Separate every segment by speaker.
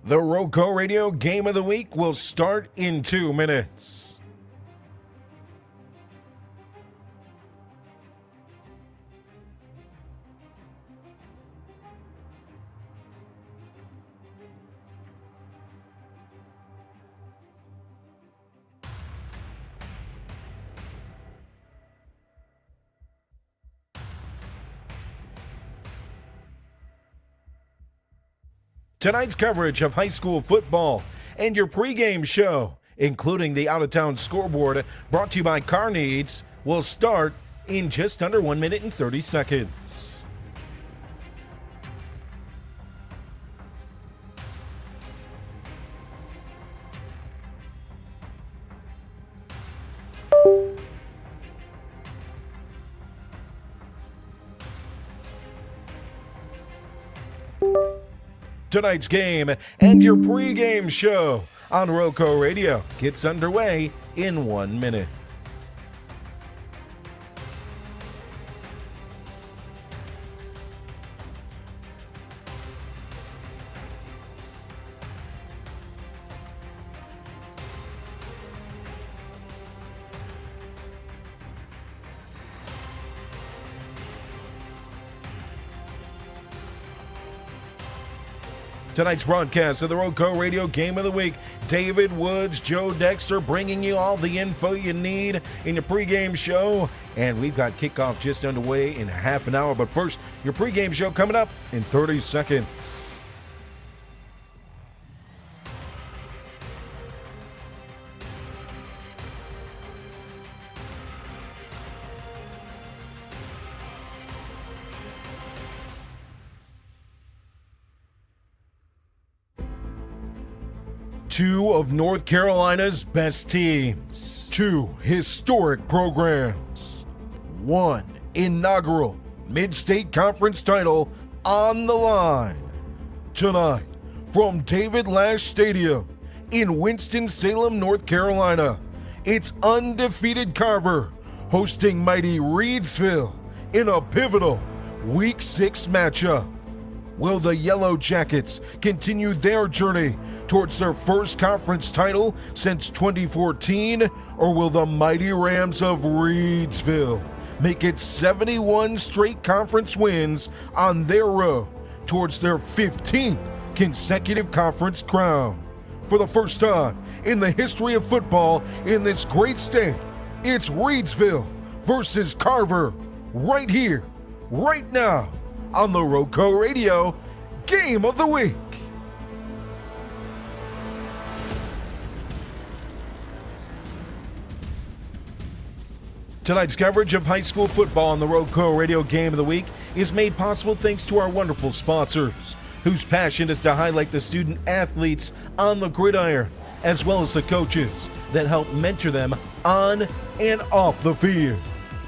Speaker 1: The Roco Radio Game of the Week will start in 2 minutes. Tonight's coverage of high school football and your pregame show, including the out-of-town scoreboard brought to you by Car Needs, will start in just under 1 minute and 30 seconds. Tonight's game and your pregame show on Roco Radio gets underway in 1 minute. Tonight's broadcast of the Roco Radio Game of the Week, David Woods, Joe Dexter bringing you all the info you need in your pregame show. And we've got kickoff just underway in half an hour. But first, your pregame show coming up in 30 seconds. Two of North Carolina's best teams, two historic programs, one inaugural Mid-State Conference title on the line. Tonight, from David Lash Stadium in Winston-Salem, North Carolina, it's undefeated Carver hosting mighty Reidsville in a pivotal Week 6 matchup. Will the Yellowjackets continue their journey towards their first conference title since 2014, or will the mighty Rams of Reidsville make it 71 straight conference wins on their road towards their 15th consecutive conference crown? For the first time in the history of football in this great state, it's Reidsville versus Carver right here, right now, on the Roco Radio Game of the Week. Tonight's coverage of high school football on the Roco Radio Game of the Week is made possible thanks to our wonderful sponsors, whose passion is to highlight the student athletes on the gridiron, as well as the coaches that help mentor them on and off the field.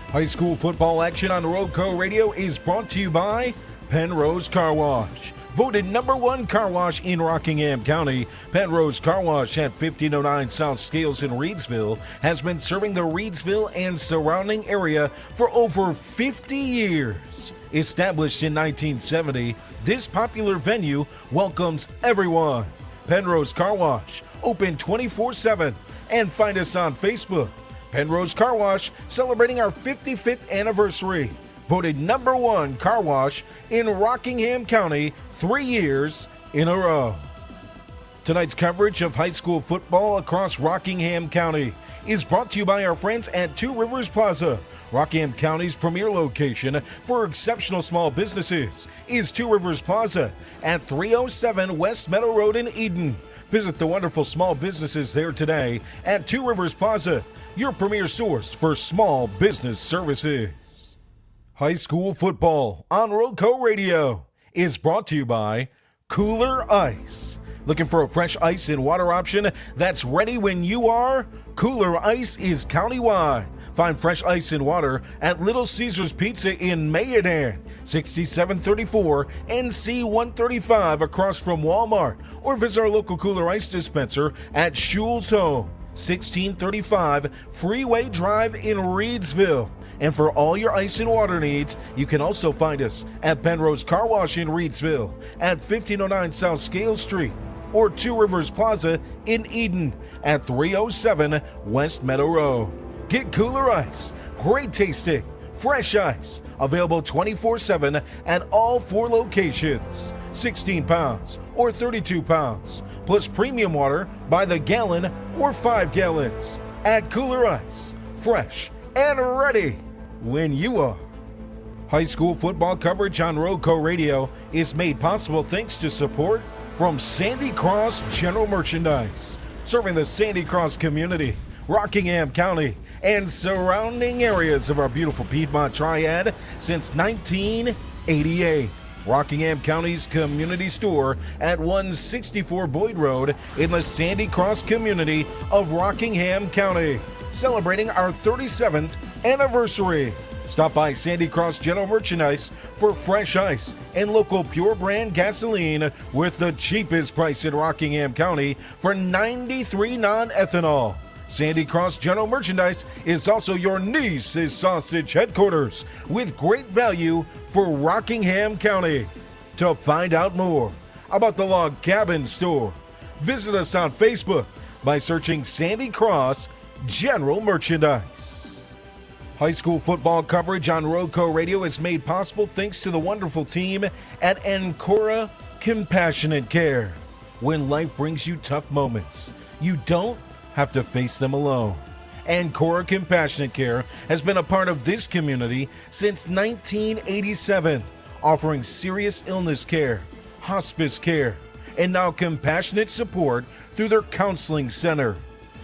Speaker 1: High school football action on Roco Radio is brought to you by Pennrose Carwash. Voted #1 car wash in Rockingham County, Pennrose Carwash at 1509 South Scales in Reidsville has been serving the Reidsville and surrounding area for over 50 years. Established in 1970, this popular venue welcomes everyone. Pennrose Carwash, open 24/7, and find us on Facebook. Pennrose Carwash, celebrating our 55th anniversary. Voted #1 car wash in Rockingham County 3 years in a row. Tonight's coverage of high school football across Rockingham County is brought to you by our friends at Two Rivers Plaza. Rockingham County's premier location for exceptional small businesses is Two Rivers Plaza at 307 West Meadow Road in Eden. Visit the wonderful small businesses there today at Two Rivers Plaza, your premier source for small business services. High school football on Roco Radio is brought to you by Kooler Ice. Looking for a fresh ice and water option that's ready when you are? Kooler Ice is countywide. Find fresh ice and water at Little Caesars Pizza in Mayodan, 6734 NC 135 across from Walmart, or visit our local Kooler Ice dispenser at Schul's Home, 1635 Freeway Drive in Reidsville. And for all your ice and water needs, you can also find us at Pennrose Carwash in Reidsville at 1509 South Scales Street, or Two Rivers Plaza in Eden at 307 West Meadow Road. Get Kooler Ice, great tasting, fresh ice, available 24/7 at all 4 locations. 16 pounds or 32 pounds, plus premium water by the gallon or 5 gallons. At Kooler Ice, fresh and ready when you are. High school football coverage on Roco Radio is made possible thanks to support from Sandy Cross General Merchandise, serving the Sandy Cross community, Rockingham County, and surrounding areas of our beautiful Piedmont Triad since 1988. Rockingham County's community store at 164 Boyd Road in the Sandy Cross community of Rockingham County, celebrating our 37th anniversary. Stop by Sandy Cross General Merchandise for fresh ice and local pure brand gasoline with the cheapest price in Rockingham County for 93 non-ethanol. Sandy Cross General Merchandise is also your niece's sausage headquarters with great value for Rockingham County. To find out more about the Log Cabin Store, visit us on Facebook by searching Sandy Cross General Merchandise. High school football coverage on Roco Radio is made possible thanks to the wonderful team at Ancora Compassionate Care. When life brings you tough moments, you don't have to face them alone. Ancora Compassionate Care has been a part of this community since 1987, offering serious illness care, hospice care, and now compassionate support through their counseling center.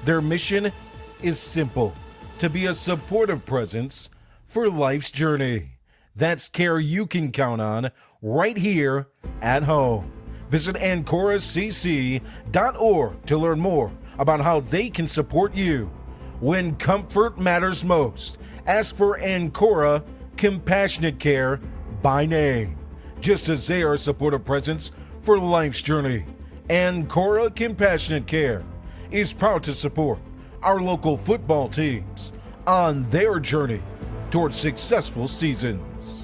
Speaker 1: Their mission is simple: to be a supportive presence for life's journey. That's care you can count on right here at home. Visit AncoraCC.org to learn more about how they can support you. When comfort matters most, ask for Ancora Compassionate Care by name, just as they are a supportive presence for life's journey. Ancora Compassionate Care is proud to support our local football teams on their journey towards successful seasons.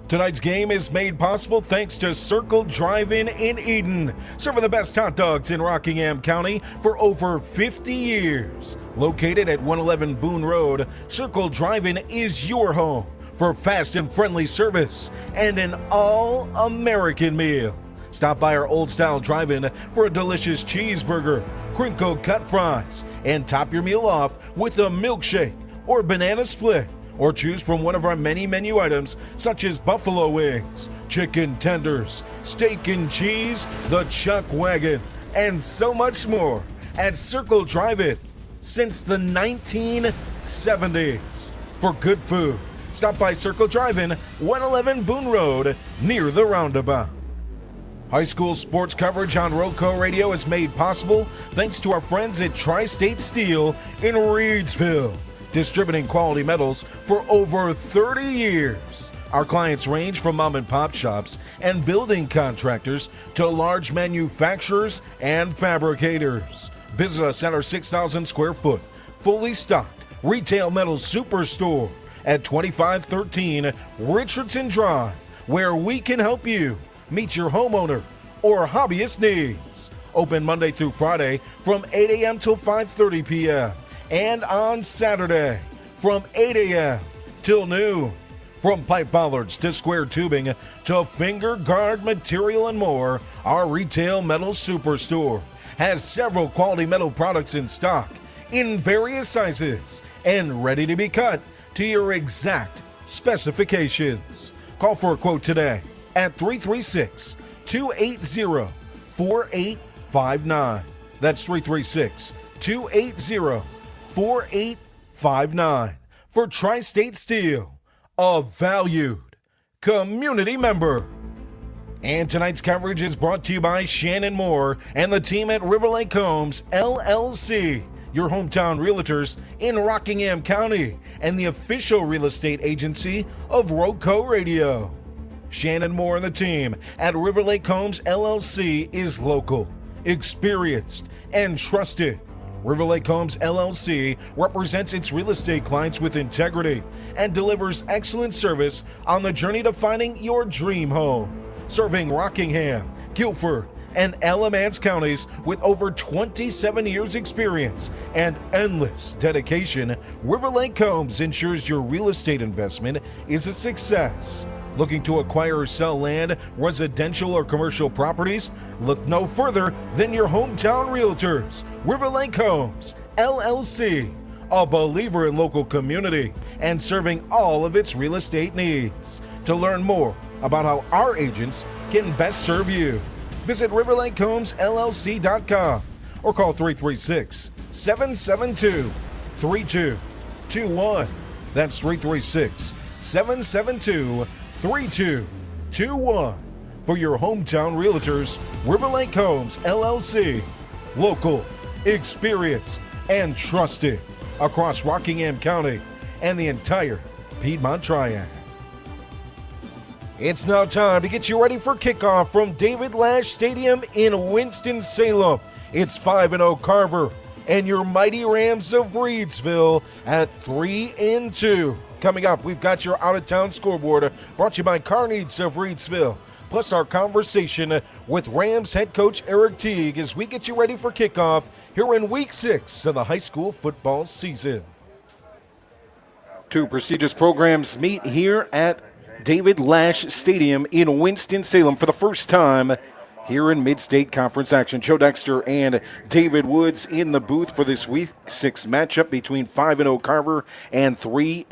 Speaker 1: Tonight's game is made possible thanks to Circle Drive-In in Eden, serving the best hot dogs in Rockingham County for over 50 years. Located at 111 Boone Road, Circle Drive-In is your home for fast and friendly service and an all-American meal. Stop by our old-style drive-in for a delicious cheeseburger, crinkle cut fries, and top your meal off with a milkshake or banana split. Or choose from one of our many menu items such as buffalo wings, chicken tenders, steak and cheese, the chuck wagon, and so much more at Circle Drive-In since the 1970s. For good food, stop by Circle Drive-In, 111 Boone Road, near the roundabout. High school sports coverage on Roco Radio is made possible thanks to our friends at Tri-State Steel in Reidsville, distributing quality metals for over 30 years. Our clients range from mom and pop shops and building contractors to large manufacturers and fabricators. Visit us at our 6,000 square foot, fully stocked retail metals superstore at 2513 Richardson Drive, where we can help you meet your homeowner or hobbyist needs. Open Monday through Friday from 8 a.m. till 5:30 p.m. and on Saturday from 8 a.m. till noon. From pipe bollards to square tubing to finger guard material and more, our retail metal superstore has several quality metal products in stock in various sizes and ready to be cut to your exact specifications. Call for a quote today at 336-280-4859. That's 336-280-4859 for Tri-State Steel, a valued community member. And tonight's coverage is brought to you by Shannon Moore and the team at River Lake Homes, LLC, your hometown realtors in Rockingham County and the official real estate agency of Roco Radio. Shannon Moore and the team at River Lake Homes, LLC is local, experienced, and trusted. River Lake Homes LLC represents its real estate clients with integrity and delivers excellent service on the journey to finding your dream home. Serving Rockingham, Guilford, and Alamance counties with over 27 years experience and endless dedication, River Lake Homes ensures your real estate investment is a success. Looking to acquire or sell land, residential or commercial properties? Look no further than your hometown realtors, River Lake Homes, LLC, a believer in local community and serving all of its real estate needs. To learn more about how our agents can best serve you, visit riverlakehomesllc.com or call 336-772-3221. That's 336-772-3221 for your hometown realtors, River Lake Homes LLC. Local, experienced, and trusted across Rockingham County and the entire Piedmont Triad. It's now time to get you ready for kickoff from David Lash Stadium in Winston-Salem. It's 5-0 Carver and your mighty Rams of Reidsville at 3-2. Coming up, we've got your out-of-town scoreboard brought to you by Car Needs of Reidsville, plus our conversation with Rams head coach Eric Teague as we get you ready for kickoff here in Week 6 of the high school football season. Two prestigious programs meet here at David Lash Stadium in Winston-Salem for the first time here in Mid-State Conference action. Joe Dexter and David Woods in the booth for this Week 6 matchup between 5-0 Carver and 3-2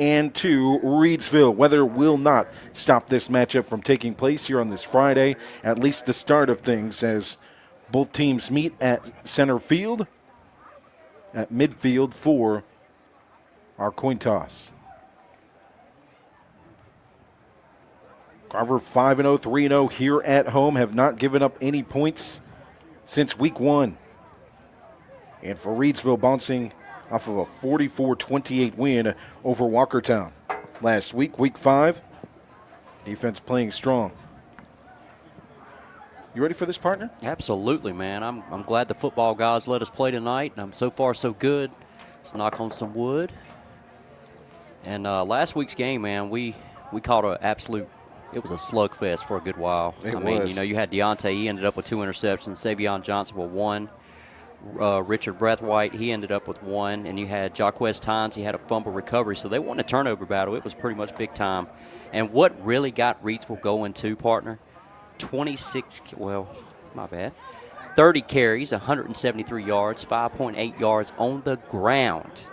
Speaker 1: Reidsville. Weather will not stop this matchup from taking place here on this Friday, at least the start of things, as both teams meet at center field, at midfield for our coin toss. Carver 5-0, 3-0 here at home, have not given up any points since Week 1. And for Reidsville, bouncing off of a 44-28 win over Walkertown last week, Week 5. Defense playing strong. You ready for this, partner?
Speaker 2: Absolutely, man. I'm glad the football guys let us play tonight. So far, so good. Let's knock on some wood. And last week's game, man, we caught an absolute. It was a slugfest for a good while. I mean, you know, you had Deontay. He ended up with 2 interceptions. Savion Johnson with 1. Richard Breathwaite, he ended up with 1. And you had Jaquez Tynes. He had a fumble recovery. So they won a turnover battle. It was pretty much big time. And what really got Reidsville going, too, partner, 30 carries, 173 yards, 5.8 yards on the ground.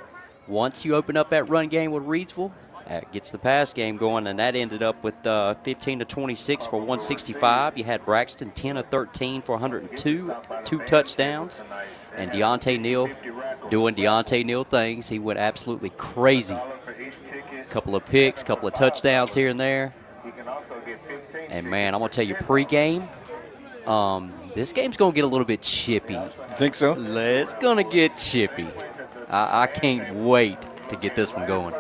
Speaker 2: Once you open up that run game with Reidsville, that gets the pass game going, and that ended up with 15 to 26 for 165. You had Braxton 10 to 13 for 102, 2 touchdowns. And Deontay Neal doing Deontay Neal things. He went absolutely crazy. Couple of picks, couple of touchdowns here and there. And, man, I'm going to tell you, pregame, this game's going to get a little bit chippy.
Speaker 1: You think so?
Speaker 2: It's going to get chippy. I can't wait to get this one going.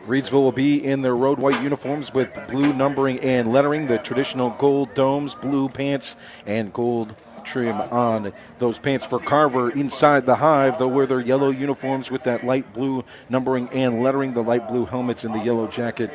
Speaker 1: Reidsville will be in their road white uniforms with blue numbering and lettering, the traditional gold domes, blue pants, and gold trim on those pants. For Carver inside the Hive, they'll wear their yellow uniforms with that light blue numbering and lettering, the light blue helmets and the yellow jacket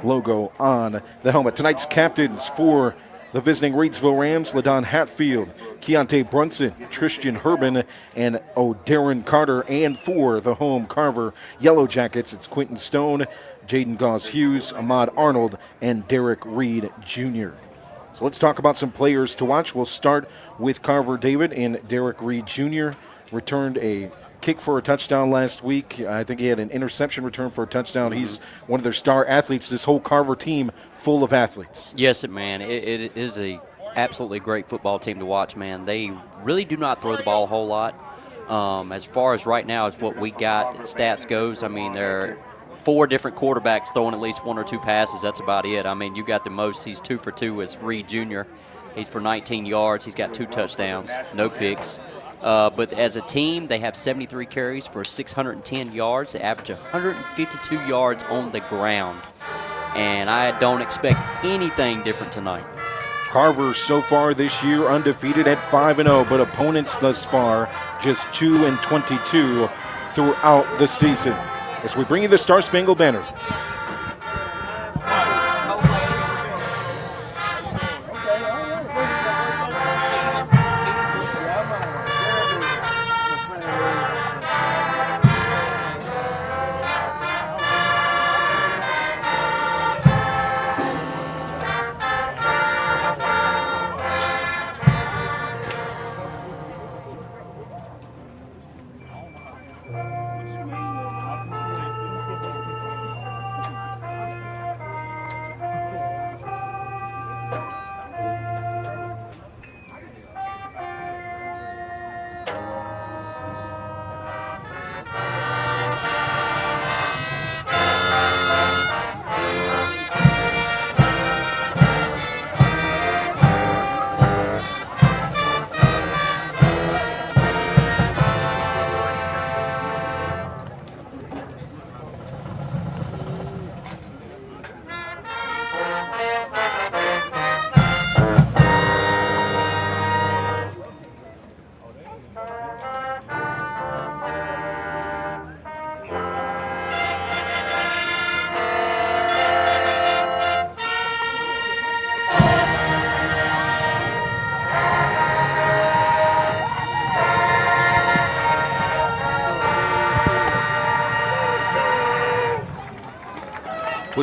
Speaker 1: logo on the helmet. Tonight's captains for the visiting Reidsville Rams, LaDon Hatfield, Keontae Brunson, Tristan Herbin, and O'Darren Carter. And for the home Carver Yellowjackets, it's Quentin Stone, Jaden Gauze-Hughes, Ahmad Arnold, and Derek Reed Jr. So let's talk about some players to watch. We'll start with Carver David, and Derek Reed Jr. returned a kick for a touchdown last week. I think he had an interception return for a touchdown. He's one of their star athletes. This whole Carver team full of athletes.
Speaker 2: Yes, man. It is a absolutely great football team to watch, man. They really do not throw the ball a whole lot. As far as right now as what we got stats goes, I mean, there are 4 different quarterbacks throwing at least 1 or 2 passes. That's about it. I mean, you got the most. He's 2 for 2 with Reed Jr. He's for 19 yards. He's got 2 touchdowns, no picks. But as a team, they have 73 carries for 610 yards. They average 152 yards on the ground. And I don't expect anything different tonight.
Speaker 1: Carver so far this year undefeated at 5-0, but opponents thus far just 2-22 throughout the season. As we bring you the Star Spangled Banner.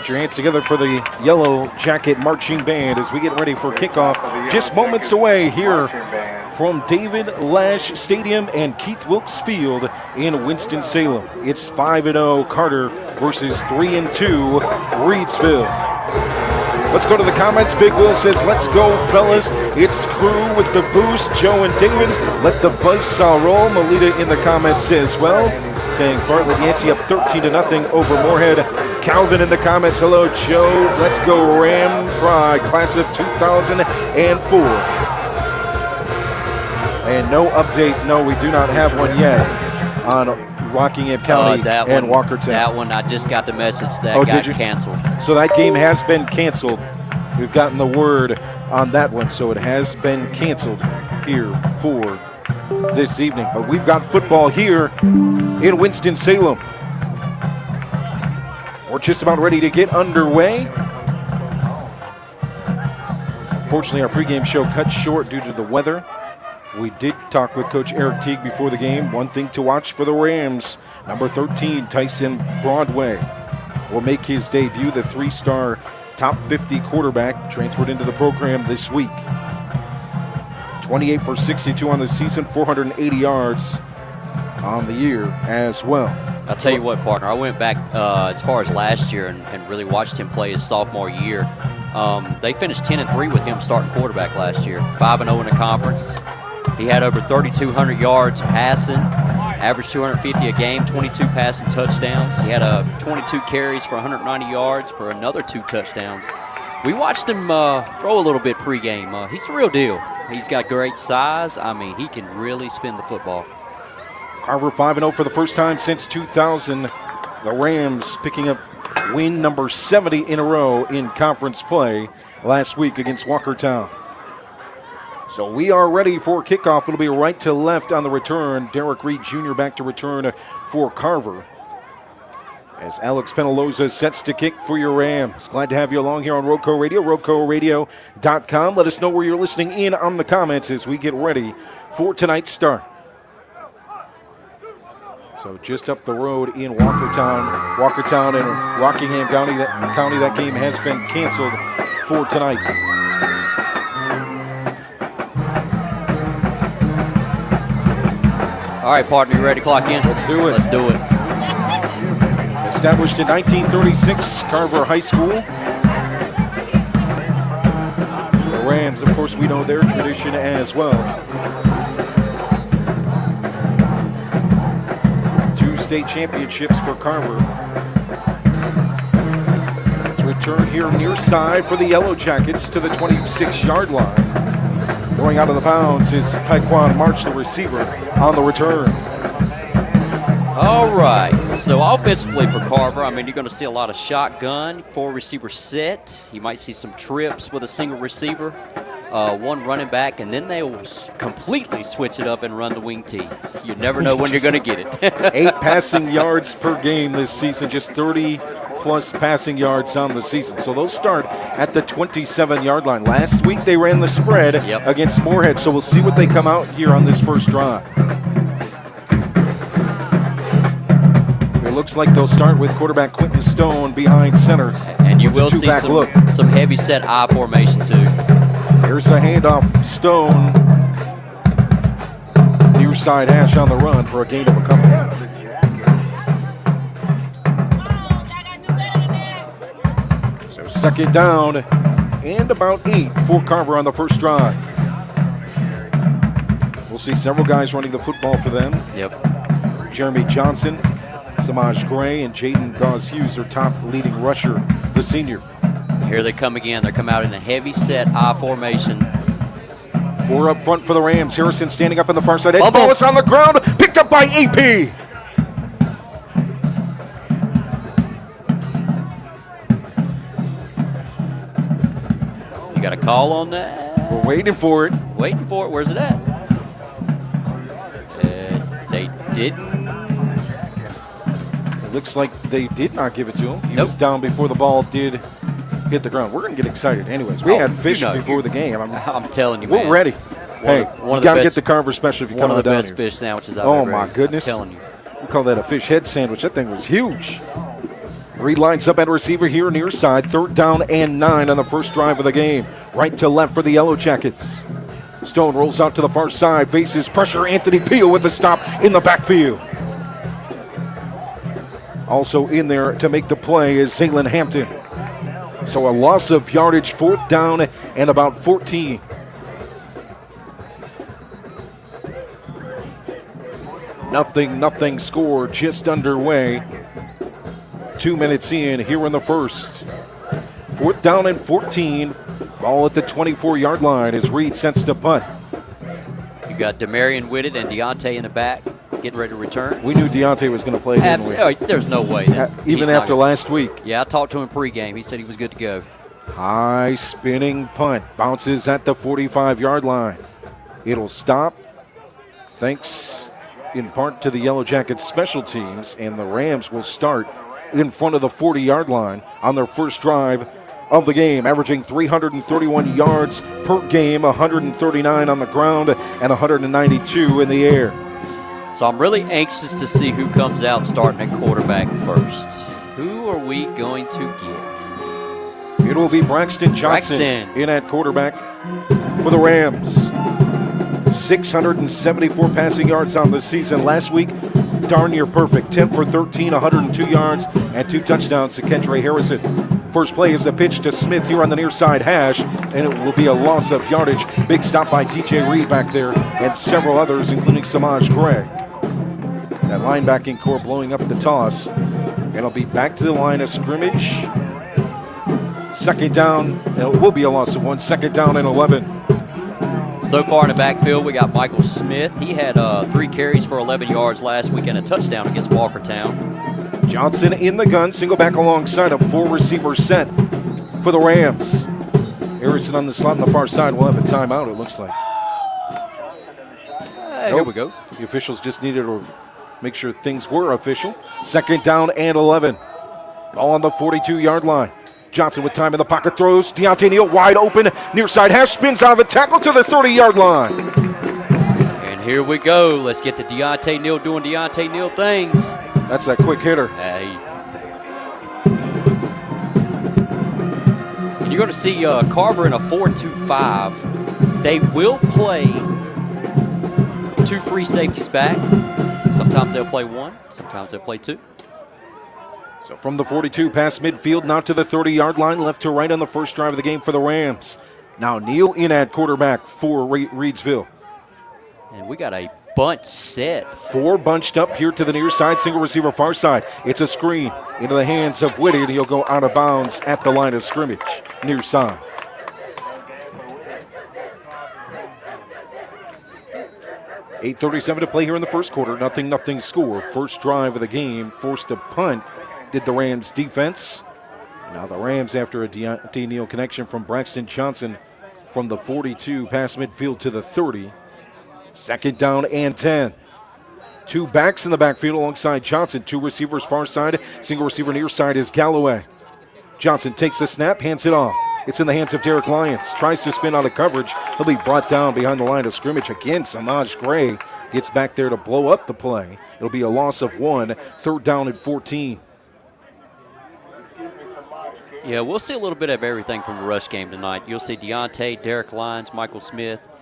Speaker 1: Put your hands together for the Yellow Jacket Marching Band as we get ready for kickoff just moments away here from David Lash Stadium and Keith Wilkes Field in Winston-Salem. It's 5-0 Carter versus 3-2 Reidsville. Let's go to the comments. Big Will says, let's go, fellas. It's crew with the boost. Joe and David, let the buzzsaw roll. Melita in the comments says, well, saying Bartlett Yancey up 13-0 over Moorhead. Calvin in the comments, hello, Joe. Let's go, Ram Pride, class of 2004. And no update. No, we do not have one yet on Rockingham County and Walkertown.
Speaker 2: That one, I just got the message that got canceled.
Speaker 1: So that game has been canceled. We've gotten the word on that one, so it has been canceled here for this evening. But we've got football here in Winston-Salem. We're just about ready to get underway. Unfortunately, our pregame show cut short due to the weather. We did talk with Coach Eric Teague before the game. One thing to watch for the Rams, number 13, Tyson Broadway, will make his debut, the 3-star top 50 quarterback, transferred into the program this week. 28 for 62 on the season, 480 yards on the year as well.
Speaker 2: I'll tell you what, partner, I went back as far as last year and really watched him play his sophomore year. They finished 10-3 with him starting quarterback last year, 5-0 in the conference. He had over 3,200 yards passing, averaged 250 a game, 22 passing touchdowns. He had 22 carries for 190 yards for another 2 touchdowns. We watched him throw a little bit pregame. He's the real deal. He's got great size. I mean, he can really spin the football.
Speaker 1: Carver 5-0 for the first time since 2000. The Rams picking up win number 70 in a row in conference play last week against Walkertown. So we are ready for kickoff. It'll be right to left on the return. Derek Reed Jr. back to return for Carver. As Alex Penaloza sets to kick for your Rams. Glad to have you along here on Roco Radio, rocoradio.com. Let us know where you're listening in on the comments as we get ready for tonight's start. So just up the road in Walkertown and Rockingham County, that game has been canceled for tonight.
Speaker 2: All right, partner, you ready to clock in?
Speaker 1: Let's do it.
Speaker 2: Let's do it.
Speaker 1: Established in 1936, Carver High School. The Rams, of course, we know their tradition as well. 2 state championships for Carver. Let's return here near side for the Yellowjackets to the 26-yard line. Going out of the bounds is Taekwon March, the receiver, on the return.
Speaker 2: All right, so offensively for Carver, I mean, you're going to see a lot of shotgun, 4-receiver set. You might see some trips with a single receiver, 1 running back, and then they will completely switch it up and run the wing tee. You never know when you're going to get it.
Speaker 1: 8 passing yards per game this season, just 30-plus passing yards on the season. So those start at the 27-yard line. Last week they ran the spread against Moorhead, so we'll see what they come out here on this first drive. It looks like they'll start with quarterback Quentin Stone behind center.
Speaker 2: And you will see some heavy set I formation too.
Speaker 1: Here's a handoff, Stone. Near side hash on the run for a gain of a couple. So second down and about 8 for Carver on the first drive. We'll see several guys running the football for them.
Speaker 2: Yep.
Speaker 1: Jeremy Johnson, Samaj Gray, and Jaden Gauze-Hughes are top leading rusher, the senior.
Speaker 2: Here they come again. They come out in a heavy set I formation.
Speaker 1: 4 up front for the Rams. Harrison standing up on the far side. Edge ball is on the ground. Picked up by AP.
Speaker 2: You got a call on that?
Speaker 1: We're waiting for it.
Speaker 2: Waiting for it. Where's it at? They didn't.
Speaker 1: It looks like they did not give it to him. He was down before the ball did hit the ground. We're going to get excited anyways. We had fish before the game.
Speaker 2: I'm telling you,
Speaker 1: we're
Speaker 2: man.
Speaker 1: ready. Hey, you got to get the Carver special if you come down here.
Speaker 2: One of the best fish sandwiches I've ever
Speaker 1: my goodness.
Speaker 2: I'm telling you.
Speaker 1: We call that a fish head sandwich. That thing was huge. Reed lines up at receiver here near side. 3rd down and 9 on the first drive of the game. Right to left for the Yellowjackets. Stone rolls out to the far side, faces pressure. Anthony Peel with the stop in the backfield. Also in there to make the play is Zaylen Hampton. So a loss of yardage, 4th down and about 14. Nothing score just underway. 2 minutes in here in the first. 4th down and 14. Ball at the 24-yard line as Reed sets to punt.
Speaker 2: You got Demarion Whitted and Deontay in the back getting ready to return.
Speaker 1: We knew Deontay was going to play, didn't we?
Speaker 2: Oh, there's no way.
Speaker 1: Even after last week.
Speaker 2: Yeah, I talked to him pregame. He said he was good to go.
Speaker 1: High spinning punt. Bounces at the 45-yard line. It'll stop. Thanks in part to the Yellowjackets special teams, and the Rams will start in front of the 40-yard line on their first drive of the game, averaging 331 yards per game, 139 on the ground and 192 in the air.
Speaker 2: So I'm really anxious to see who comes out starting at quarterback first. Who are we going to get?
Speaker 1: It will be Braxton Johnson in at quarterback for the Rams. 674 passing yards on the season. Last week, darn near perfect. 10 for 13, 102 yards, and 2 touchdowns to Kendra Harrison. First play is a pitch to Smith here on the near side hash, and it will be a loss of yardage. Big stop by DJ Reed back there, and several others, including Samaj Gray. That linebacking core blowing up the toss. And it'll be back to the line of scrimmage. 2nd down, and it will be a loss of 1. 2nd down and 11.
Speaker 2: So far in the backfield, we got Michael Smith. He had 3 carries for 11 yards last week and a touchdown against Walkertown.
Speaker 1: Johnson in the gun, single back alongside him, 4 receivers set for the Rams. Harrison on the slot on the far side will have a timeout, it looks like.
Speaker 2: Here we go.
Speaker 1: The officials just needed to make sure things were official. 2nd down and 11. Ball on the 42-yard line. Johnson with time in the pocket throws. Deontay Neal wide open, near side hash, spins out of a tackle to the 30-yard line.
Speaker 2: And here we go. Let's get to Deontay Neal doing Deontay Neal things.
Speaker 1: That's that quick hitter.
Speaker 2: And you're going to see Carver in a 4-2-5. They will play 2 free safeties back. Sometimes they'll play 1. Sometimes they'll play 2.
Speaker 1: So from the 42 past midfield, now to the 30-yard line, left to right on the first drive of the game for the Rams. Now Neal in at quarterback for Reidsville.
Speaker 2: And we got a bunch set.
Speaker 1: 4 bunched up here to the near side, single receiver far side. It's a screen into the hands of Whitted. He'll go out of bounds at the line of scrimmage, near side. .8:37 to play here in the first quarter. Nothing score. First drive of the game, forced a punt. Did the Rams defense. Now the Rams, after a Deontay Neal connection from Braxton Johnson from the 42 past midfield to the 30. 2nd down and 10. 2 backs in the backfield alongside Johnson. 2 receivers far side. Single receiver near side is Galloway. Johnson takes the snap, hands it off. It's in the hands of Derek Lyons. Tries to spin out of coverage. He'll be brought down behind the line of scrimmage. Again, Samaj Gray gets back there to blow up the play. It'll be a loss of 1. 3rd down and 14.
Speaker 2: Yeah, we'll see a little bit of everything from the rush game tonight. You'll see Deontay, Derek Lyons, Michael Smith.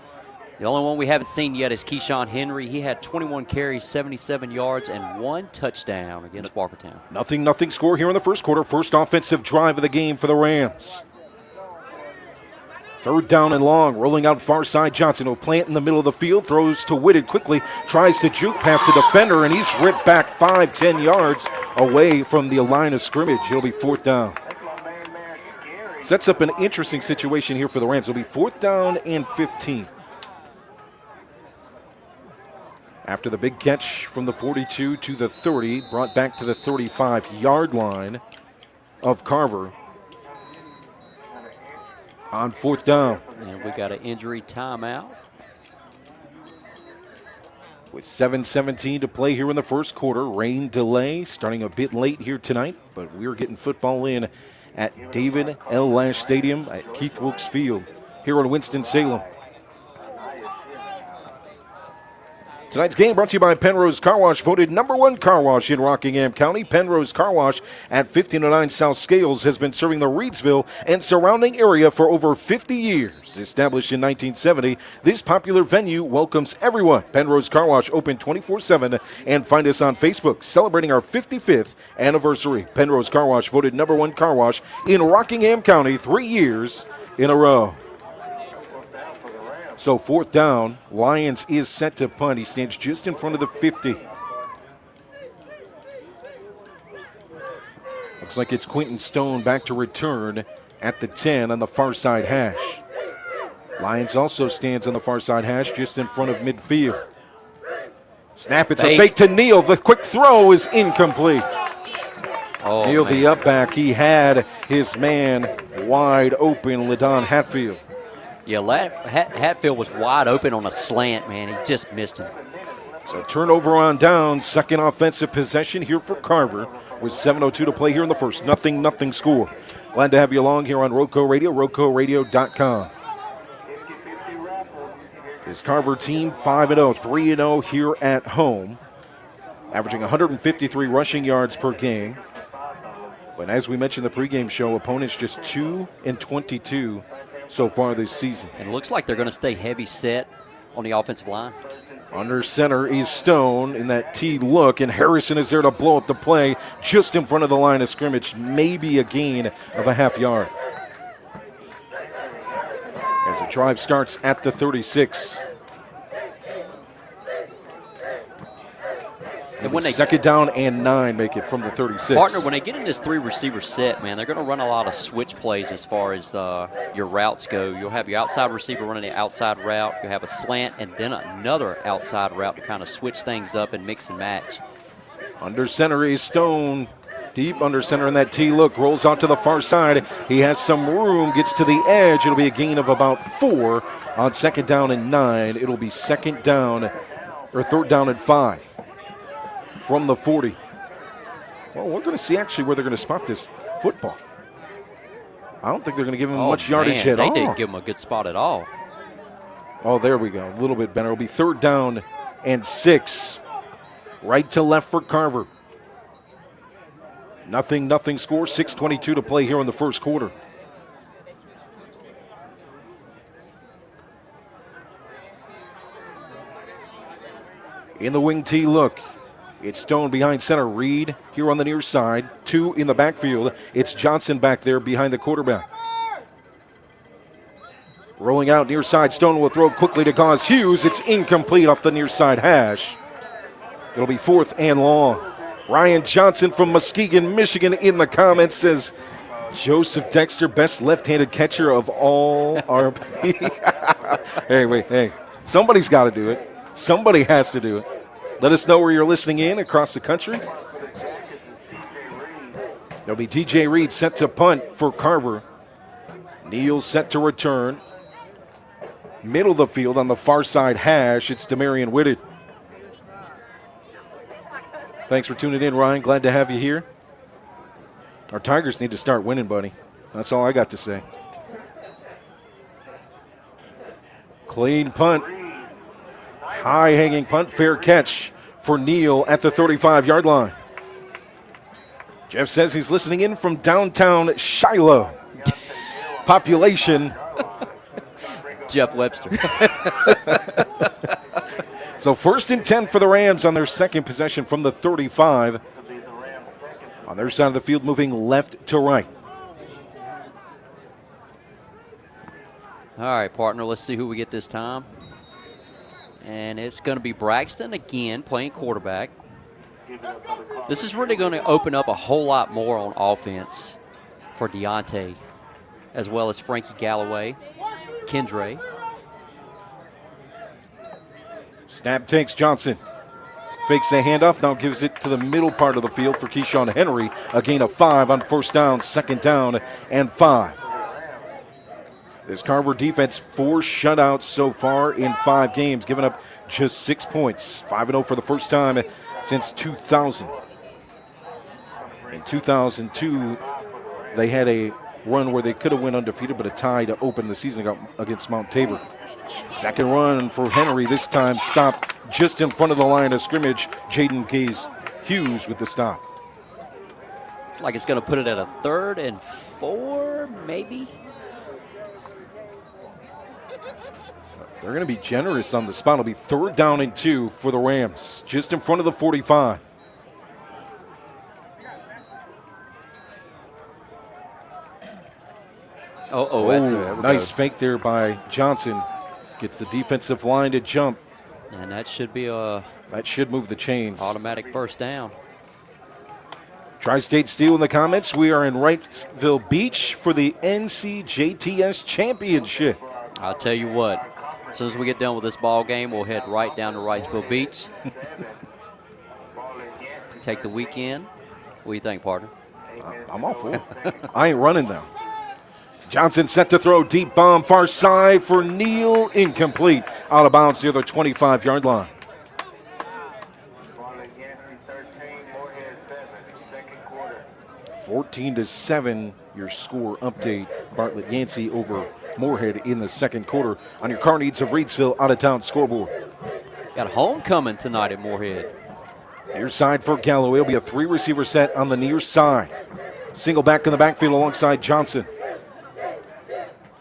Speaker 2: The only one we haven't seen yet is Keyshawn Henry. He had 21 carries, 77 yards, and 1 touchdown against Walkertown.
Speaker 1: Nothing score here in the first quarter. First offensive drive of the game for the Rams. 3rd down and long, rolling out far side. Johnson will plant in the middle of the field, throws to Whitted quickly, tries to juke past the defender, and he's ripped back 5-10 yards away from the line of scrimmage. He'll be 4th down. Sets up an interesting situation here for the Rams. It'll be 4th down and 15. After the big catch from the 42 to the 30, brought back to the 35-yard line of Carver on 4th down.
Speaker 2: And we got an injury timeout.
Speaker 1: With 7:17 to play here in the first quarter. Rain delay starting a bit late here tonight, but we're getting football in at David L. Lash Stadium at Keith Wilkes Field here in Winston-Salem. Tonight's game brought to you by Pennrose Carwash, voted #1 car wash in Rockingham County. Pennrose Carwash at 1509 South Scales has been serving the Reidsville and surrounding area for over 50 years. Established in 1970, this popular venue welcomes everyone. Pennrose Carwash open 24/7 and find us on Facebook celebrating our 55th anniversary. Pennrose Carwash voted #1 car wash in Rockingham County 3 years in a row. So 4th down, Lyons is set to punt. He stands just in front of the 50. Looks like it's Quentin Stone back to return at the 10 on the far side hash. Lyons also stands on the far side hash just in front of midfield. Snap, it's a fake to Neal. The quick throw is incomplete. Neal, the up back, he had his man wide open, LaDon Hatfield.
Speaker 2: Yeah, Hatfield was wide open on a slant, man. He just missed him.
Speaker 1: So turnover on down, second offensive possession here for Carver with 7:02 to play here in the first. 0-0 score. Glad to have you along here on Roco Radio, rocoradio.com. This Carver team 5-0, 3-0 here at home, averaging 153 rushing yards per game. But as we mentioned in the pregame show, opponents just 2-22 so far this season.
Speaker 2: And it looks like they're going to stay heavy set on the offensive line.
Speaker 1: Under center is Stone in that T look, and Harrison is there to blow up the play just in front of the line of scrimmage, maybe a gain of a half yard. As the drive starts at the 36. And when they 2nd down and 9 make it from the 36.
Speaker 2: Partner, when they get in this 3-receiver set, man, they're going to run a lot of switch plays as far as your routes go. You'll have your outside receiver running the outside route. You'll have a slant and then another outside route to kind of switch things up and mix and match.
Speaker 1: Under center is Stone. Deep under center in that T look. Rolls out to the far side. He has some room. Gets to the edge. It'll be a gain of about 4 on 2nd down and 9. It'll be 2nd down or 3rd down and 5. From the 40. Well, we're going to see actually where they're going to spot this football. I don't think they're going to give him much yardage at all.
Speaker 2: They didn't give him a good spot at all.
Speaker 1: Oh, there we go. A little bit better. It'll be 3rd down and 6. Right to left for Carver. 0-0 score. 6:22 to play here in the first quarter. In the wing T look. It's Stone behind center. Reed here on the near side. 2 in the backfield. It's Johnson back there behind the quarterback. Rolling out near side. Stone will throw quickly to Gauze Hughes. It's incomplete off the near side hash. It'll be 4th and long. Ryan Johnson from Muskegon, Michigan in the comments says, Joseph Dexter, best left-handed catcher of all our... Hey, somebody's got to do it. Somebody has to do it. Let us know where you're listening in across the country. There'll be DJ Reed set to punt for Carver. Neal set to return. Middle of the field on the far side hash, it's Demarion Whitted. Thanks for tuning in, Ryan. Glad to have you here. Our Tigers need to start winning, buddy. That's all I got to say. Clean punt. High-hanging punt, fair catch for Neal at the 35-yard line. Jeff says he's listening in from downtown Shiloh. Population.
Speaker 2: Jeff Webster.
Speaker 1: So 1st and 10 for the Rams on their 2nd possession from the 35. On their side of the field, moving left to right.
Speaker 2: All right, partner, let's see who we get this time. And it's going to be Braxton again playing quarterback. This is really going to open up a whole lot more on offense for Deontay, as well as Frankie Galloway, Kendre.
Speaker 1: Snap takes Johnson. Fakes a handoff, now gives it to the middle part of the field for Keyshawn Henry. A gain of 5 on 1st down, 2nd down and 5. This Carver defense, 4 shutouts so far in 5 games, giving up just 6 points. 5-0 for the first time since 2000. In 2002, they had a run where they could have went undefeated, but a tie to open the season against Mount Tabor. Second run for Henry, this time stopped just in front of the line of scrimmage. Jaden Hughes with the stop.
Speaker 2: It's like it's going to put it at a 3rd and 4, maybe.
Speaker 1: They're going to be generous on the spot. It'll be 3rd down and 2 for the Rams, just in front of the 45. Nice fake there by Johnson. Gets the defensive line to jump.
Speaker 2: And that should be
Speaker 1: that should move the chains.
Speaker 2: Automatic 1st down.
Speaker 1: Tri-State Steel in the comments. We are in Reidsville Beach for the NCJTS Championship.
Speaker 2: I'll tell you what. As soon as we get done with this ball game, we'll head right down to Reidsville Beach. Take the weekend. What do you think, partner?
Speaker 1: I'm all for it. I ain't running though. Johnson set to throw, deep bomb, far side for Neal, incomplete. Out of bounds near the 25-yard line. 14-7, your score update. Bartlett Yancey over Moorhead in the second quarter on your Car Needs of Reidsville out-of-town scoreboard.
Speaker 2: Got homecoming tonight at Moorhead.
Speaker 1: Near side for Galloway. It'll be a 3-receiver set on the near side. Single back in the backfield alongside Johnson.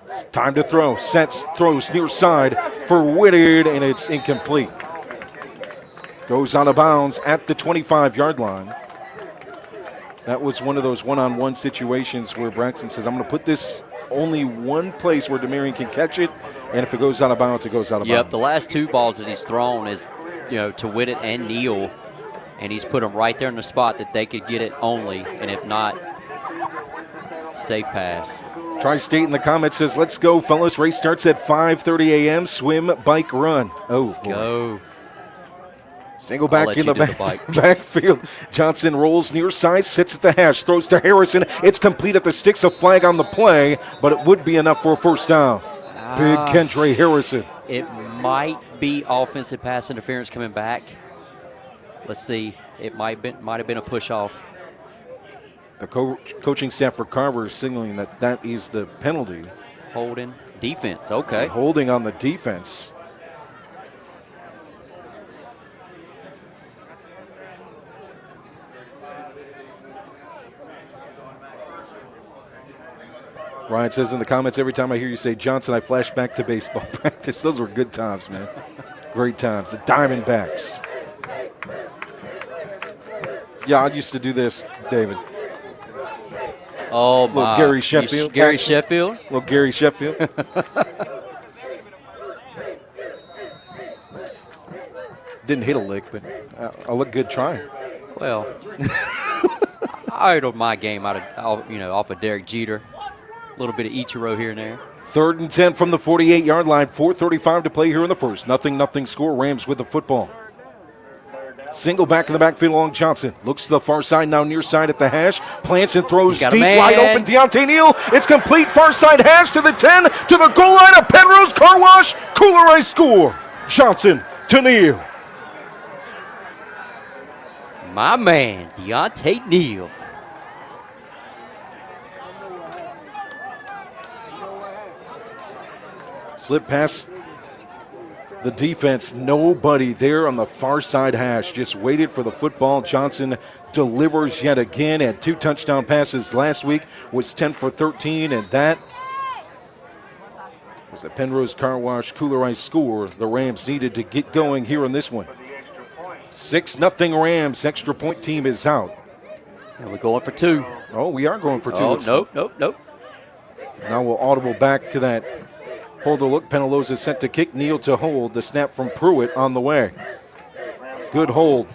Speaker 1: It's time to throw. Sets, throws near side for Whitted, and it's incomplete. Goes out of bounds at the 25-yard line. That was one of those one-on-one situations where Braxton says, I'm going to put this only one place where Demarion can catch it, and if it goes out of bounds, it goes out of bounds.
Speaker 2: Yep, the last 2 balls that he's thrown is, to Whitted and Neal, and he's put them right there in the spot that they could get it only, and if not, safe pass.
Speaker 1: Tri-State in the comments says, let's go, fellas. Race starts at 5:30 a.m. Swim, bike, run.
Speaker 2: Let's go.
Speaker 1: Single back in the backfield. Johnson rolls near side, sits at the hash, throws to Harrison. It's complete at the sticks, a flag on the play, but it would be enough for a 1st down. Big Kendra Harrison.
Speaker 2: It might be offensive pass interference coming back. Let's see. It might have been a push-off.
Speaker 1: The coaching staff for Carver is signaling that is the penalty.
Speaker 2: Holding defense, okay.
Speaker 1: Holding on the defense. Ryan says in the comments, every time I hear you say Johnson, I flash back to baseball practice. Those were good times, man. Great times. The Diamondbacks. Yeah, I used to do this, David.
Speaker 2: Oh, my.
Speaker 1: Gary Sheffield.
Speaker 2: Gary Sheffield?
Speaker 1: Little Gary Sheffield. Didn't hit a lick, but I look good trying.
Speaker 2: Well, I idled my game off of Derek Jeter. A little bit of Ichiro here and there.
Speaker 1: 3rd and 10 from the 48-yard line. 4:35 to play here in the first. Nothing score. Rams with the football. Single back in the backfield along Johnson. Looks to the far side, now near side at the hash. Plants and throws deep, wide open. Deontay Neal. It's complete. Far side hash to the 10, to the goal line of Pennrose. Carwash. Kooler Ice score. Johnson to Neal.
Speaker 2: My man, Deontay Neal.
Speaker 1: Slip pass the defense. Nobody there on the far side hash. Just waited for the football. Johnson delivers yet again. Had 2 touchdown passes last week. Was 10 for 13. And that was a Pennrose Carwash Kooler Ice score the Rams needed to get going here in this one. 6-0 Rams. Extra point team is out.
Speaker 2: And we're going for 2.
Speaker 1: Oh, we are going for 2.
Speaker 2: Oh, nope.
Speaker 1: Now we'll audible back to that. Hold a look. Penaloza is set to kick. Neal to hold. The snap from Pruitt on the way. Good hold.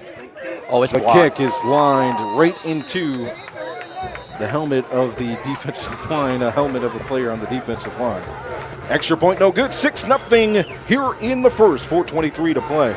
Speaker 2: Oh, it's
Speaker 1: the
Speaker 2: blocked.
Speaker 1: Kick is lined right into the helmet of the defensive line, a helmet of the player on the defensive line. Extra point, no good. 6-0 here in the first. 4:23 to play.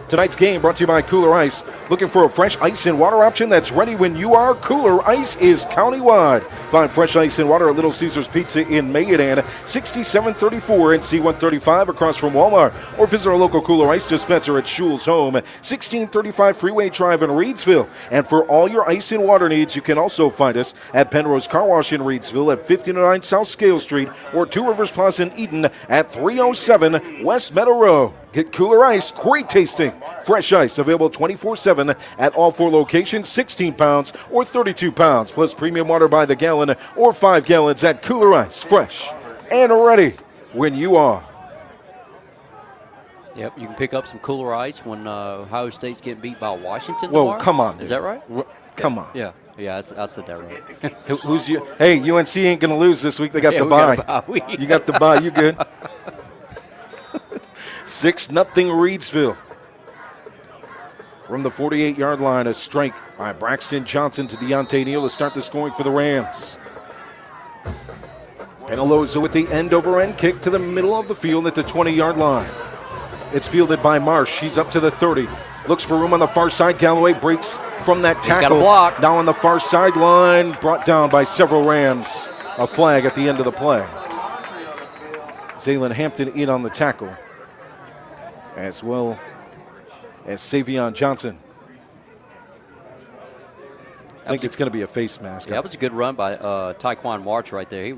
Speaker 1: Tonight's game brought to you by Kooler Ice. Looking for a fresh ice and water option that's ready when you are? Kooler Ice is countywide. Find fresh ice and water at Little Caesars Pizza in Mayodan, 6734 and C135 across from Walmart. Or visit our local Kooler Ice dispenser at Schul's Home, 1635 Freeway Drive in Reidsville. And for all your ice and water needs, you can also find us at Pennrose Carwash in Reidsville at 1509 South Scale Street or Two Rivers Plaza in Eden at 307 West Meadow Road. Get Kooler Ice, great tasting. Fresh ice available 24/7 at all 4 locations, 16 pounds or 32 pounds, plus premium water by the gallon or 5 gallons at Kooler Ice. Fresh and ready when you are.
Speaker 2: Yep, you can pick up some Kooler Ice when Ohio State's getting beat by Washington
Speaker 1: Whoa,
Speaker 2: tomorrow.
Speaker 1: come on.
Speaker 2: Is that right?
Speaker 1: Come on.
Speaker 2: Yeah, I said that right.
Speaker 1: Who's you? Hey, UNC ain't going to lose this week. They got the
Speaker 2: we
Speaker 1: bye.
Speaker 2: got a bye.
Speaker 1: You got the bye. You good. 6-0 Reidsville. From the 48-yard line, a strike by Braxton Johnson to Deontay Neal to start the scoring for the Rams. Penaloza with the end-over-end kick to the middle of the field at the 20-yard line. It's fielded by Marsh. He's up to the 30. Looks for room on the far side. Galloway breaks from that tackle.
Speaker 2: He's got a block.
Speaker 1: Now on the far sideline, brought down by several Rams. A flag at the end of the play. Zaylen Hampton in on the tackle, as well as Savion Johnson. I think it's going to be a face mask.
Speaker 2: Yeah, that was a good run by Tyquan March right there. He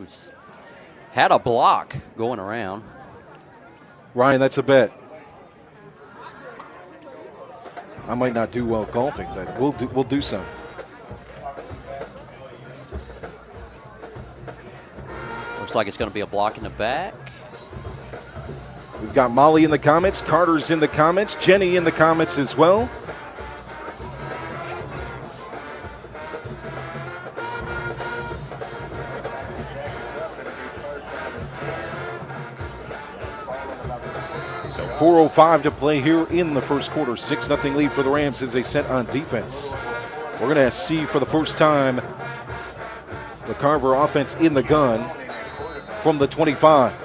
Speaker 2: had a block going around.
Speaker 1: Ryan, that's a bet. I might not do well golfing, but we'll do some.
Speaker 2: Looks like it's going to be a block in the back.
Speaker 1: We've got Molly in the comments, Carter's in the comments, Jenny in the comments as well. So 4:05 to play here in the first quarter. 6-0 lead for the Rams as they set on defense. We're going to see for the first time the Carver offense in the gun from the 25.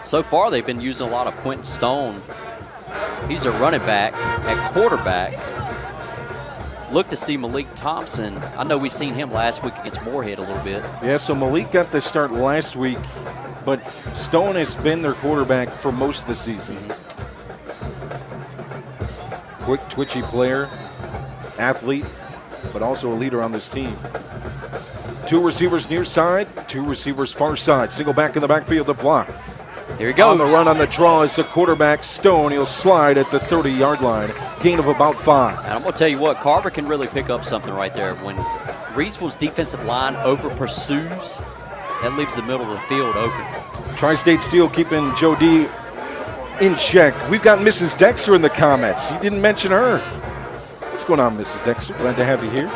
Speaker 2: So far, they've been using a lot of Quentin Stone. He's a running back at quarterback. Look to see Malik Thompson. I know we've seen him last week against Moorhead a little bit.
Speaker 1: Yeah, so Malik got the start last week, but Stone has been their quarterback for most of the season. Quick, twitchy player, athlete, but also a leader on this team. 2 receivers near side, 2 receivers far side. Single back in the backfield to block.
Speaker 2: Here he goes.
Speaker 1: On the run on the draw is the quarterback, Stone. He'll slide at the 30-yard line. Gain of about 5.
Speaker 2: And I'm going to tell you what, Carver can really pick up something right there. When Reidsville's defensive line over-pursues, that leaves the middle of the field open.
Speaker 1: Tri-State Steel keeping Joe D in check. We've got Mrs. Dexter in the comments. You didn't mention her. What's going on, Mrs. Dexter? Glad to have you here.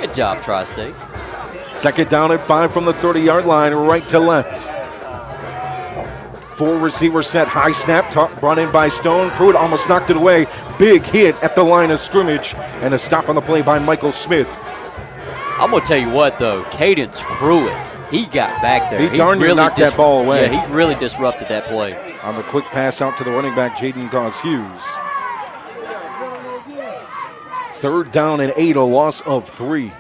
Speaker 2: Good job, Tri-State.
Speaker 1: Second down at 5 from the 30-yard line, right to left. 4 receiver set, high snap, brought in by Stone. Pruitt almost knocked it away. Big hit at the line of scrimmage, and a stop on the play by Michael Smith.
Speaker 2: I'm going to tell you what, though, Cadence Pruitt, he got back there.
Speaker 1: He darn near knocked that ball away.
Speaker 2: Yeah, he really disrupted that play.
Speaker 1: On the quick pass out to the running back, Jaden Goss-Hughes. 3rd down and 8, a loss of 3.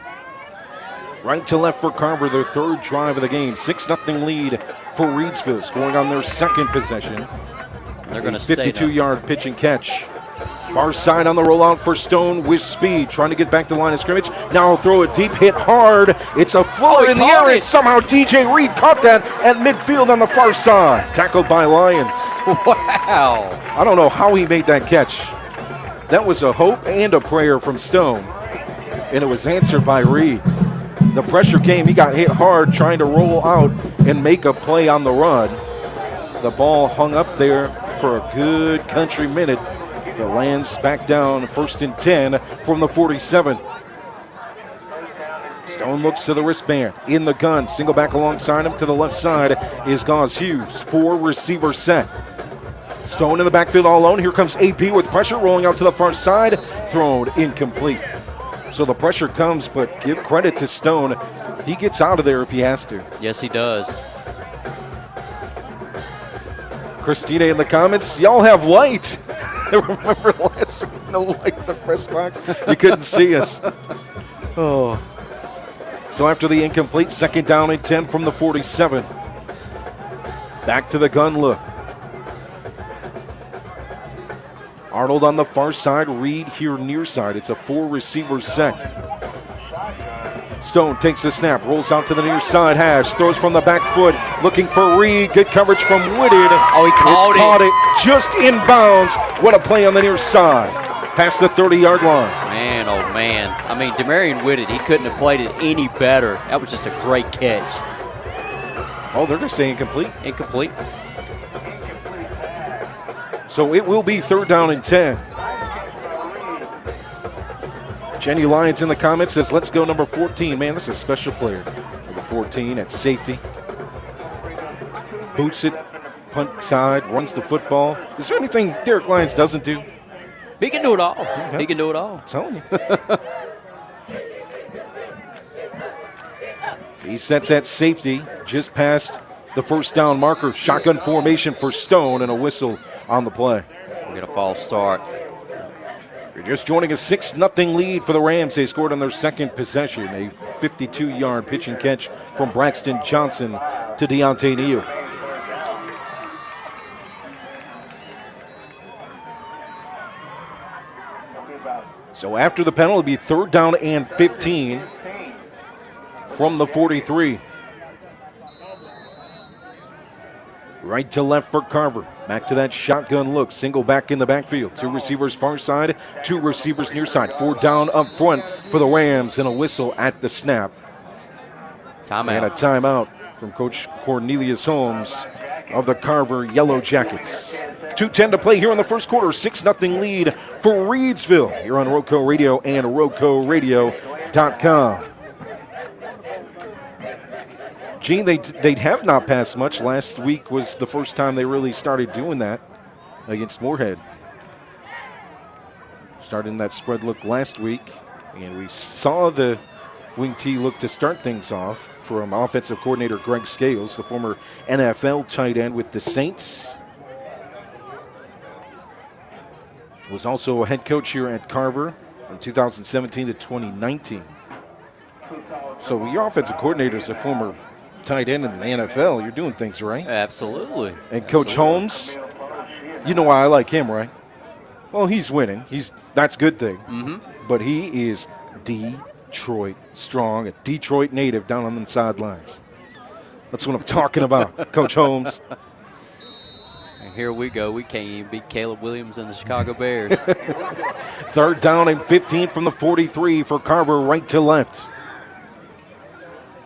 Speaker 1: Right to left for Carver, their 3rd drive of the game. 6-0 lead for Reidsville, scoring on their 2nd possession.
Speaker 2: They're going to stay
Speaker 1: 52-yard pitch and catch. Far side on the rollout for Stone with speed, trying to get back to the line of scrimmage. Now he'll throw a deep hit hard. It's a floater in the air, and somehow DJ Reed caught that at midfield on the far side. Tackled by Lyons.
Speaker 2: Wow.
Speaker 1: I don't know how he made that catch. That was a hope and a prayer from Stone, and it was answered by Reed. The pressure came. He got hit hard trying to roll out and make a play on the run. The ball hung up there for a good country minute, but lands back down 1st and 10 from the 47. Stone looks to the wristband. In the gun. Single back alongside him to the left side is Goss-Hughes. 4 receiver set. Stone in the backfield all alone. Here comes AP with pressure rolling out to the far side. Thrown incomplete. So the pressure comes, but give credit to Stone. He gets out of there if he has to.
Speaker 2: Yes, he does.
Speaker 1: Christina in the comments, y'all have light. Remember last week, no light in the press box? You couldn't see us. Oh. So after the incomplete, 2nd down and 10 from the 47. Back to the gun look. Arnold on the far side, Reed here near side. It's a 4-receiver set. Stone takes the snap, rolls out to the near side hash, throws from the back foot, looking for Reed. Good coverage from Whitted.
Speaker 2: Oh, he caught
Speaker 1: it just inbounds. What a play on the near side. Past the 30-yard line.
Speaker 2: Man, oh man. I mean, Demarion Whitted, he couldn't have played it any better. That was just a great catch.
Speaker 1: Oh, they're going to say incomplete.
Speaker 2: Incomplete.
Speaker 1: So it will be 3rd down and 10. Jenny Lyons in the comments says, let's go number 14. Man, this is a special player. Number 14 at safety. Boots it, punt side, runs the football. Is there anything Derek Lyons doesn't do?
Speaker 2: He can do it all.
Speaker 1: Okay.
Speaker 2: He can do it all.
Speaker 1: I'm telling you. He sets at safety just past the 1st down marker. Shotgun formation for Stone and a whistle on the play.
Speaker 2: We'll get a false start.
Speaker 1: You're just joining a 6-0 lead for the Rams. They scored on their 2nd possession. A 52-yard pitch and catch from Braxton Johnson to Deontay Neal. So after the penalty, it'll be 3rd down and 15 from the 43. Right to left for Carver. Back to that shotgun look. Single back in the backfield. 2 receivers far side, 2 receivers near side. 4 down up front for the Rams and a whistle at the snap.
Speaker 2: Timeout.
Speaker 1: And a timeout from Coach Cornelius Holmes of the Carver Yellowjackets. 2:10 to play here in the first quarter. 6-0 lead for Reidsville here on Roco Radio and RocoRadio.com. Gene, they have not passed much. Last week was the first time they really started doing that against Moorhead. Starting that spread look last week, and we saw the wing T look to start things off from offensive coordinator Greg Scales, the former NFL tight end with the Saints. Was also a head coach here at Carver from 2017 to 2019. So your offensive coordinator is a former tight end in the NFL. You're doing things right.
Speaker 2: Absolutely.
Speaker 1: And Coach Holmes, you know why I like him, right? Well, he's winning. That's a good thing.
Speaker 2: Mm-hmm.
Speaker 1: But he is Detroit strong, a Detroit native down on the sidelines. That's what I'm talking about, Coach Holmes.
Speaker 2: And here we go. We can't even beat Caleb Williams and the Chicago Bears.
Speaker 1: 3rd down and 15 from the 43 for Carver, right to left.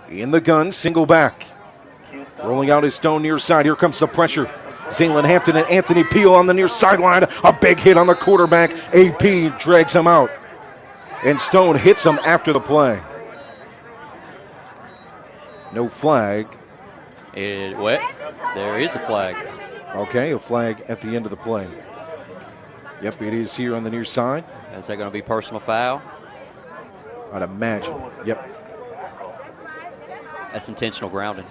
Speaker 1: In the gun, single back. Rolling out his Stone near side. Here comes the pressure. Zaylen Hampton and Anthony Peel on the near sideline. A big hit on the quarterback. AP drags him out. And Stone hits him after the play. No flag.
Speaker 2: There is a flag.
Speaker 1: Okay, a flag at the end of the play. Yep, it is here on the near side.
Speaker 2: Is that going to be personal foul?
Speaker 1: I'd imagine. Yep.
Speaker 2: That's intentional grounding.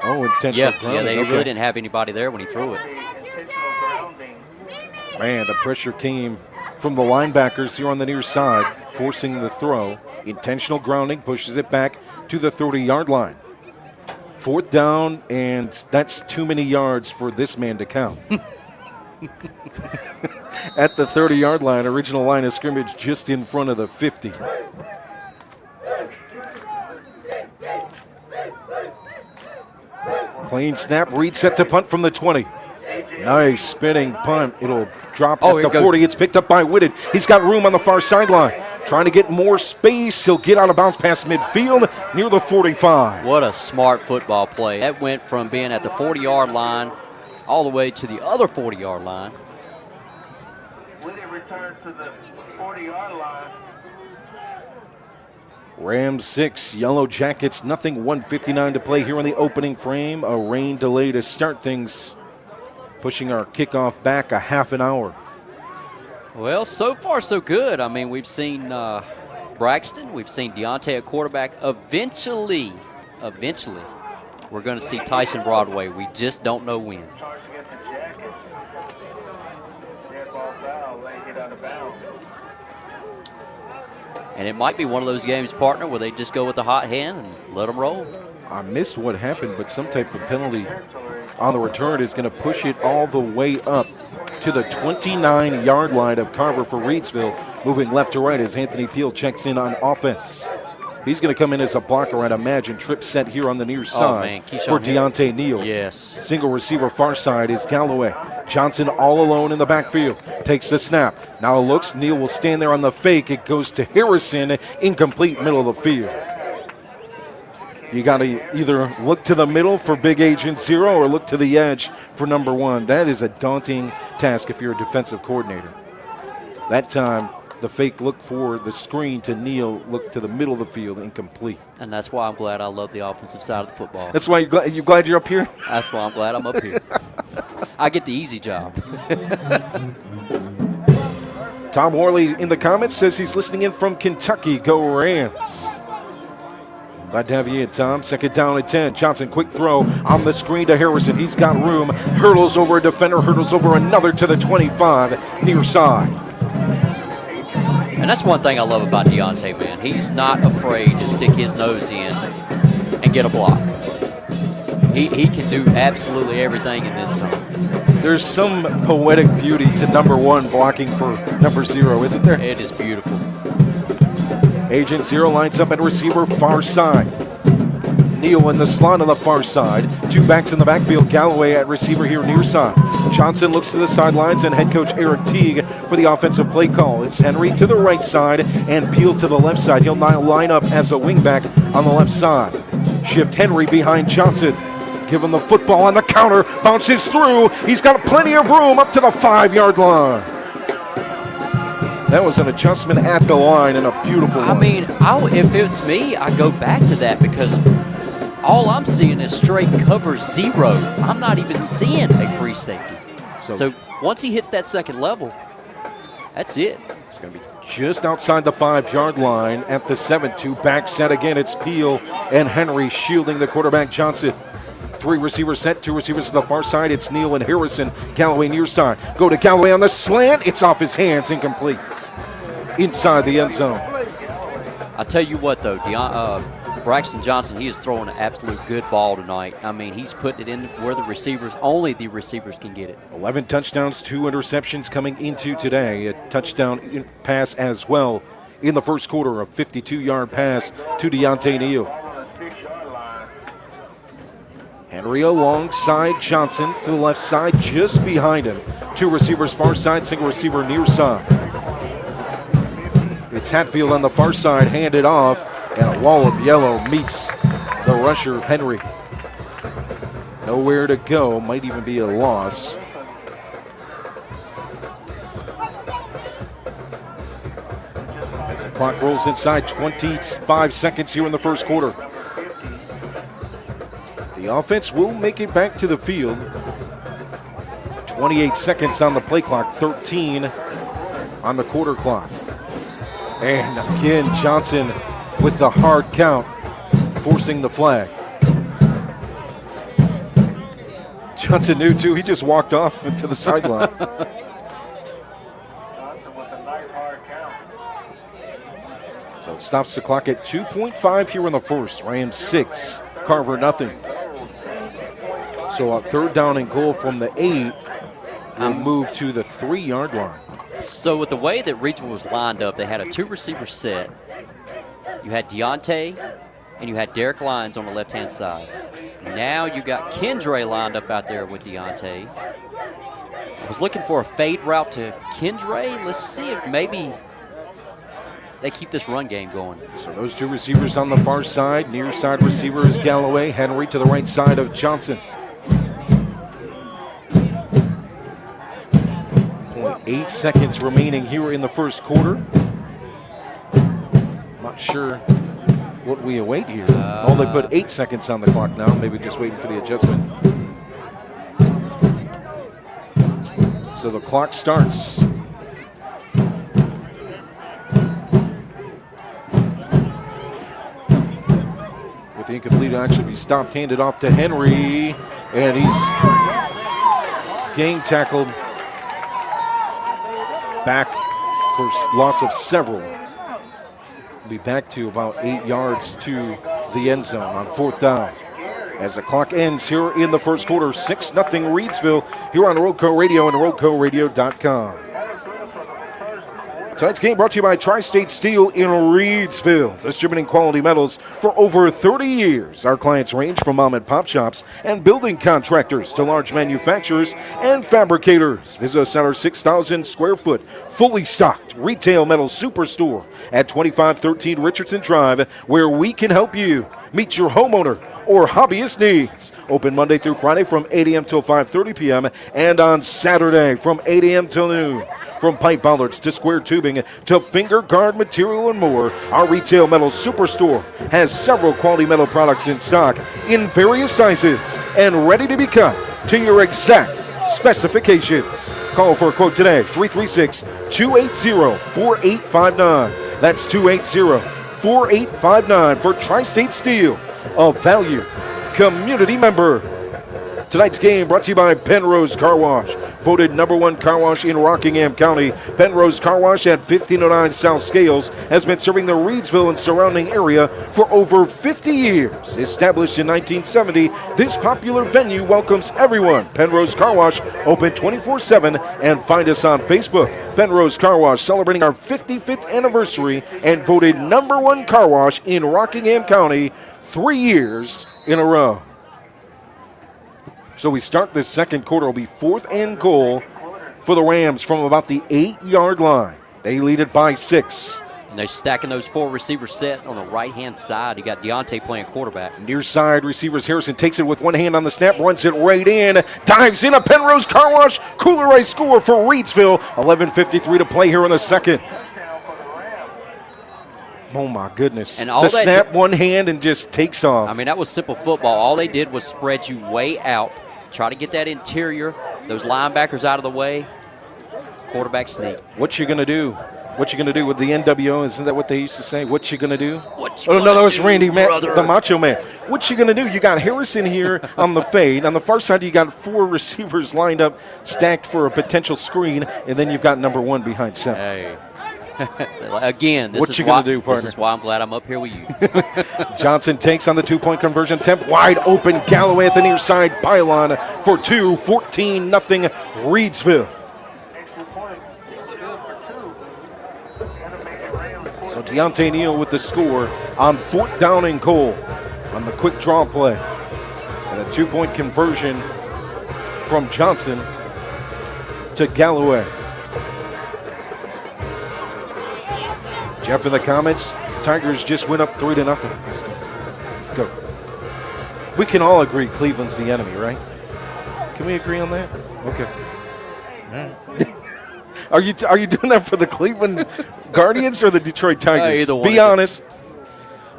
Speaker 1: Oh, intentional grounding.
Speaker 2: Yeah, they
Speaker 1: okay.
Speaker 2: really didn't have anybody there when he threw it.
Speaker 1: Man, the pressure came from the linebackers here on the near side, forcing the throw. Intentional grounding, pushes it back to the 30-yard line. 4th down, and that's too many yards for this man to count. At the 30-yard line, original line of scrimmage just in front of the 50. Clean snap, Reed set to punt from the 20. Nice spinning punt. It'll drop at the 40. It's picked up by Whitted. He's got room on the far sideline. Trying to get more space. He'll get out of bounds past midfield near the 45.
Speaker 2: What a smart football play. That went from being at the 40-yard line all the way to the other 40-yard line.
Speaker 3: Whitted returns to the 40-yard line.
Speaker 1: Rams 6, Yellowjackets nothing. 1:59 to play here in the opening frame. A rain delay to start things, pushing our kickoff back a half an hour.
Speaker 2: Well, so far so good. I mean, we've seen Braxton. We've seen Deontay at quarterback. Eventually, we're going to see Tyson Broadway. We just don't know when. And it might be one of those games, partner, where they just go with the hot hand and let them roll.
Speaker 4: I missed what happened, but some type of penalty on the return is going to push it all the way up to the 29-yard line of Carver for Reidsville, moving left to right as Anthony Peel checks in on offense. He's going to come in as a blocker, I'd imagine. Trip set here on the near side for Deontay Neal.
Speaker 2: Yes.
Speaker 4: Single receiver far side is Galloway. Johnson all alone in the backfield. Takes the snap. Now looks. Neal will stand there on the fake. It goes to Harrison. Incomplete, middle of the field. You got to either look to the middle for big agent 0 or look to the edge for number 1. That is a daunting task if you're a defensive coordinator. That time, the fake look for the screen to Neal, look to the middle of the field, incomplete.
Speaker 2: And that's why I'm glad I love the offensive side of the football.
Speaker 4: That's why you're glad you're up here?
Speaker 2: That's why I'm glad I'm up here. I get the easy job.
Speaker 4: Tom Worley in the comments says he's listening in from Kentucky. Go Rams. Glad to have you in, Tom. Second down at 10. Johnson, quick throw on the screen to Harrison. He's got room. Hurdles over a defender, hurdles over another to the 25, near side.
Speaker 2: And that's one thing I love about Deontay, man. He's not afraid to stick his nose in and get a block. He can do absolutely everything in this zone.
Speaker 4: There's some poetic beauty to number 1 blocking for number 0, isn't there?
Speaker 2: It is beautiful.
Speaker 4: Agent 0 lines up at receiver far side. Neal in the slot on the far side. 2 backs in the backfield. Galloway at receiver here near side. Johnson looks to the sidelines and head coach Eric Teague for the offensive play call. It's Henry to the right side and Peel to the left side. He'll now line up as a wingback on the left side. Shift Henry behind Johnson. Give him the football on the counter. Bounces through. He's got plenty of room up to the 5-yard line. That was an adjustment at the line and a beautiful one.
Speaker 2: I mean, if it's me, I go back to that because all I'm seeing is straight cover 0. I'm not even seeing a free safety. So once he hits that second level, that's it.
Speaker 4: It's going to be just outside the 5-yard line at the 7-2. Back set again. It's Peel and Henry shielding the quarterback Johnson. 3 receivers set, 2 receivers to the far side. It's Neal and Harrison. Galloway near side. Go to Galloway on the slant. It's off his hands, incomplete. Inside the end zone.
Speaker 2: I tell you what, though, Braxton Johnson, he is throwing an absolute good ball tonight. I mean, he's putting it in where only the receivers can get it.
Speaker 4: 11 touchdowns, 2 interceptions coming into today. A touchdown pass as well in the first quarter, a 52-yard pass to Deontay Neal. Henry alongside Johnson to the left side, just behind him. 2 receivers far side, single receiver near side. It's Hatfield on the far side, handed off, and a wall of yellow meets the rusher, Henry. Nowhere to go, might even be a loss. As the clock rolls inside, 25 seconds here in the first quarter. The offense will make it back to the field. 28 seconds on the play clock, 13 on the quarter clock. And again, Johnson with the hard count, forcing the flag. Johnson knew too, he just walked off to the sideline. So it stops the clock at 2.5 here in the first. Rams 6, Carver nothing. So a 3rd down and goal from the 8 will move to the 3-yard line.
Speaker 2: So with the way that Reidsville was lined up, they had a 2-receiver set. You had Deontay and you had Derek Lyons on the left-hand side. Now you got Kendre lined up out there with Deontay. I was looking for a fade route to Kendre. Let's see if maybe they keep this run game going.
Speaker 4: So those 2 receivers on the far side. Near side receiver is Galloway. Henry to the right side of Johnson. 0.8 seconds remaining here in the first quarter. Not sure what we await here. They put 8 seconds on the clock now. Maybe just waiting for the adjustment. So the clock starts. With the incomplete, actually be stopped, handed off to Henry, and he's gang tackled back for loss of several. Be back to about 8 yards to the end zone on 4th down. As the clock ends here in the first quarter, 6-0 Reidsville here on Roadco Radio and RoadcoRadio.com. Tonight's game brought to you by Tri-State Steel in Reidsville, distributing quality metals for over 30 years. Our clients range from mom and pop shops and building contractors to large manufacturers and fabricators. Visit us at our 6,000 square foot, fully stocked retail metal superstore at 2513 Richardson Drive, where we can help you meet your homeowner or hobbyist needs. Open Monday through Friday from 8 a.m. till 5:30 p.m. and on Saturday from 8 a.m. till noon. From pipe bollards to square tubing to finger guard material and more, our retail metal superstore has several quality metal products in stock in various sizes and ready to be cut to your exact specifications. Call for a quote today, 336-280-4859. That's 280-4859 for Tri-State Steel, a value community member. Tonight's game brought to you by Pennrose Carwash. Voted #1 car wash in Rockingham County, Pennrose Carwash at 1509 South Scales has been serving the Reidsville and surrounding area for over 50 years. Established in 1970, this popular venue welcomes everyone. Pennrose Carwash, open 24/7, and find us on Facebook. Pennrose Carwash, celebrating our 55th anniversary and voted #1 car wash in Rockingham County 3 years in a row. So we start this second quarter. It'll be 4th and goal for the Rams from about the 8-yard line. They lead it by 6.
Speaker 2: And they're stacking those 4 receivers set on the right-hand side. You got Deontay playing quarterback.
Speaker 4: Near side receivers, Harrison takes it with one hand on the snap, runs it right in, dives in a Pennrose Carwash. Kooler Ice score for Reidsville. 11:53 to play here in the second. Oh, my goodness. And all the snap, one hand, and just takes off.
Speaker 2: I mean, that was simple football. All they did was spread you way out, try to get that interior, those linebackers out of the way, quarterback sneak.
Speaker 4: What you going to do? What you going to do with the NWO? Isn't that what they used to say? What you going to do?
Speaker 2: No,
Speaker 4: that was Randy, the Macho Man. What you going to do? You got Harrison here on the fade. On the far side, you got 4 receivers lined up, stacked for a potential screen, and then you've got #1 behind center.
Speaker 2: Hey. Again, this is why I'm glad I'm up here with you.
Speaker 4: Johnson takes on the 2-point conversion attempt. Wide open, Galloway at the near side pylon for 2. 14-0 Reidsville. So Deontay Neal with the score on 4th down and goal on the quick draw play. And a 2-point conversion from Johnson to Galloway. Jeff in the comments, Tigers just went up 3-0. Let's go. We can all agree Cleveland's the enemy, right? Can we agree on that? Okay. Are you doing that for the Cleveland Guardians or the Detroit Tigers?
Speaker 2: Either one.
Speaker 4: Be honest.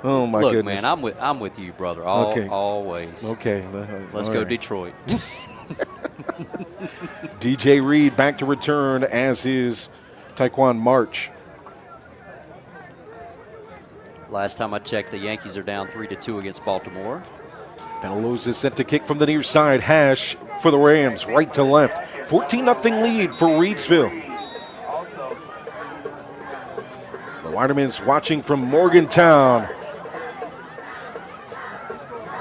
Speaker 4: Oh my
Speaker 2: Look,
Speaker 4: goodness.
Speaker 2: man, I'm with you, brother. Always.
Speaker 4: Okay.
Speaker 2: Let's go Detroit.
Speaker 4: DJ Reed back to return, as is Taekwon March.
Speaker 2: Last time I checked, the Yankees are down 3-2 against Baltimore.
Speaker 4: Pennrose is set to kick from the near side. Hash for the Rams, right to left. 14-0 lead for Reidsville. The Watermans watching from Morgantown.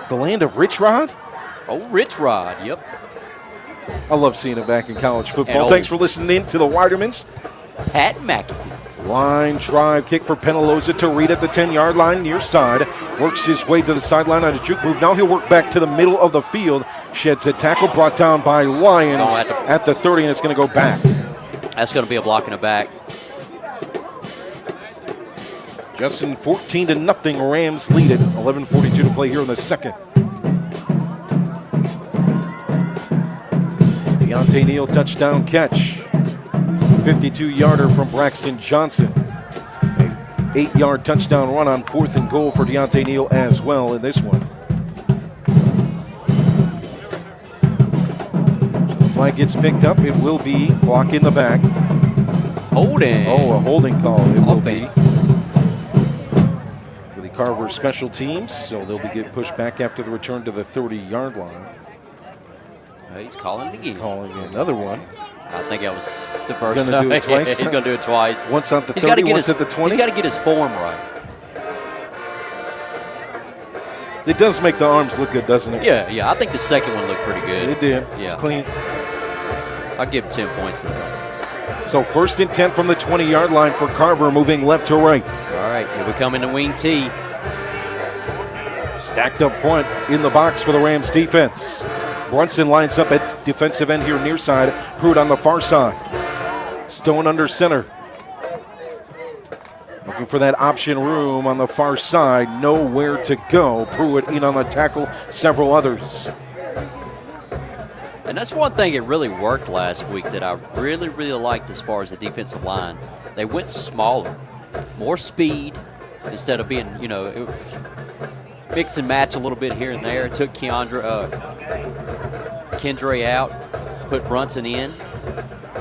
Speaker 4: The land of Rich Rod?
Speaker 2: Oh, Rich Rod, yep.
Speaker 4: I love seeing it back in college football. Thanks for listening in to the Watermans.
Speaker 2: Pat McAfee.
Speaker 4: Line drive kick for Pennrose to Reed at the 10-yard line near side. Works his way to the sideline on a juke move. Now he'll work back to the middle of the field. Sheds a tackle brought down by Lyons at the 30, and it's going to go back.
Speaker 2: That's going to be a block in the back.
Speaker 4: Justin, 14-0. Rams lead it. 11:42 to play here in the second. Deontay Neal touchdown catch. 52-yarder from Braxton Johnson. 8-yard touchdown run on 4th and goal for Deontay Neal as well in this one. So the flag gets picked up. It will be block in the back.
Speaker 2: Holding.
Speaker 4: Oh, a holding call. It will be. For the Carver special teams, so they'll be getting pushed back after the return to the 30-yard line.
Speaker 2: He's calling it again.
Speaker 4: Calling another one.
Speaker 2: I think that was the first time.
Speaker 4: Do it twice?
Speaker 2: He's going to do it twice.
Speaker 4: Once at the 30, once at the 20?
Speaker 2: He's got to get his form right.
Speaker 4: It does make the arms look good, doesn't it?
Speaker 2: Yeah. I think the second one looked pretty good.
Speaker 4: It did.
Speaker 2: Yeah.
Speaker 4: It's clean.
Speaker 2: I'll give him 10 points for that.
Speaker 4: So 1st and 10 from the 20-yard line for Carver, moving left to right.
Speaker 2: All right, here we come in the wing T.
Speaker 4: Stacked up front in the box for the Rams defense. Brunson lines up at defensive end here near side. Pruitt on the far side. Stone under center. Looking for that option room on the far side. Nowhere to go. Pruitt in on the tackle. Several others.
Speaker 2: And that's one thing that really worked last week that I really, really liked as far as the defensive line. They went smaller, more speed instead of being, mix and match a little bit here and there. It took Kendre out, put Brunson in.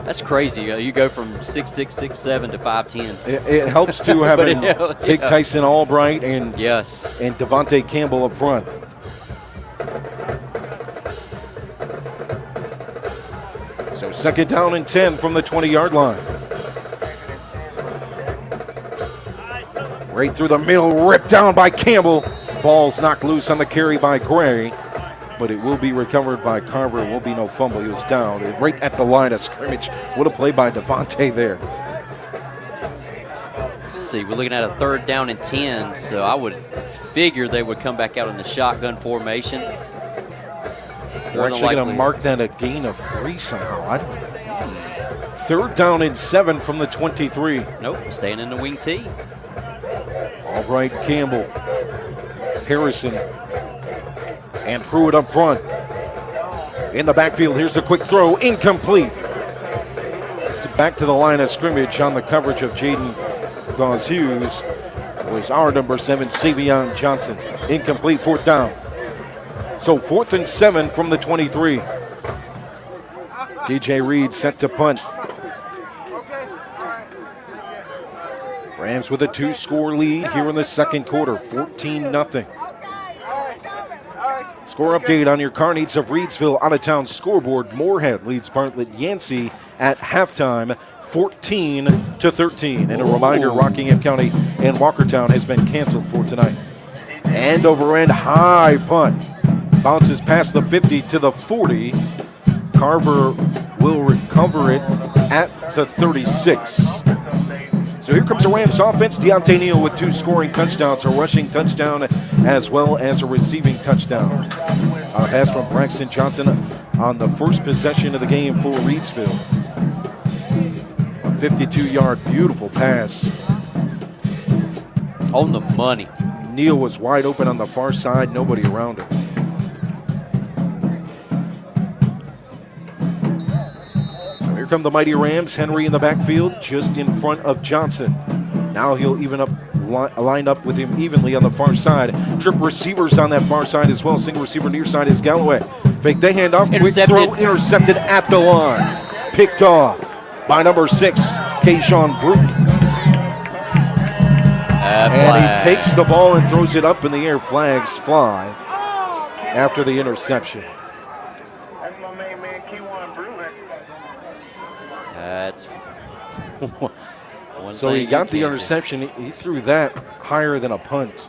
Speaker 2: That's crazy. You go from 6'6", 6'7" to 5'10".
Speaker 4: It helps to having Big Tyson Albright and Devontae Campbell up front. So 2nd down and 10 from the 20-yard line. Right through the middle, ripped down by Campbell. Ball's knocked loose on the carry by Gray, but it will be recovered by Carver. It will be no fumble. He was down right at the line of scrimmage. What a play by Devontae there.
Speaker 2: Let's see, we're looking at a 3rd down and 10, so I would figure they would come back out in the shotgun formation.
Speaker 4: They're actually going to mark that a gain of 3 somehow. 3rd down and 7 from the 23.
Speaker 2: Nope, staying in the wing T.
Speaker 4: Albright, Campbell, Harrison, and Pruitt up front. In the backfield, here's a quick throw, incomplete. Back to the line of scrimmage on the coverage of Jaden Dawes-Hughes was our number 7, Savion Johnson. Incomplete, 4th down. So 4th and 7 from the 23. DJ Reed set to punt. Rams with a 2-score lead here in the 2nd quarter, 14-0. Score update on your car needs of Reidsville out-of-town scoreboard. Moorhead leads Bartlett Yancey at halftime, 14-13. And a reminder, Rockingham County and Walkertown has been canceled for tonight. End over end, high punt. Bounces past the 50 to the 40. Carver will recover it at the 36. So here comes the Rams offense. Deontay Neal with 2 scoring touchdowns, a rushing touchdown, as well as a receiving touchdown. A pass from Braxton Johnson on the first possession of the game for Reidsville. A 52-yard beautiful pass.
Speaker 2: On the money.
Speaker 4: Neal was wide open on the far side, nobody around him. Here come the mighty Rams. Henry in the backfield, just in front of Johnson. Now he'll line up with him evenly on the far side. Trip receivers on that far side as well. Single receiver near side is Galloway. Fake the handoff, quick throw, intercepted at the line. Picked off by number 6, Kayshawn Bruton. And he takes the ball and throws it up in the air. Flags fly after the interception.
Speaker 3: That's my main man, Keywan Brewer.
Speaker 2: That's one
Speaker 4: so he got the interception. He threw that higher than a punt.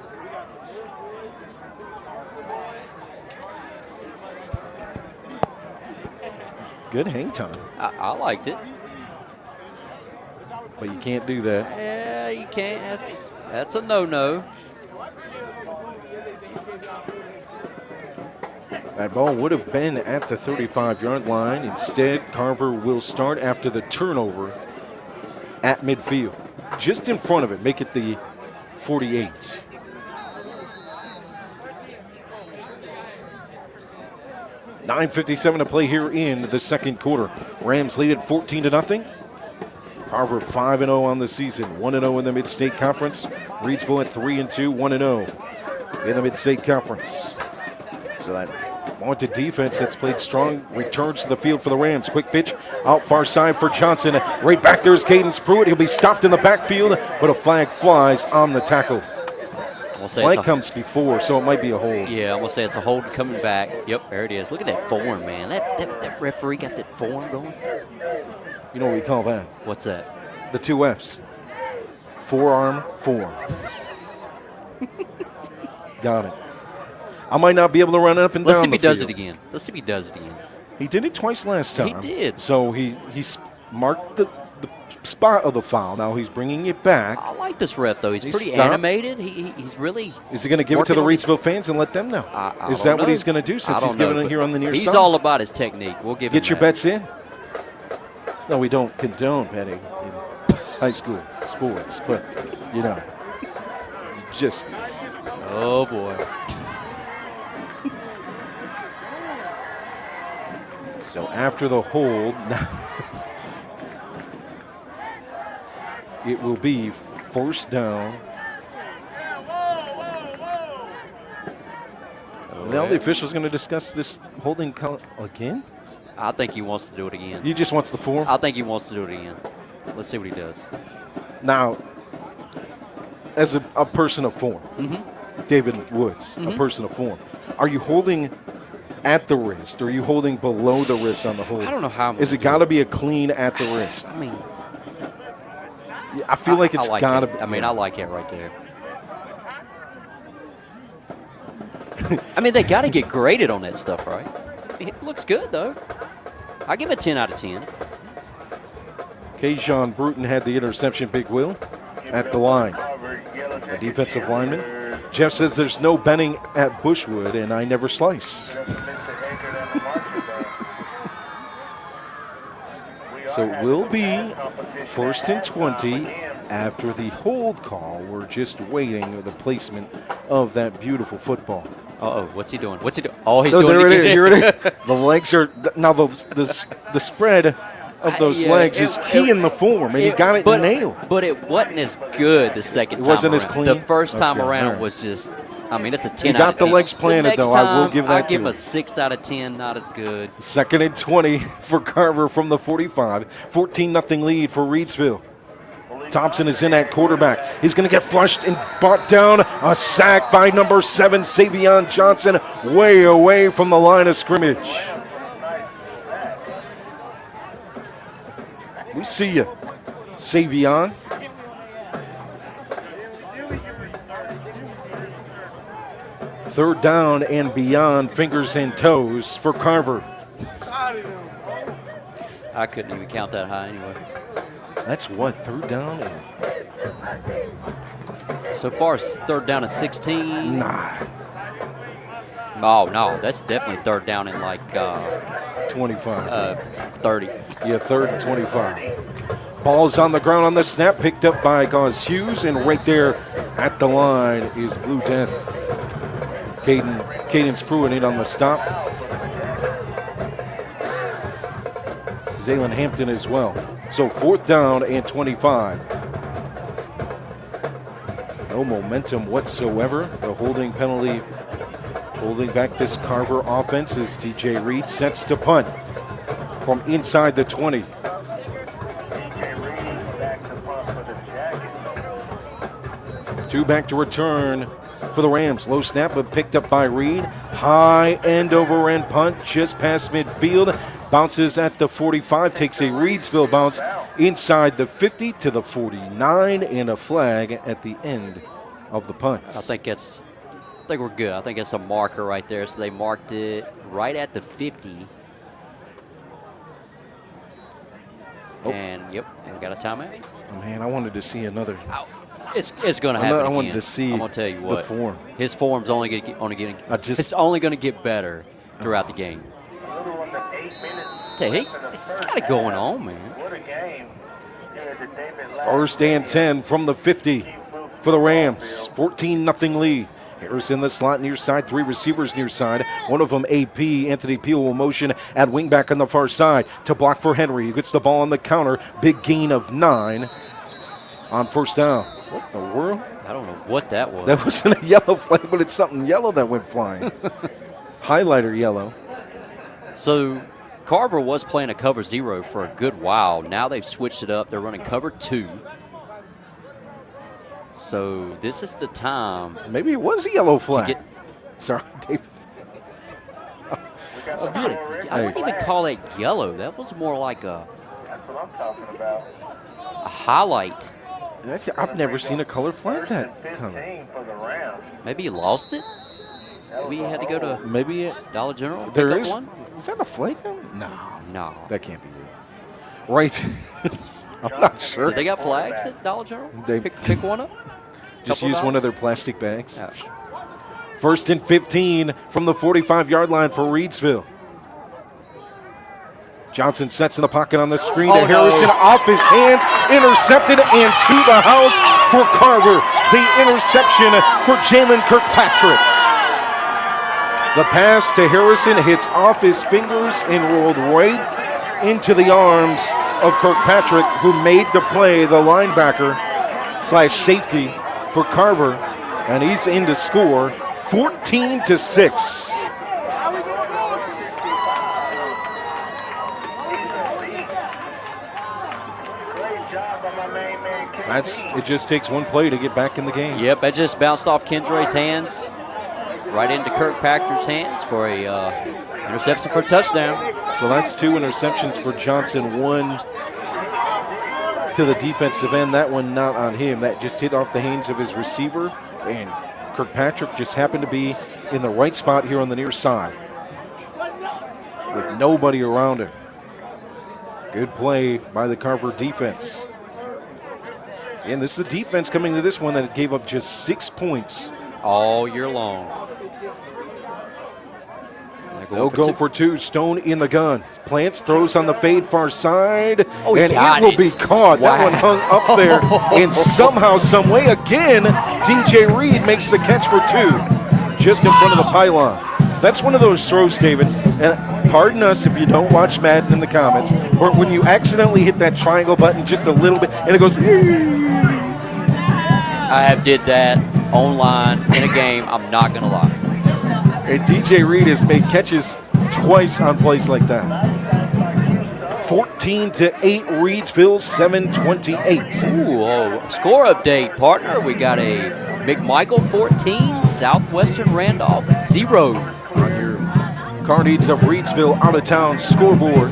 Speaker 4: Good hang time.
Speaker 2: I liked it.
Speaker 4: But you can't do that.
Speaker 2: Yeah, you can't. That's a no-no.
Speaker 4: That ball would have been at the 35-yard line. Instead, Carver will start after the turnover at midfield. Just in front of it, make it the 48. .9:57 to play here in the 2nd quarter. Rams lead at 14-0. Carver 5-0 on the season, 1-0 in the Mid-State Conference. Reidsville at 3-2, 1-0 in the Mid-State Conference. So that wanted defense that's played strong returns to the field for the Rams. Quick pitch out far side for Johnson. Right back there is Cadence Pruitt. He'll be stopped in the backfield, but a flag flies on the tackle. Flag comes before, so it might be a hold.
Speaker 2: Yeah, I'm going to say it's a hold coming back. Yep, there it is. Look at that form, man. That referee got that form going.
Speaker 4: You know what we call that?
Speaker 2: What's that?
Speaker 4: The 2 F's. Forearm form. Got it. I might not be able to run up and
Speaker 2: Let's see
Speaker 4: down
Speaker 2: if he
Speaker 4: the
Speaker 2: does
Speaker 4: field.
Speaker 2: it again. Let's see if he does it again.
Speaker 4: He did it twice last time.
Speaker 2: He did.
Speaker 4: So he marked the spot of the foul. Now he's bringing it back.
Speaker 2: I like this ref, though. He's pretty
Speaker 4: stopped.
Speaker 2: animated. He's really.
Speaker 4: Is he going to give it to the
Speaker 2: working on
Speaker 4: Reidsville fans and let them know?
Speaker 2: I
Speaker 4: Is
Speaker 2: don't
Speaker 4: that what
Speaker 2: know.
Speaker 4: he's going to do since
Speaker 2: I
Speaker 4: he's
Speaker 2: don't know,
Speaker 4: giving it
Speaker 2: but
Speaker 4: here on the near side?
Speaker 2: He's all about his technique. We'll give him
Speaker 4: Get your
Speaker 2: that.
Speaker 4: bets in. No, we don't condone betting in high school sports, but, you know, just.
Speaker 2: Oh, boy.
Speaker 4: So after the hold, it will be first down. Now the official's going to discuss this holding count again?
Speaker 2: I think he wants to do it again.
Speaker 4: He just wants the form?
Speaker 2: I think he wants to do it again. Let's see what he does.
Speaker 4: Now, as a person of form, David Woods, a person of form, are you holding at the wrist, or are you holding below the wrist on the hold?
Speaker 2: I don't know how I'm
Speaker 4: Is it got to be a clean at the wrist?
Speaker 2: I mean,
Speaker 4: Yeah, I feel like it's
Speaker 2: I like
Speaker 4: got to
Speaker 2: it.
Speaker 4: be.
Speaker 2: I mean, I like it right there. I mean, they got to get graded on that stuff, right? It looks good, though. I give it a 10 out of 10.
Speaker 4: Kajon Bruton had the interception, Big Will, at the line. A defensive lineman. Jeff says there's no bending at Bushwood, and I never slice. So it will be first and 20 after the hold call. We're just waiting the placement of that beautiful football.
Speaker 2: Uh-oh, what's he doing? What's he doing? Oh, he's
Speaker 4: Oh,
Speaker 2: doing
Speaker 4: there
Speaker 2: it
Speaker 4: it is.
Speaker 2: again.
Speaker 4: Here it is. The legs are now the spread of those
Speaker 2: Yeah,
Speaker 4: legs is key in the form, and he got it nailed.
Speaker 2: But it wasn't as good the second time.
Speaker 4: It wasn't as
Speaker 2: around.
Speaker 4: clean?
Speaker 2: The first time
Speaker 4: Okay,
Speaker 2: around
Speaker 4: all right.
Speaker 2: was just. I mean, it's a 10
Speaker 4: got
Speaker 2: out of 10.
Speaker 4: the legs planted,
Speaker 2: next
Speaker 4: though. I will
Speaker 2: time,
Speaker 4: give that
Speaker 2: I'll
Speaker 4: to
Speaker 2: give
Speaker 4: him.
Speaker 2: him a 6 out of 10. Not as good.
Speaker 4: Second and 20 for Carver from the 45. 14-0 lead for Reidsville. Thompson is in at quarterback. He's going to get flushed and brought down. A sack by number 7, Savion Johnson, way away from the line of scrimmage. We see you, Savion. Third down and beyond, fingers and toes for Carver.
Speaker 2: I couldn't even count that high anyway.
Speaker 4: That's what, third down?
Speaker 2: So far, it's third down and 16.
Speaker 4: Nah,
Speaker 2: Oh, no, that's definitely third down in like
Speaker 4: 25.
Speaker 2: 30.
Speaker 4: Yeah, third and 25. Ball's on the ground on the snap, picked up by Gauze Hughes, and right there at the line is Blue Death. Cadence Pruitt in on the stop. Zaylen Hampton as well. So fourth down and 25. No momentum whatsoever. The holding penalty holding back this Carver offense as DJ Reed sets to punt from inside the 20. Two back to return for the Rams. Low snap, but picked up by Reed. High end over end punt just past midfield. Bounces at the 45, takes a Reidsville bounce inside the 50 to the 49, and a flag at the end of the punt.
Speaker 2: I think we're good. I think it's a marker right there. So they marked it right at the 50.
Speaker 4: Oh.
Speaker 2: And, yep, and we got a timeout.
Speaker 4: Oh, man, I wanted to see another.
Speaker 2: It's going to happen
Speaker 4: I wanted
Speaker 2: again.
Speaker 4: to see
Speaker 2: I'm going to tell you what.
Speaker 4: the form.
Speaker 2: His form's only going to it's only going to get better throughout the game. He's got it going on, man.
Speaker 3: What a game.
Speaker 4: First and 10 from the 50 for the Rams. 14-0 lead. Harris in the slot near side, 3 receivers near side. One of them AP. Anthony Peel will motion at wingback on the far side to block for Henry. He gets the ball on the counter. Big gain of 9 on first down. What in the world?
Speaker 2: I don't know what that was.
Speaker 4: That wasn't a yellow flag, but it's something yellow that went flying. Highlighter yellow.
Speaker 2: So Carver was playing a cover 0 for a good while. Now they've switched it up. They're running cover 2. So this is the time.
Speaker 4: Maybe it was a yellow flag.
Speaker 2: get-
Speaker 4: Sorry, Dave.
Speaker 2: I wouldn't even call it yellow. That was more like
Speaker 3: That's what I'm talking about.
Speaker 2: a highlight.
Speaker 4: I've never seen a color flag that
Speaker 3: First and
Speaker 4: color.
Speaker 3: 15 for the Rams.
Speaker 2: Maybe he lost it. Maybe he had to go to
Speaker 4: Maybe
Speaker 2: Dollar General. and
Speaker 4: there
Speaker 2: pick up
Speaker 4: is.
Speaker 2: one.
Speaker 4: Is that a flag? No,
Speaker 2: No.
Speaker 4: that can't be it. Right. I'm not sure.
Speaker 2: Did they got flags at Dollar General?
Speaker 4: They-
Speaker 2: Pick one up.
Speaker 4: Just
Speaker 2: Couple
Speaker 4: use one
Speaker 2: dollars?
Speaker 4: of their plastic bags.
Speaker 2: Yeah.
Speaker 4: 1st and 15 from the 45-yard line for Reidsville. Johnson sets in the pocket on the screen to
Speaker 2: Oh, no.
Speaker 4: Harrison, off his hands, intercepted, and to the house for Carver. The interception for Jalen Kirkpatrick. The pass to Harrison hits off his fingers and rolled right into the arms of Kirkpatrick, who made the play, the linebacker / safety for Carver, and he's in to score 14-6. It just takes one play to get back in the game.
Speaker 2: Yep, that just bounced off Kendre's hands, right into Kirkpatrick's hands for a interception for a touchdown.
Speaker 4: So that's 2 interceptions for Johnson, 1 to the defensive end. That one not on him. That just hit off the hands of his receiver, and Kirkpatrick just happened to be in the right spot here on the near side with nobody around him. Good play by the Carver defense. And this is the defense coming to this one that gave up just 6 points.
Speaker 2: All year long.
Speaker 4: They'll go for 2. Stone in the gun. Plants, throws on the fade far side.
Speaker 2: Oh, he
Speaker 4: and
Speaker 2: got
Speaker 4: it will
Speaker 2: it.
Speaker 4: be caught.
Speaker 2: Wow.
Speaker 4: That one hung up there. And somehow, some way, again, DJ Reed makes the catch for 2. Just in front of the pylon. That's one of those throws, David. And pardon us if you don't watch Madden in the comments. Or when you accidentally hit that triangle button just a little bit and it goes.
Speaker 2: I have did that online in a game. I'm not going to lie.
Speaker 4: And DJ Reed has made catches twice on plays like that. 14-8, Reidsville, 7:28.
Speaker 2: Ooh, oh, score update, partner. We got a McMichael 14, Southwestern Randolph 0.
Speaker 4: On your Car Needs of Reidsville out of town scoreboard.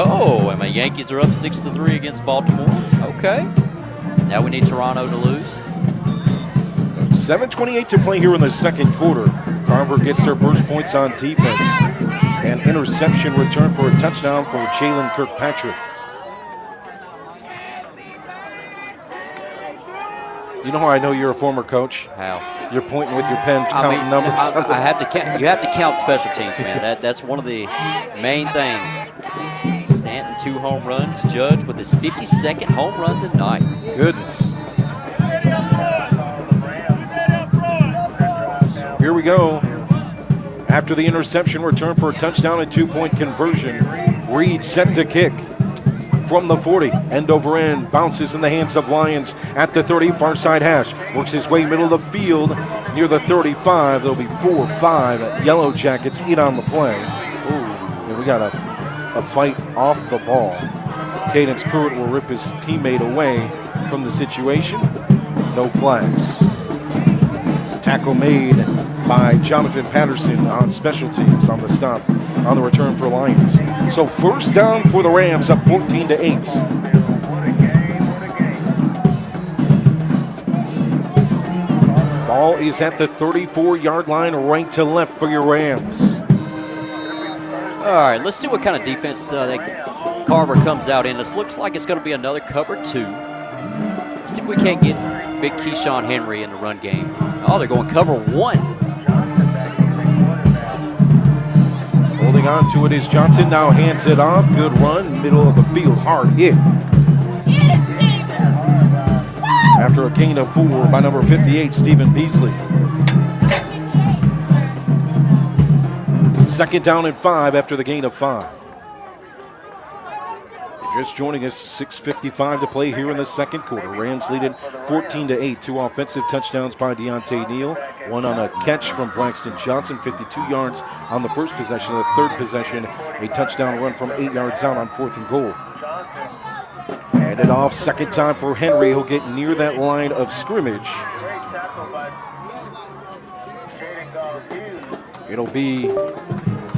Speaker 2: Oh, and my Yankees are up 6-3 against Baltimore. Okay. Now we need Toronto to lose.
Speaker 4: 7:28 to play here in the second quarter. Carver gets their first points on defense. An interception return for a touchdown for Jalen Kirkpatrick. You know how I know you're a former coach?
Speaker 2: How?
Speaker 4: You're pointing with your pen, counting numbers.
Speaker 2: I have to count. You have to count special teams, man. That's one of the main things. Stanton 2 home runs. Judge with his 52nd home run tonight.
Speaker 4: Goodness. Here we go. After the interception, return for a touchdown and 2-point conversion. Reed set to kick from the 40. End over end. Bounces in the hands of Lions at the 30. Far side hash. Works his way middle of the field near the 35. There'll be 4-5 Yellowjackets in on the play. Ooh, and we got a fight off the ball. Cadence Pruitt will rip his teammate away from the situation. No flags. Tackle made by Jonathan Patterson on special teams on the stop, on the return for Lions. So first down for the Rams, up 14-8. Ball is at the 34-yard line, right to left for your Rams.
Speaker 2: All right, let's see what kind of defense that Carver comes out in. This looks like it's going to be another cover 2. Let's see if we can't get big Keyshawn Henry in the run game. Oh, they're going cover 1.
Speaker 4: Holding on to it is Johnson, now hands it off. Good run, middle of the field, hard hit. After a gain of 4 by number 58, Stephen Beasley. Second down and 5 after the gain of 5. Just joining us, 6:55 to play here in the second quarter. Rams lead it 14-8. 2 offensive touchdowns by Deontay Neal. 1 on a catch from Braxton Johnson, 52 yards on the first possession. The third possession, a touchdown run from 8 yards out on 4th and goal. And it off, second time for Henry. He'll get near that line of scrimmage. It'll be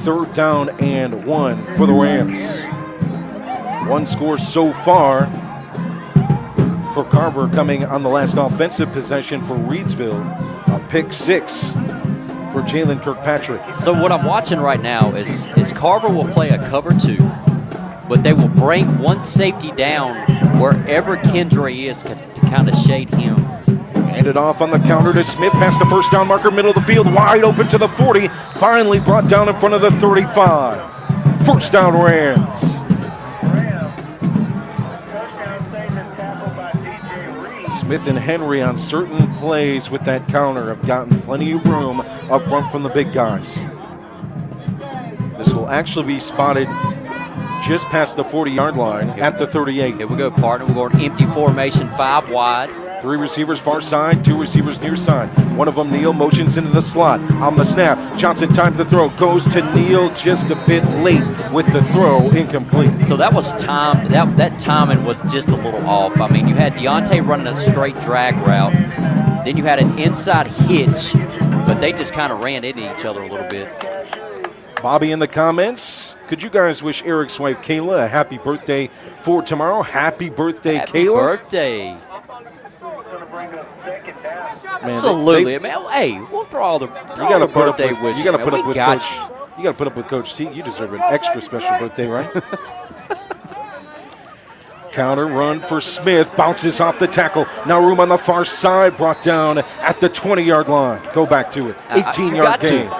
Speaker 4: third down and 1 for the Rams. One score so far for Carver coming on the last offensive possession for Reidsville. A pick 6 for Jalen Kirkpatrick.
Speaker 2: So what I'm watching right now is Carver will play a cover 2, but they will bring one safety down wherever Kendra is to kind of shade him.
Speaker 4: Handed off on the counter to Smith, past the first down marker, middle of the field, wide open to the 40. Finally brought down in front of the 35. First down, Rams. Smith and Henry on certain plays with that counter have gotten plenty of room up front from the big guys. This will actually be spotted just past the 40-yard line at the 38.
Speaker 2: Here we go, partner. We're going empty formation, 5 wide.
Speaker 4: 3 receivers far side, 2 receivers near side. One of them, Neal, motions into the slot. On the snap, Johnson times the throw, goes to Neal just a bit late with the throw, incomplete.
Speaker 2: So that was timed. That timing was just a little off. I mean, you had Deontay running a straight drag route. Then you had an inside hitch, but they just kind of ran into each other a little bit.
Speaker 4: Bobby in the comments, could you guys wish Eric's wife, Kayla, a happy birthday for tomorrow? Happy birthday,
Speaker 2: Happy
Speaker 4: Kayla.
Speaker 2: birthday.
Speaker 4: Man,
Speaker 2: Absolutely, man. Hey, we'll throw all the birthday wishes.
Speaker 4: You got to put up with
Speaker 2: got
Speaker 4: Coach. You got to put up with Coach T. You deserve an extra special birthday, right? Counter run for Smith, bounces off the tackle. Now room on the far side, brought down at the 20-yard line. Go back to it. 18-yard gain.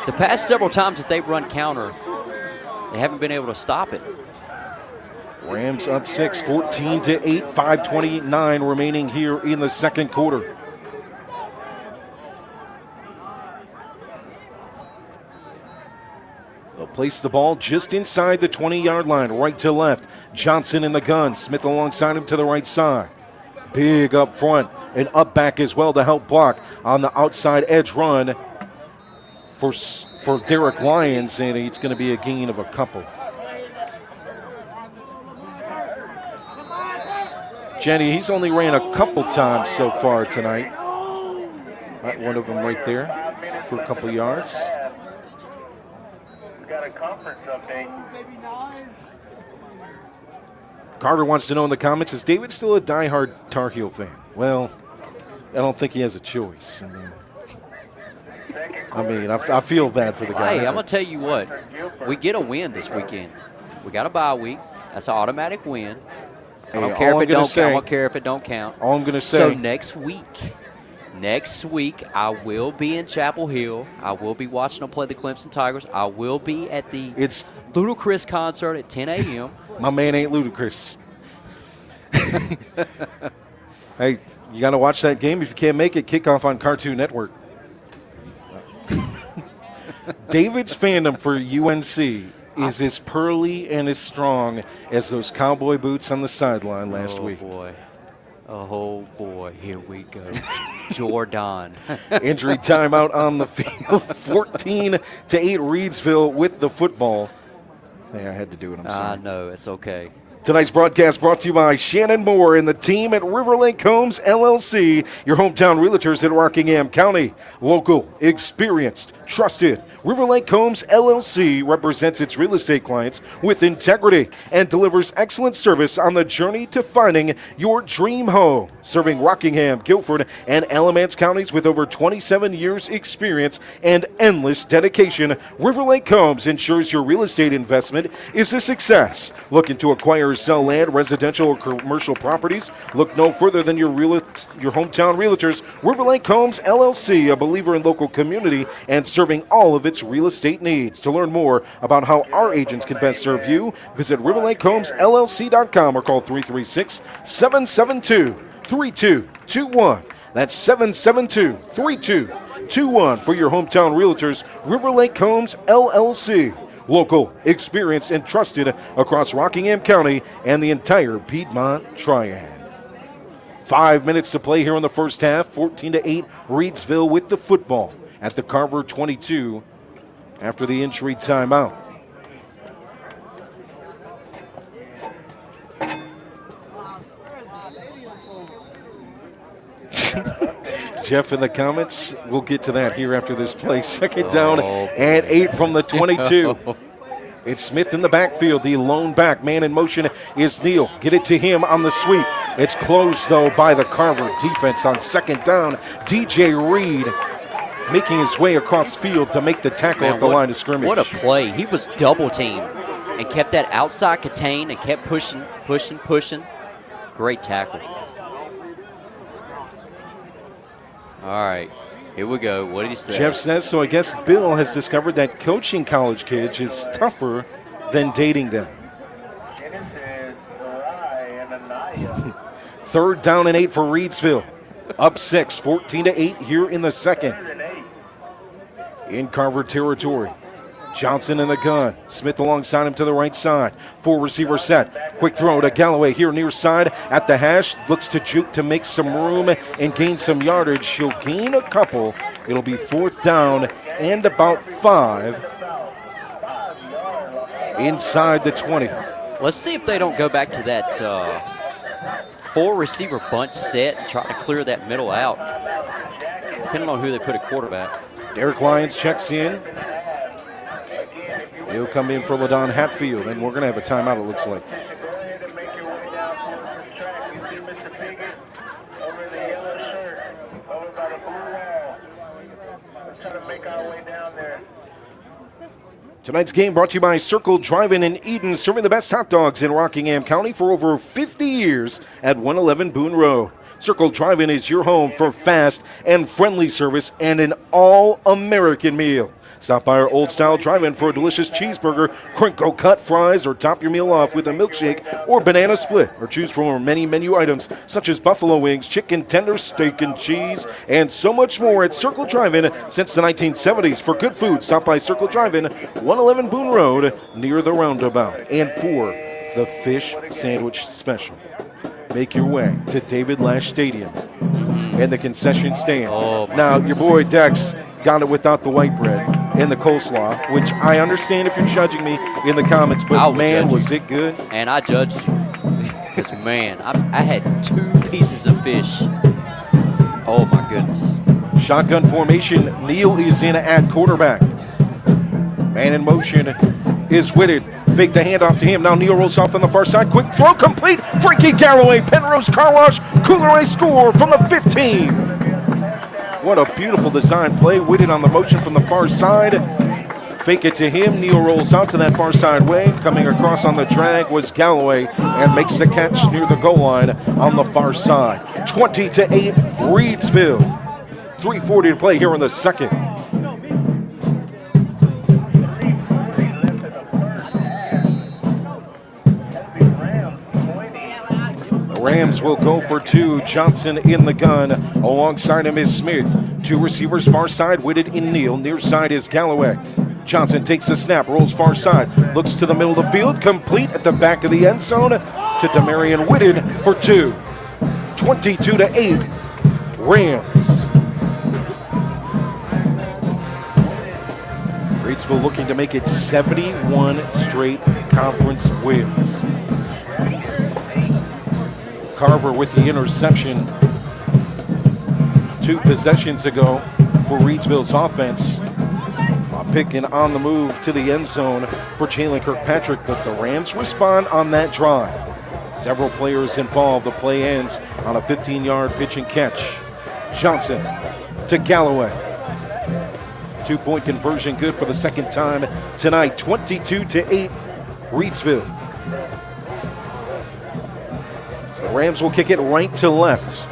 Speaker 2: The past several times that they've run counter, they haven't been able to stop it.
Speaker 4: Rams up 6, 14-8, 5:29 remaining here in the second quarter. They'll place the ball just inside the 20-yard line, right to left. Johnson in the gun. Smith alongside him to the right side. Big up front and up back as well to help block on the outside edge run for Derek Lyons, and it's going to be a gain of a couple. Jenny, he's only ran a couple times so far tonight. Not one of them right there for a couple yards.
Speaker 3: We got a conference update.
Speaker 4: Carter wants to know in the comments, is David still a diehard Tar Heel fan? Well, I don't think he has a choice. I feel bad for the guy.
Speaker 2: Hey, I'm going to tell you what. We get a win this weekend. We got a bye week. That's an automatic win. I don't care if it don't count. I don't care if it don't count.
Speaker 4: All I'm going to say.
Speaker 2: So next week, I will be in Chapel Hill. I will be watching them play the Clemson Tigers. I will be at the Ludacris concert at 10 a.m.
Speaker 4: My man ain't Ludacris. Hey, you got to watch that game. If you can't make it, kickoff on Cartoon Network. David's fandom for UNC is as pearly and as strong as those cowboy boots on the sideline last week.
Speaker 2: Oh, boy. Here we go. Jordan.
Speaker 4: Injury timeout on the field. 14-8 Reidsville with the football. Hey, I had to do it. I'm sorry.
Speaker 2: I know. It's okay.
Speaker 4: Tonight's broadcast brought to you by Shannon Moore and the team at River Lake Homes, LLC, your hometown realtors in Rockingham County. Local, experienced, trusted. River Lake Homes, LLC represents its real estate clients with integrity and delivers excellent service on the journey to finding your dream home. Serving Rockingham, Guilford, and Alamance counties with over 27 years experience and endless dedication, River Lake Homes ensures your real estate investment is a success. Looking to acquire or sell land, residential or commercial properties? Look no further than your hometown realtors. River Lake Homes, LLC, a believer in local community and serving all of its real estate needs. To learn more about how our agents can best serve you, visit riverlakehomesllc.com or call 336-772-3221. That's 772-3221 for your hometown realtors. River Lake Homes, LLC. Local, experienced, and trusted across Rockingham County and the entire Piedmont Triad. 5 minutes to play here in the first half. 14-8 Reidsville with the football at the Carver 22 after the injury timeout. Jeff in the comments, we'll get to that here after this play. Second down and 8 from the 22. It's Smith in the backfield, the lone back. Man in motion is Neal. Get it to him on the sweep. It's closed, though, by the Carver defense on second down. DJ Reed making his way across the field to make the tackle at the line of scrimmage.
Speaker 2: What a play. He was double teamed and kept that outside contained and kept pushing. Great tackle. All right, here we go. What did he say?
Speaker 4: Jeff says, so I guess Bill has discovered that coaching college kids is tougher than dating them. Third down and 8 for Reidsville. Up 6, 14-8 here in the second. In Carver territory. Johnson in the gun. Smith alongside him to the right side. 4 receiver set. Quick throw to Galloway here near side at the hash. Looks to juke to make some room and gain some yardage. He'll gain a couple. It'll be 4th down and about 5 inside the 20.
Speaker 2: Let's see if they don't go back to that 4 receiver bunch set and try to clear that middle out, depending on who they put at quarterback.
Speaker 4: Derek Lyons checks in. He'll come in for LaDon Hatfield, and we're going to have a timeout, it looks like. Tonight's game brought to you by Circle Drive-In in Eden, serving the best hot dogs in Rockingham County for over 50 years at 111 Boone Road. Circle Drive-In is your home for fast and friendly service and an all-American meal. Stop by our old-style drive-in for a delicious cheeseburger, crinkle cut fries, or top your meal off with a milkshake or banana split. Or choose from our many menu items such as buffalo wings, chicken tenders, steak and cheese, and so much more at Circle Drive-In since the 1970s. For good food, stop by Circle Drive-In, 111 Boone Road, near the roundabout. And for the fish sandwich special, make your way to David Lash Stadium and the concession stand. Now, your boy Dex got it without the white bread and the coleslaw, which I understand if you're judging me in the comments, but man, was it good.
Speaker 2: And I judged you. Because, man, I had 2 pieces of fish. Oh, my goodness.
Speaker 4: Shotgun formation. Neal is in at quarterback. Man in motion is Whitted. Fake the handoff to him. Now Neal rolls off on the far side. Quick throw complete. Frankie Galloway. Pennrose Carwash. Kooler Ice score from the 15. What a beautiful design play. Whitted on the motion from the far side. Fake it to him. Neal rolls out to that far side way. Coming across on the drag was Galloway and makes the catch near the goal line on the far side. 20-8 Reidsville. 3:40 to play here in the second. Rams will go for 2. Johnson in the gun. Alongside him is Smith. 2 receivers far side. Whitted in Neal. Near side is Galloway. Johnson takes the snap. Rolls far side. Looks to the middle of the field. Complete at the back of the end zone to Demarion Whitted for 2. 22-8. Rams. Reidsville looking to make it 71 straight conference wins. Carver with the interception 2 possessions ago for Reidsville's offense. Picking on the move to the end zone for Jalen Kirkpatrick, but the Rams respond on that drive. Several players involved. The play ends on a 15-yard pitch and catch. Johnson to Galloway. 2-point conversion good for the second time tonight. 22-8 Reidsville. The Rams will kick it right to left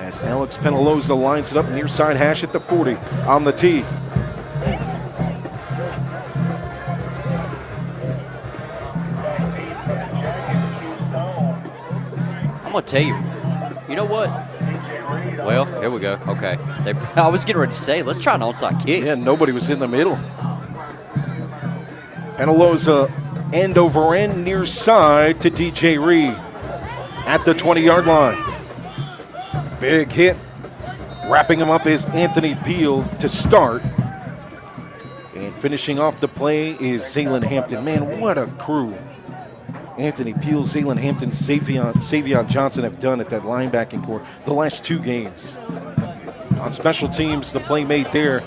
Speaker 4: as Alex Penaloza lines it up near side hash at the 40 on the tee.
Speaker 2: I'm going to tell you, you know what? Well, here we go. Okay. I was getting ready to say, let's try an onside kick.
Speaker 4: Yeah, nobody was in the middle. Penaloza end over end near side to DJ Reed at the 20-yard line. Big hit. Wrapping him up is Anthony Peel to start. And finishing off the play is Zaylen Hampton. Man, what a crew Anthony Peel, Zaylen Hampton, Savion Johnson have done at that linebacking core the last 2 games. On special teams, the play made there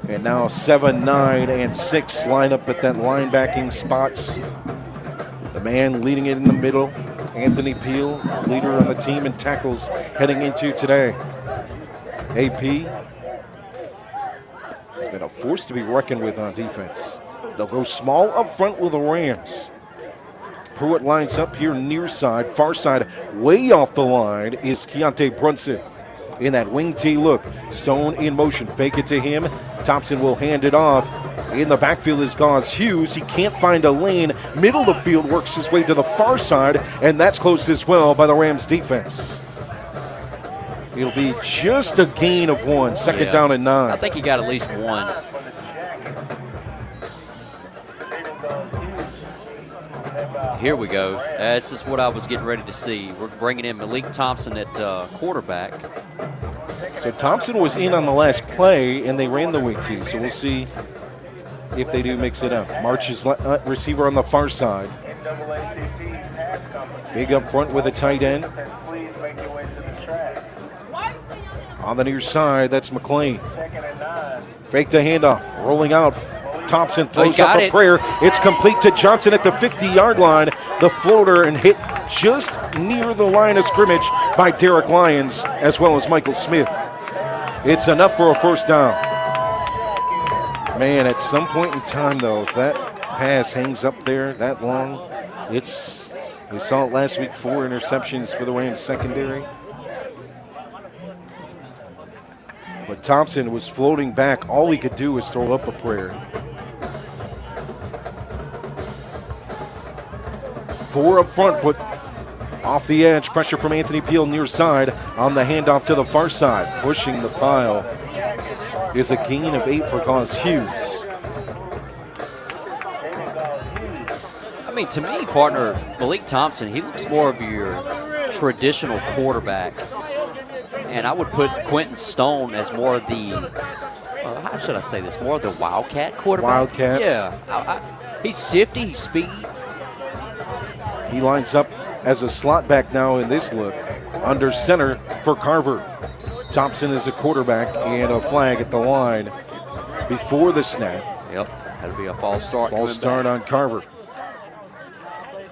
Speaker 4: And now 7, 9, and 6 line up at that linebacking spots. The man leading it in the middle, Anthony Peel, leader on the team in tackles heading into today. AP has been a force to be reckoned with on defense. They'll go small up front with the Rams. Pruitt lines up here near side, far side, way off the line is Keontae Brunson. In that wing T look, Stone in motion, fake it to him. Thompson will hand it off. In the backfield is Gauze Hughes. He can't find a lane. Middle of the field works his way to the far side, and that's closed as well by the Rams defense. It'll be just a gain of 1, second down and 9.
Speaker 2: I think he got at least 1. Here we go. This is what I was getting ready to see. We're bringing in Malik Thompson at quarterback.
Speaker 4: So Thompson was in on the last play, and they ran the wing T. So we'll see if they do mix it up. March's receiver on the far side. Big up front with a tight end. On the near side, that's McLean. Fake the handoff, rolling out. Thompson throws up a prayer. It's complete to Johnson at the 50-yard line. The floater and hit just near the line of scrimmage by Derek Lyons as well as Michael Smith. It's enough for a first down. Man, at some point in time, though, if that pass hangs up there that long, we saw it last week, 4 interceptions for the Rams secondary. But Thompson was floating back. All he could do was throw up a prayer. 4 up front, but off the edge. Pressure from Anthony Peel near side on the handoff to the far side. Pushing the pile is a gain of 8 for Gauze Hughes.
Speaker 2: I mean, to me, partner, Malik Thompson, he looks more of your traditional quarterback. And I would put Quentin Stone as more of the, how should I say this, more of the Wildcat quarterback?
Speaker 4: Wildcats.
Speaker 2: Yeah. He's shifty, he's speed.
Speaker 4: He lines up as a slot back now in this look. Under center for Carver. Thompson is a quarterback and a flag at the line before the snap.
Speaker 2: Yep, that'll be a false start.
Speaker 4: False start on Carver.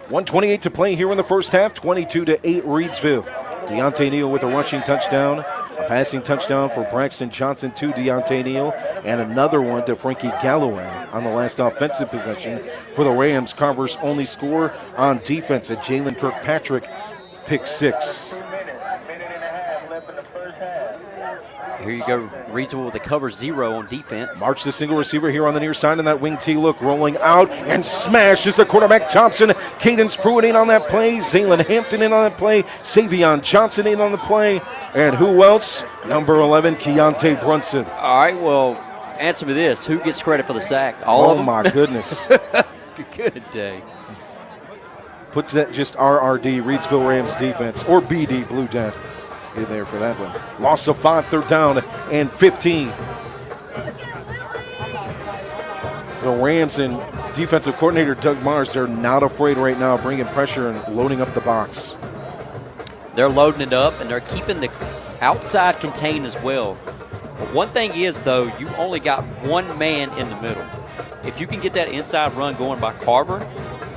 Speaker 4: 1:28 to play here in the first half, 22-8 Reidsville. Deontay Neal with a rushing touchdown, a passing touchdown for Braxton Johnson to Deontay Neal, and another one to Frankie Galloway on the last offensive possession for the Rams. Carver's only score on defense at Jalen Kirkpatrick, pick 6.
Speaker 2: Here you go, Reidsville with a cover 0 on defense.
Speaker 4: March the single receiver here on the near side, and that wing T look rolling out and smashes the quarterback Thompson. Cadence Pruitt in on that play. Zaylen Hampton in on that play. Savion Johnson in on the play. And who else? Number 11, Keontae Brunson.
Speaker 2: All right, well, answer me this. Who gets credit for the sack? All of them?
Speaker 4: Oh, my goodness.
Speaker 2: Good day.
Speaker 4: Put that just RRD, Reidsville Rams defense, or BD, Blue Death, in there for that one. Loss of 5, 3rd down and 15. The Rams and defensive coordinator Doug Mars, they're not afraid right now of bringing pressure and loading up the box.
Speaker 2: They're loading it up, and they're keeping the outside contained as well. But one thing is, though, you only got one man in the middle. If you can get that inside run going by Carver,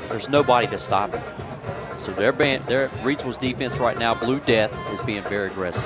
Speaker 2: there's nobody to stop it. So Reidsville's defense right now, Blue Death, is being very aggressive.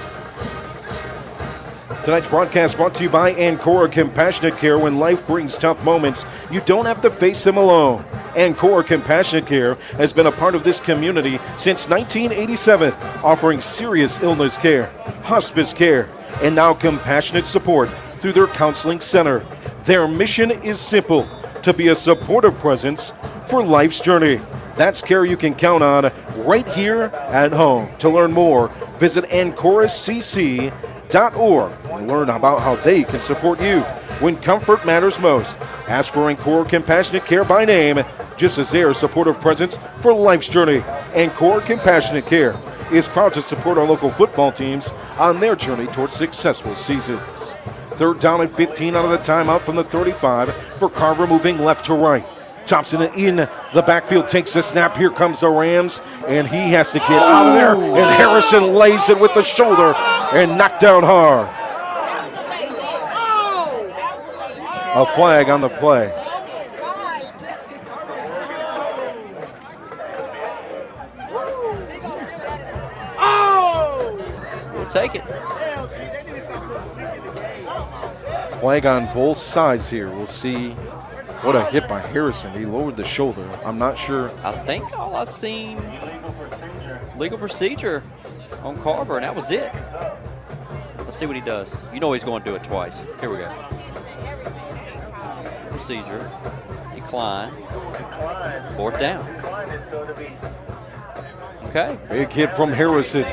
Speaker 4: Tonight's broadcast brought to you by Ancora Compassionate Care. When life brings tough moments, you don't have to face them alone. Ancora Compassionate Care has been a part of this community since 1987, offering serious illness care, hospice care, and now compassionate support through their counseling center. Their mission is simple: to be a supportive presence for life's journey. That's care you can count on right here at home. To learn more, visit AncoraCC.org and learn about how they can support you when comfort matters most. Ask for Ancora Compassionate Care by name, just as their supportive presence for life's journey. Ancora Compassionate Care is proud to support our local football teams on their journey towards successful seasons. 3rd down and 15 out of the timeout from the 35 for Carver, moving left to right. Thompson in the backfield takes the snap. Here comes the Rams, and he has to get out of there. And Harrison lays it with the shoulder and knocked down hard. A flag on the play.
Speaker 2: We'll take it.
Speaker 4: Flag on both sides here. We'll see. What a hit by Harrison. He lowered the shoulder. I'm not sure.
Speaker 2: I think all I've seen legal procedure on Carver, and that was it. Let's see what he does. You know he's going to do it twice. Here we go. Procedure. Decline. Fourth down. Okay.
Speaker 4: Big hit from Harrison.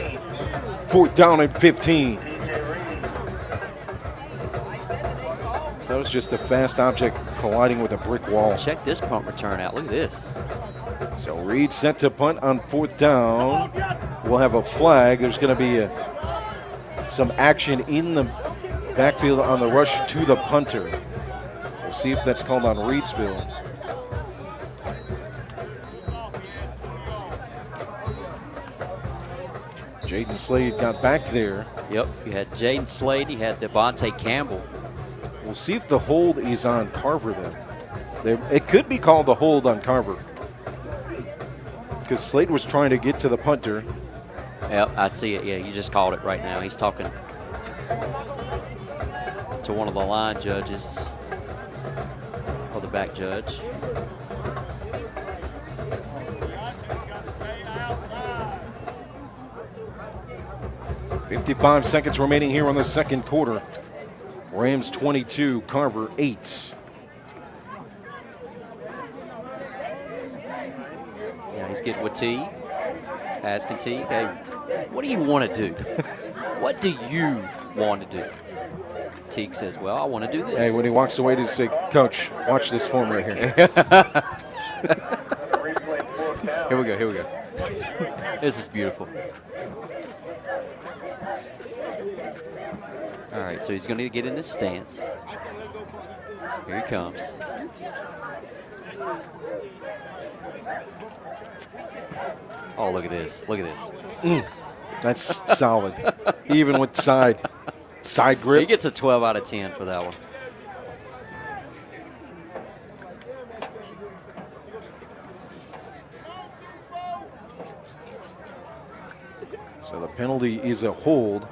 Speaker 4: Fourth down and 15. That was just a fast object colliding with a brick wall.
Speaker 2: Check this punt return out. Look at this.
Speaker 4: So Reed set to punt on fourth down. We'll have a flag. There's going to be some action in the backfield on the rush to the punter. We'll see if that's called on Reidsville. Jaden Slade got back there.
Speaker 2: Yep, you had Jaden Slade, you had Devontae Campbell.
Speaker 4: We'll see if the hold is on Carver then. It could be called the hold on Carver, because Slade was trying to get to the punter.
Speaker 2: Yep, I see it. Yeah, you just called it right now. He's talking to one of the line judges, or the back judge.
Speaker 4: .55 seconds remaining here on the second quarter. Rams 22, Carver 8.
Speaker 2: Yeah, he's getting with T. Asking T, hey, what do you want to do? What do you want to do? Teague says, well, I want to do this.
Speaker 4: Hey, when he walks away to say, Coach, watch this form right here.
Speaker 2: Here we go, here we go. This is beautiful. All right, so he's going to get in his stance. Here he comes. Oh, look at this. Look at this.
Speaker 4: That's solid. Even with side grip.
Speaker 2: He gets a 12 out of 10 for that one.
Speaker 4: So the penalty is a hold.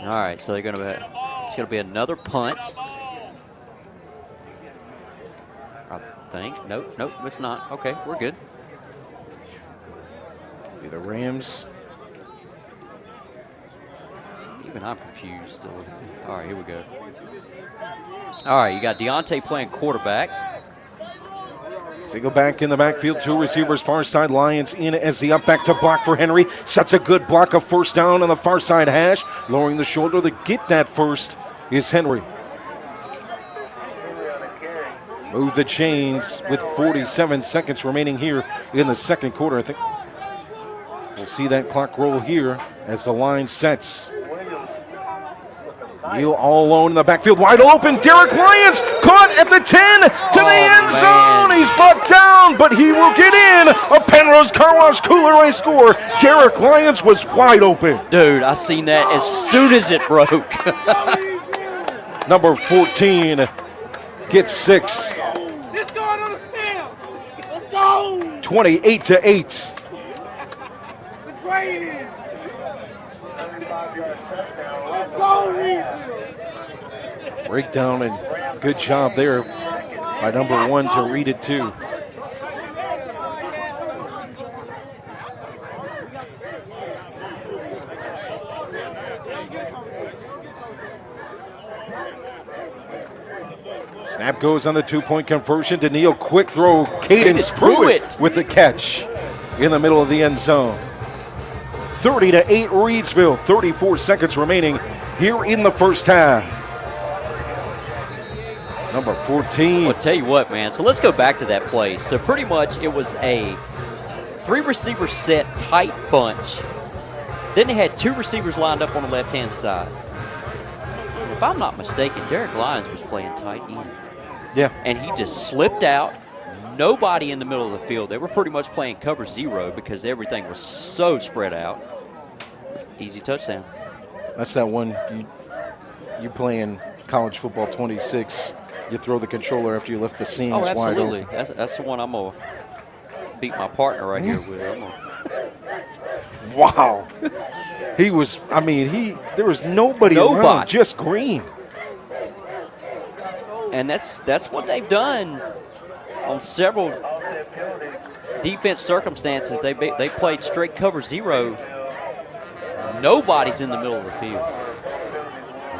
Speaker 2: All right, so they're going to be, it's going to be another punt. I think. Nope, it's not. Okay, we're good.
Speaker 4: The Rams.
Speaker 2: Even I'm confused. All right, here we go. All right, you got Deontay playing quarterback.
Speaker 4: Single back in the backfield, two receivers, far side. Lions in as the up back to block for Henry. Sets a good block of first down on the far side hash. Lowering the shoulder to get that first is Henry. Move the chains with 47 seconds remaining here in the second quarter. I think we'll see that clock roll here as the line sets. Neal all alone in the backfield, wide open. Derek Lyons caught at the 10 to the end zone. He's brought down, but he will get in. A Pennrose Carwash Kooler Ice score. Derek Lyons was wide open.
Speaker 2: Dude, I seen that as soon as it broke.
Speaker 4: Number 14 gets 6.
Speaker 5: Let's go on the field. Let's go.
Speaker 4: 28-8.
Speaker 5: The greatest. Let's go, Reidsville.
Speaker 4: Breakdown and good job there by number 1 to read it too. Snap goes on the 2-point conversion to Neal. Quick throw, Cadence Pruitt with the catch in the middle of the end zone. 30-8 Reidsville, 34 seconds remaining here in the first half. Number 14.
Speaker 2: I'll tell you what, man. So let's go back to that play. So pretty much it was a 3-receiver set tight bunch. Then they had 2 receivers lined up on the left-hand side. If I'm not mistaken, Derek Lyons was playing tight end.
Speaker 4: Yeah.
Speaker 2: And he just slipped out. Nobody in the middle of the field. They were pretty much playing cover 0 because everything was so spread out. Easy touchdown.
Speaker 4: That's that one. you playing college football 26, you throw the controller after you lift the seams wide open.
Speaker 2: Absolutely. That's the one I'm going to beat my partner right here with.
Speaker 4: Wow. He was, I mean, there was nobody around, just green.
Speaker 2: And that's what they've done on several defense circumstances. They played straight cover 0. Nobody's in the middle of the field.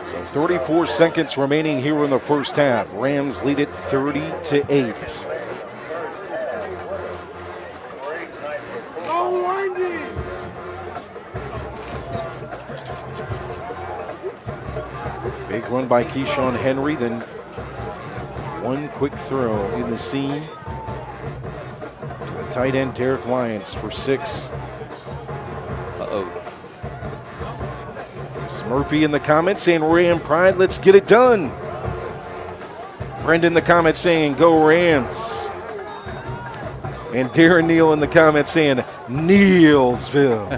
Speaker 4: So 34 seconds remaining here in the first half. Rams lead it 30-8. Big run by Keyshawn Henry, then one quick throw in the seam to the tight end Derek Lyons for 6. Murphy in the comments saying Ram Pride, let's get it done. Brendan in the comments saying go Rams. And Darren Neal in the comments saying Nealsville.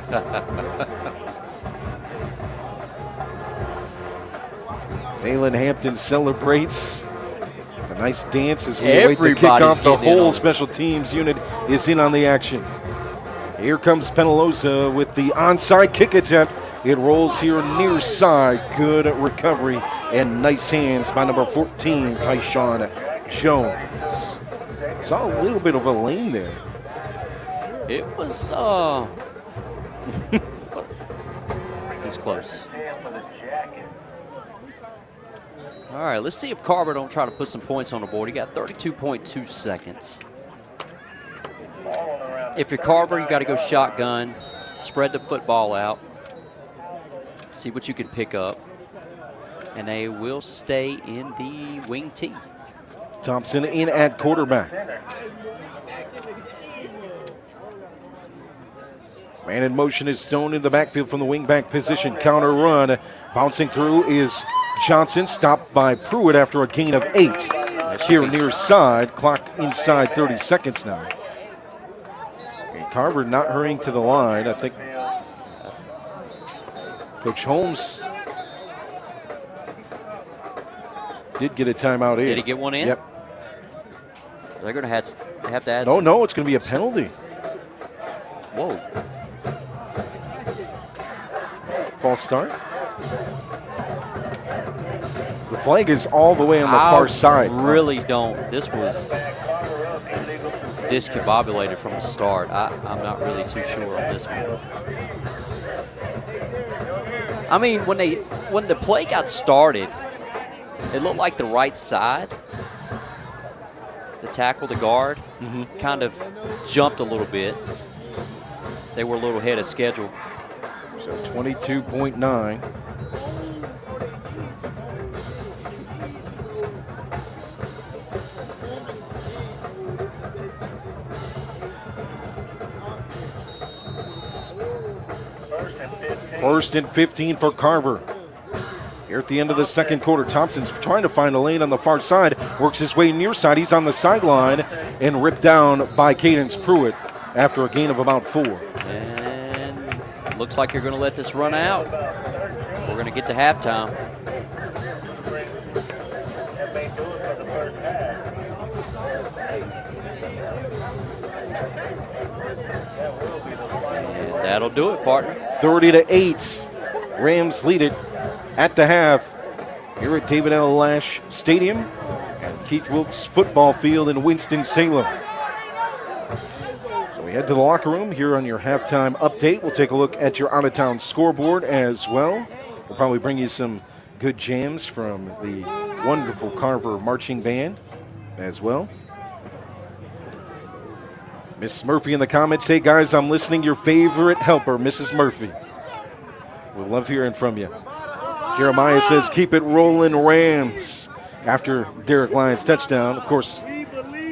Speaker 4: Zaylen Hampton celebrates. A nice dance as we await the kickoff. The whole special teams unit is in on the action. Here comes Pennrose with the onside kick attempt. It rolls here near side. Good recovery and nice hands by number 14, Tyshawn Jones. Saw a little bit of a lane there.
Speaker 2: It was it's close. All right, let's see if Carver don't try to put some points on the board. He got 32.2 seconds. If you're Carver, you got to go shotgun, spread the football out. See what you can pick up. And they will stay in the wing tee.
Speaker 4: Thompson in at quarterback. Man in motion is Stone in the backfield from the wing back position. Counter run. Bouncing through is Johnson. Stopped by Pruitt after a gain of 8. Here near side. Clock inside 30 seconds now. And Carver not hurrying to the line. I think Coach Holmes did get a timeout in.
Speaker 2: Did he get one in?
Speaker 4: Yep.
Speaker 2: They're going to have to add
Speaker 4: some. No, it's going to be a penalty.
Speaker 2: Whoa.
Speaker 4: False start. The flag is all the way on the far side.
Speaker 2: Really don't. This was discombobulated from the start. I'm not really too sure on this one. I mean, when the play got started, it looked like the right side, the tackle, the guard, kind of jumped a little bit. They were a little ahead of schedule.
Speaker 4: So 22.9. First and 15 for Carver. Here at the end of the second quarter, Thompson's trying to find a lane on the far side, works his way near side. He's on the sideline and ripped down by Cadence Pruitt after a gain of about 4.
Speaker 2: And looks like you're going to let this run out. We're going to get to halftime. And that'll do it, partner.
Speaker 4: 30-8. Rams lead it at the half here at David L. Lash Stadium and Keith Wilkes Football Field in Winston-Salem. So we head to the locker room here on your halftime update. We'll take a look at your out-of-town scoreboard as well. We'll probably bring you some good jams from the wonderful Carver Marching Band as well. Miss Murphy in the comments, hey guys, I'm listening. Your favorite helper, Mrs. Murphy. We love hearing from you. Jeremiah says, keep it rolling, Rams. After Derek Lyons' touchdown, of course,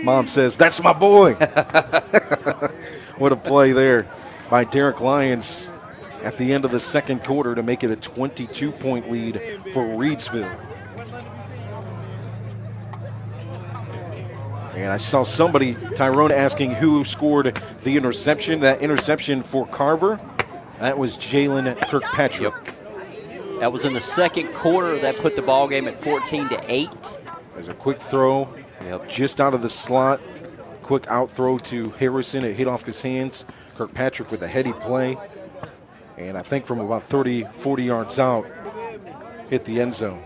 Speaker 4: Mom says, that's my boy. What a play there by Derek Lyons at the end of the second quarter to make it a 22-point lead for Reidsville. And I saw somebody, Tyrone, asking who scored the interception. That interception for Carver, that was Jalen Kirkpatrick.
Speaker 2: Yep. That was in the second quarter. That put the ball game at 14-8.
Speaker 4: There's a quick throw just out of the slot. Quick out throw to Harrison. It hit off his hands. Kirkpatrick with a heady play. And I think from about 30, 40 yards out, hit the end zone.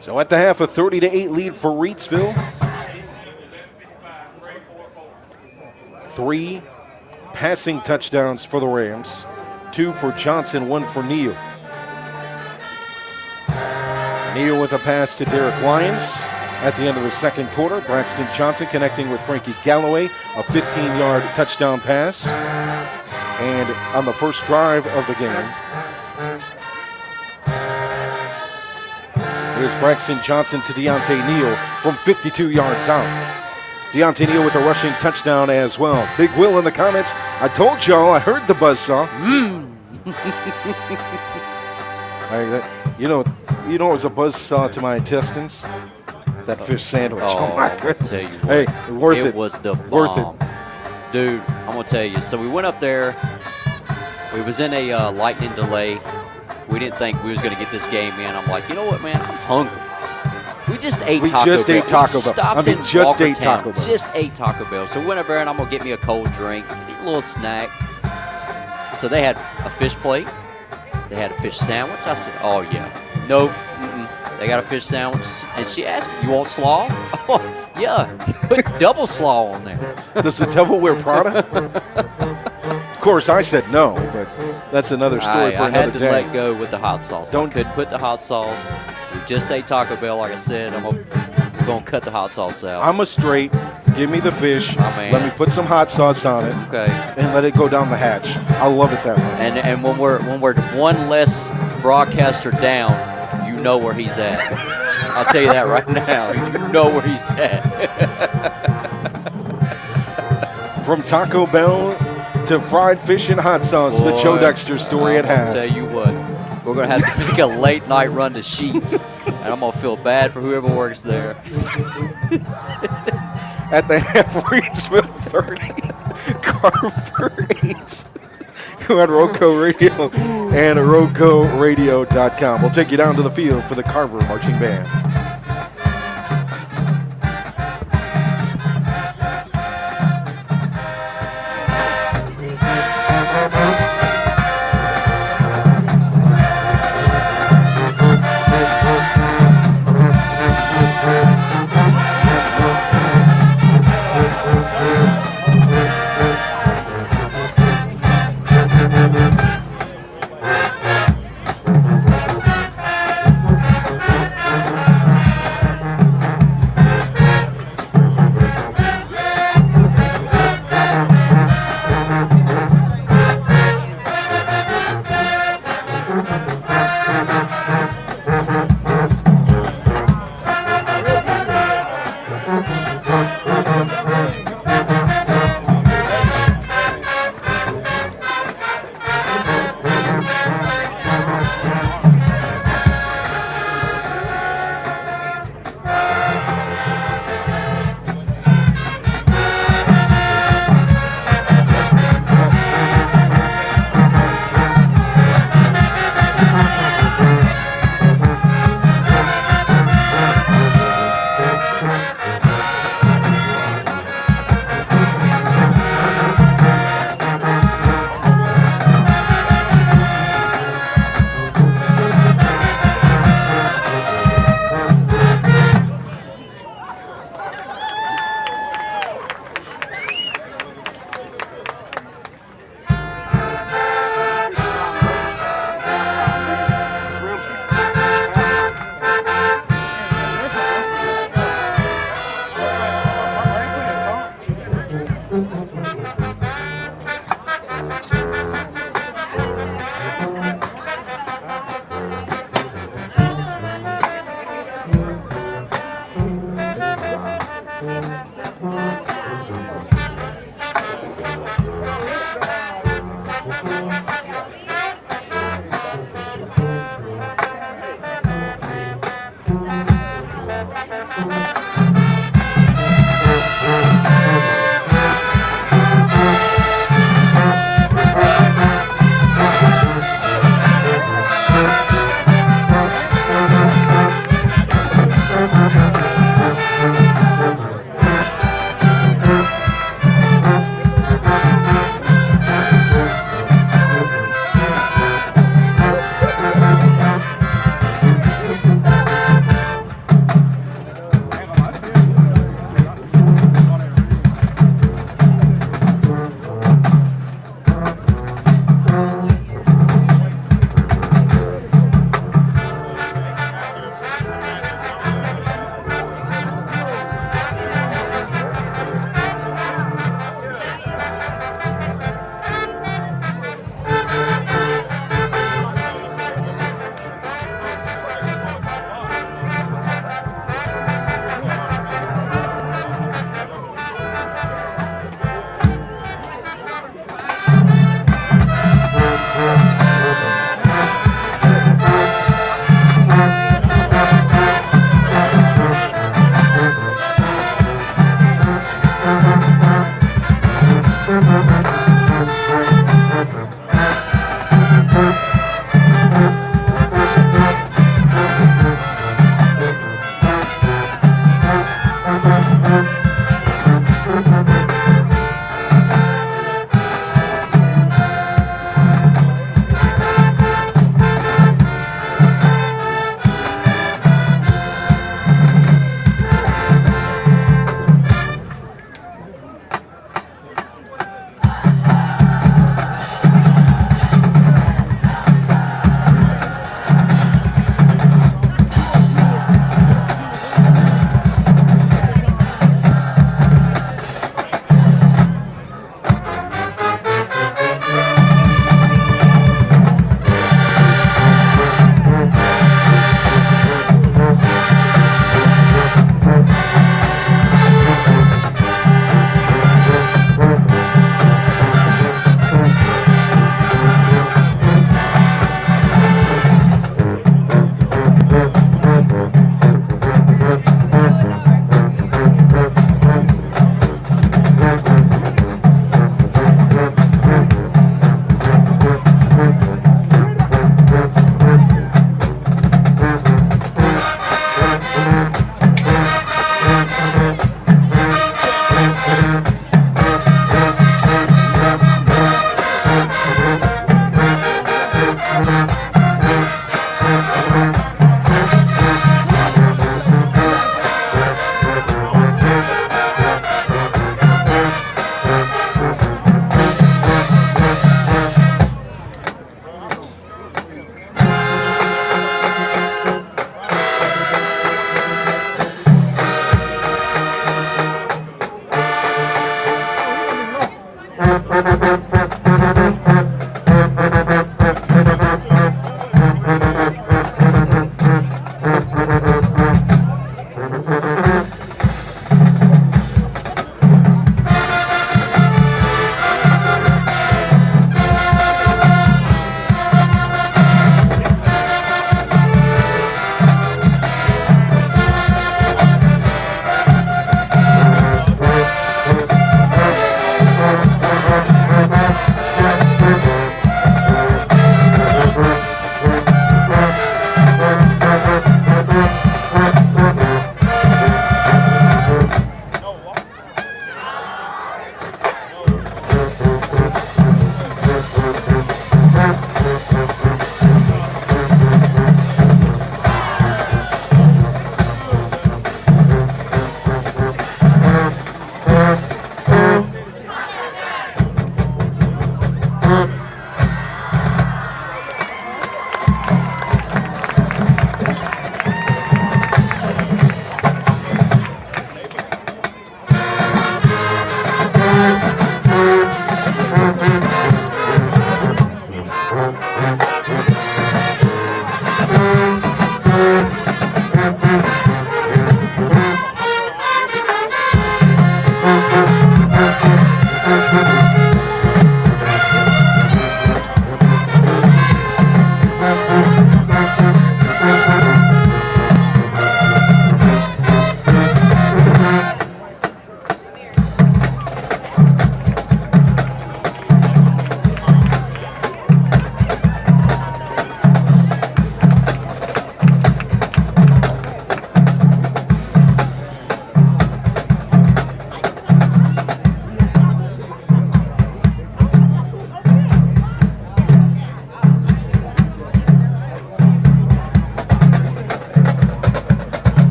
Speaker 4: So at the half, a 30-8 lead for Reidsville. 3 passing touchdowns for the Rams. 2 for Johnson, 1 for Neal. Neal with a pass to Derek Lyons at the end of the second quarter. Braxton Johnson connecting with Frankie Galloway, a 15-yard touchdown pass. And on the first drive of the game, here's Braxton Johnson to Deontay Neal from 52 yards out. Deontay Neal with a rushing touchdown as well. Big Will in the comments. I told y'all, I heard the buzzsaw. You know it was a buzzsaw to my intestines? That fish sandwich. Oh my goodness.
Speaker 2: Tell you what,
Speaker 4: hey, worth it.
Speaker 2: It was the bomb.
Speaker 4: Worth it.
Speaker 2: Dude, I'm going to tell you. So we went up there. We was in a lightning delay. We didn't think we was going to get this game in. I'm like, you know what, man? I'm hungry. We just ate Taco Bell.
Speaker 4: Just ate Taco Bell. Just ate Taco Bell.
Speaker 2: Just ate Taco Bell. So we went over there, and I'm going to get me a cold drink, a little snack. So they had a fish plate. They had a fish sandwich. I said, oh, yeah. Nope. They got a fish sandwich. And she asked me, you want slaw? Oh, yeah. Put double slaw on there.
Speaker 4: Does the devil wear Prada? Of course, I said no, but that's another story for another day.
Speaker 2: I had to let go with the hot sauce. I couldn't put the hot sauce. We just ate Taco Bell, like I said. We're going to cut the hot sauce out.
Speaker 4: I'm a straight. Give me the fish. Let me put some hot sauce on it.
Speaker 2: Okay.
Speaker 4: And let it go down the hatch. I love it that way.
Speaker 2: And when we're one less broadcaster down, you know where he's at. I'll tell you that right now. You know where he's at.
Speaker 4: From Taco Bell to fried fish and hot sauce, the Joe Dexter story at half.
Speaker 2: I'll tell you what, we're going to have to make a late night run to Sheets, and I'm going to feel bad for whoever works there.
Speaker 4: At the half, Reidsville 30, Carver 8. On Roco Radio and RocoRadio.com. We'll take you down to the field for the Carver Marching Band.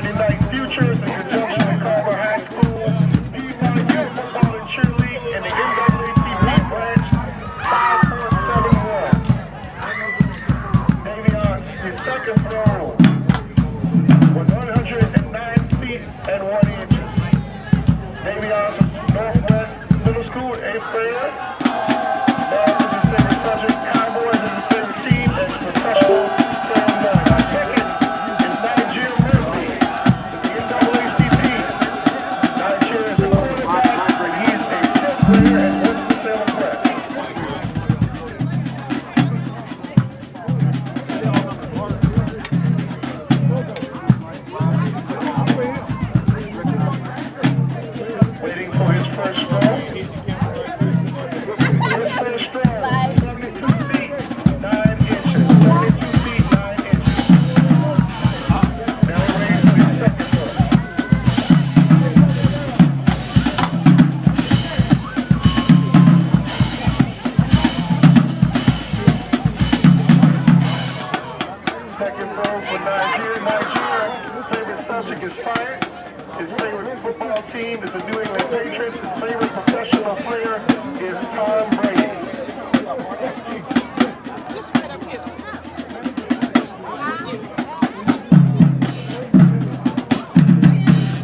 Speaker 3: Friday Night Futures in conjunction with Carver High School, D-Ball Youth Football and Cheer League, and the NAACP branch, 5471. Davion, his second throw was 109 feet and 1 inch. Davion from Northwest Middle School, 8th grade. Now to the favorite subject, Cowboys is the favorite team, and professional ceremony. Our second is Nigeria Murphy, the NAACP. Nigeria is the quarterback, and he's a 10th grader at Winston-Salem Prep. Waiting for his first throw. His first throw, 72 feet, 9 inches. 72 feet, 9 inches. Now waiting for his second throw. Second throw for Nigeria. Nigeria's favorite subject is fired. His favorite football team is the New England Patriots. His favorite professional player is Tom Brady.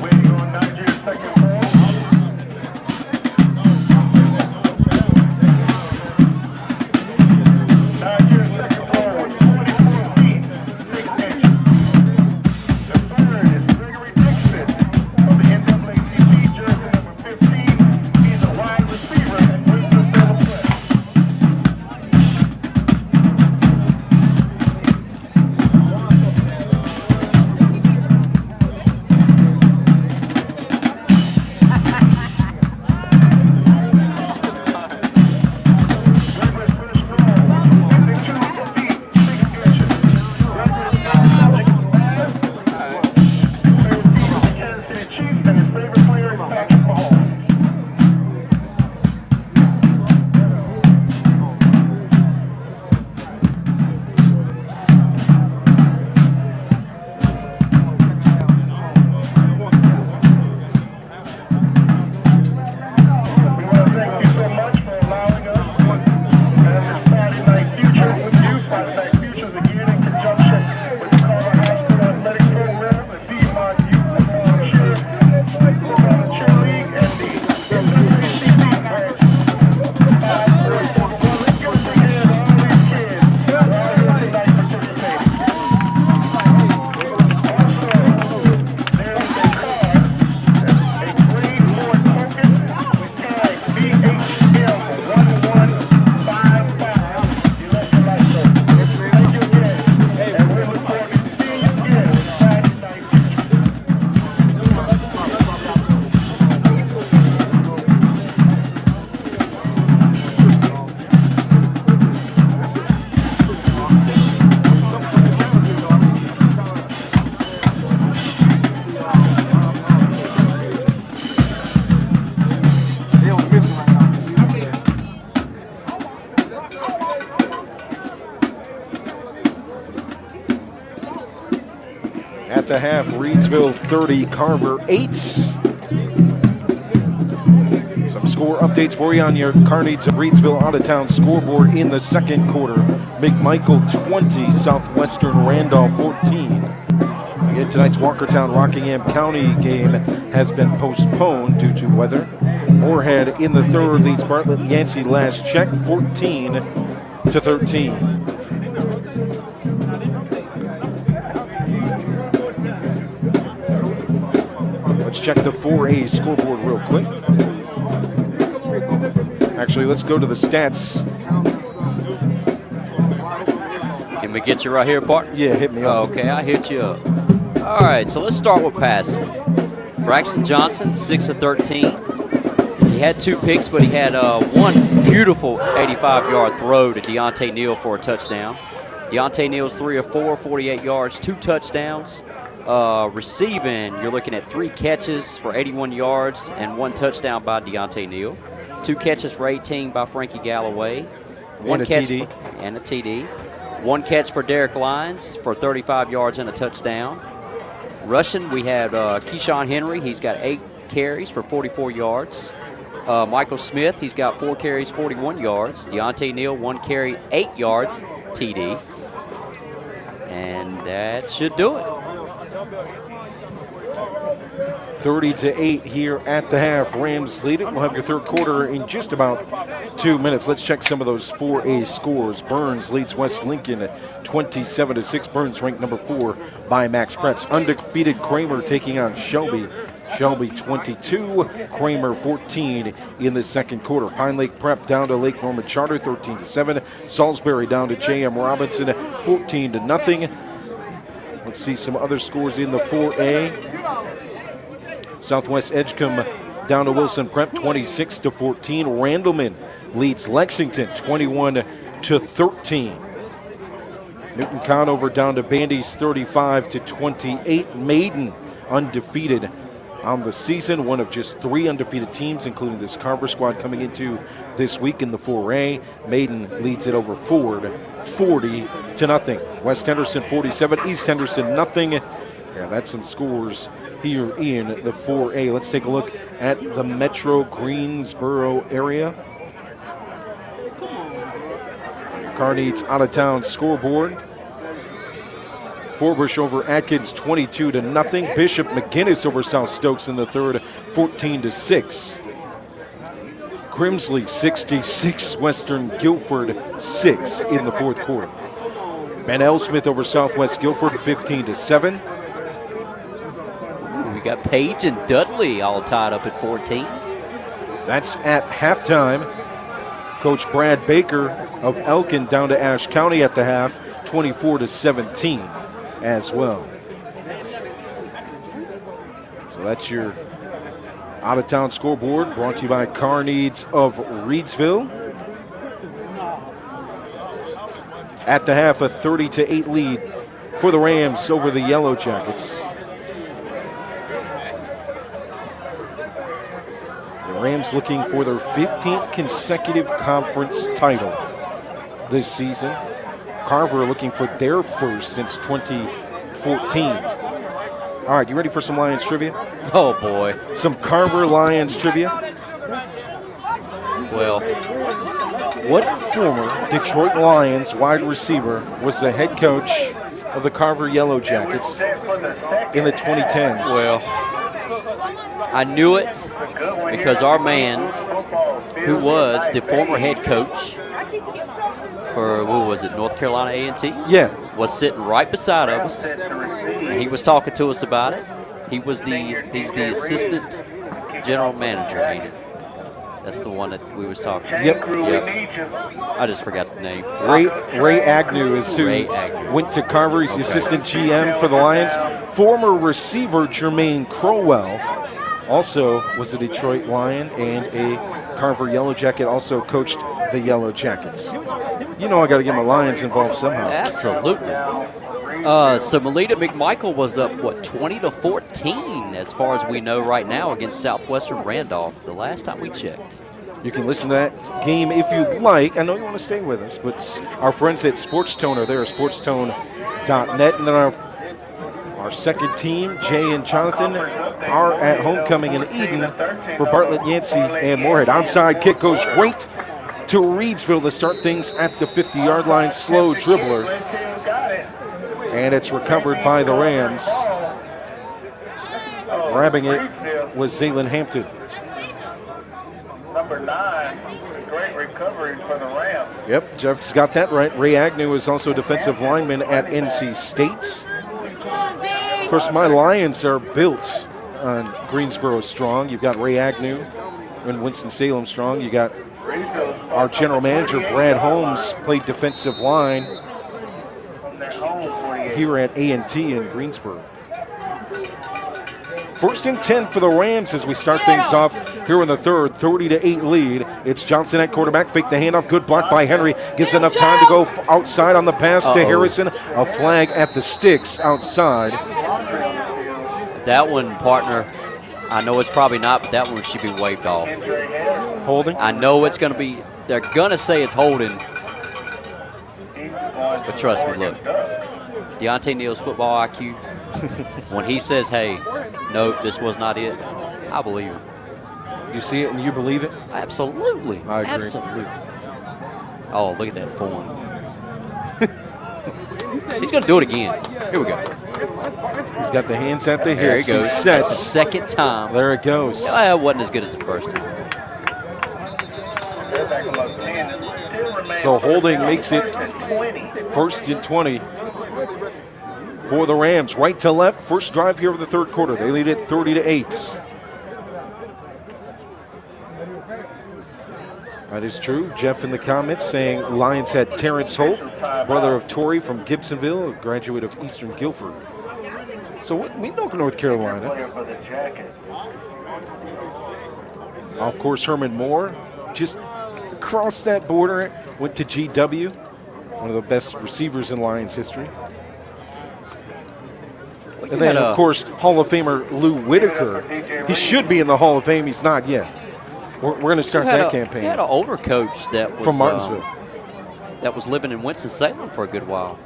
Speaker 3: Waiting on Nigeria's second throw. Nigeria's second throw was 24 feet, 6 inches. The third is Gregory Dixon of the NAACP, jersey number 15. He's a wide receiver at Winston-Salem Prep. Gregory's first throw, 52 feet, 6 inches. Gregory's favorite team is the Kansas City Chiefs, and his favorite player is Patrick Mahomes. We want to thank you so much for allowing us to have this Friday Night Futures with you. Friday Night Futures again in conjunction with the Carver High School Athletic Program, the Piedmont Youth Football and Cheer League, and the NAACP branch. Let's give us a hand to all these kids who are here tonight participating. Also, there is a card, a green Ford Focus with tag BHM1155. You left your light on. Thank you again. And we look forward to seeing you again on Friday Night Futures.
Speaker 4: At the half, Reidsville 30, Carver 8. Some score updates for you on your Carnades of Reidsville out-of-town scoreboard in the second quarter. McMichael 20, Southwestern Randolph 14. Again, tonight's Walkertown Rockingham County game has been postponed due to weather. Moorhead in the third leads Bartlett Yancey last check, 14-13. Let's check the 4A scoreboard real quick. Actually, let's go to the stats.
Speaker 2: Can we get you right here, partner?
Speaker 4: Yeah, hit me up.
Speaker 2: Okay, I hit you up. All right, so let's start with passing. Braxton Johnson, 6 of 13. He had 2 picks, but he had one beautiful 85-yard throw to Deontay Neal for a touchdown. Deontay Neal's 3 of 4, 48 yards, 2 touchdowns. Receiving, you're looking at 3 catches for 81 yards and 1 touchdown by Deontay Neal. 2 catches for 18 by Frankie Galloway.
Speaker 4: And a TD.
Speaker 2: And a TD. 1 catch for Derek Lyons for 35 yards and a touchdown. Rushing, we had Keyshawn Henry. He's got 8 carries for 44 yards. Michael Smith, he's got 4 carries, 41 yards. Deontay Neal, 1 carry, 8 yards, TD. And that should do it.
Speaker 4: 30-8 here at the half. Rams lead it. We'll have your third quarter in just about 2 minutes. Let's check some of those 4A scores. Burns leads West Lincoln 27-6. Burns ranked number 4 by Max Preps. Undefeated Kramer taking on Shelby. Shelby 22, Kramer 14 in the second quarter. Pine Lake Prep down to Lake Norman Charter 13-7. Salisbury down to J.M. Robinson 14-0. Let's see some other scores in the 4A. Southwest Edgecombe down to Wilson Prep 26-14. Randleman leads Lexington 21-13. Newton Conover down to Bandy's 35-28. Maiden undefeated on the season, one of just 3 undefeated teams, including this Carver squad coming into this week in the 4A. Maiden leads it over Ford 40-0. West Henderson 47, East Henderson nothing. Yeah, that's some scores here in the 4A. Let's take a look at the Metro Greensboro area. Carneades out of town scoreboard. Forbush over Atkins 22-0. Bishop McGinnis over South Stokes in the third 14-6. Grimsley 66, Western Guilford 6 in the fourth quarter. Ben Elsmith over Southwest Guilford 15-7.
Speaker 2: We got Page and Dudley all tied up at 14.
Speaker 4: That's at halftime. Coach Brad Baker of Elkin down to Ashe County at the half, 24-17 as well. So that's your out-of-town scoreboard brought to you by Carneades of Reidsville. At the half, a 30-8 lead for the Rams over the Yellowjackets. The Rams looking for their 15th consecutive conference title this season. Carver looking for their first since 2014. All right, you ready for some Lions trivia?
Speaker 2: Oh, boy.
Speaker 4: Some Carver Lions trivia.
Speaker 2: Well,
Speaker 4: what former Detroit Lions wide receiver was the head coach of the Carver Yellowjackets in the 2010s?
Speaker 2: well, I knew it because our man, who was the former head coach for, what was it, North Carolina A&T?
Speaker 4: Yeah.
Speaker 2: Was sitting right beside of us, and he was talking to us about it. He's the assistant general manager, ain't it? That's the one that we was talking about.
Speaker 4: Yep.
Speaker 2: I just forgot the name.
Speaker 4: Ray Agnew is who
Speaker 2: Ray Agnew.
Speaker 4: went to Carver. He's the assistant GM for the Lions. Former receiver Jermaine Crowell also was a Detroit Lion and a Carver Yellowjacket, also coached the Yellowjackets. You know I got to get my Lions involved somehow.
Speaker 2: Absolutely. So Melita McMichael was up, 20-14 as far as we know right now against Southwestern Randolph the last time we checked.
Speaker 4: You can listen to that game if you'd like. I know you want to stay with us, but our friends at SportsTone are there, sportstone.net. And then our second team, Jay and Jonathan, are at homecoming in Eden for Bartlett, Yancey, and Moorhead. Onside kick goes right to Reidsville to start things at the 50-yard line. Slow dribbler. And it's recovered by the Rams. Grabbing it was Zaylen Hampton.
Speaker 3: Number 9, great recovery for the Rams.
Speaker 4: Yep, Jeff's got that right. Ray Agnew is also a defensive lineman at NC State. Of course, my Lions are built on Greensboro strong. You've got Ray Agnew and Winston-Salem strong. You got our general manager, Brad Holmes, played defensive line here at A&T in Greensboro. First and 10 for the Rams as we start things off here in the third, 30-8 lead. It's Johnson at quarterback, fake the handoff, good block by Henry. Gives enough time to go outside on the pass to Harrison. A flag at the sticks outside.
Speaker 2: That one, partner, I know it's probably not, but that one should be waved off.
Speaker 4: Holding?
Speaker 2: I know it's going to be, they're going to say it's holding. But trust me, look, Deontay Neal's football IQ, When he says, hey, nope, this was not it, I believe him.
Speaker 4: You see it and you believe it?
Speaker 2: Absolutely.
Speaker 4: I agree.
Speaker 2: Absolutely. Oh, look at that form. He's going to do it again. Here we go.
Speaker 4: He's got the hands at the
Speaker 2: There he
Speaker 4: hips.
Speaker 2: goes.
Speaker 4: He
Speaker 2: That's
Speaker 4: sets.
Speaker 2: the second time.
Speaker 4: There it goes.
Speaker 2: It wasn't as good as the first time.
Speaker 4: So holding makes it 1st and 20 for the Rams. Right to left, first drive here of the third quarter. They lead it 30-8. That is true. Jeff in the comments saying Lions had Terrence Holt, brother of Torrey from Gibsonville, a graduate of Eastern Guilford. So we know North Carolina. Of course, Herman Moore just across that border, went to GW, one of the best receivers in Lions history. And then, of course, Hall of Famer Lou Whitaker. He should be in the Hall of Fame. He's not yet. We're going to start that campaign.
Speaker 2: We had an older coach that was
Speaker 4: from Martinsville.
Speaker 2: That was living in Winston-Salem for a good while.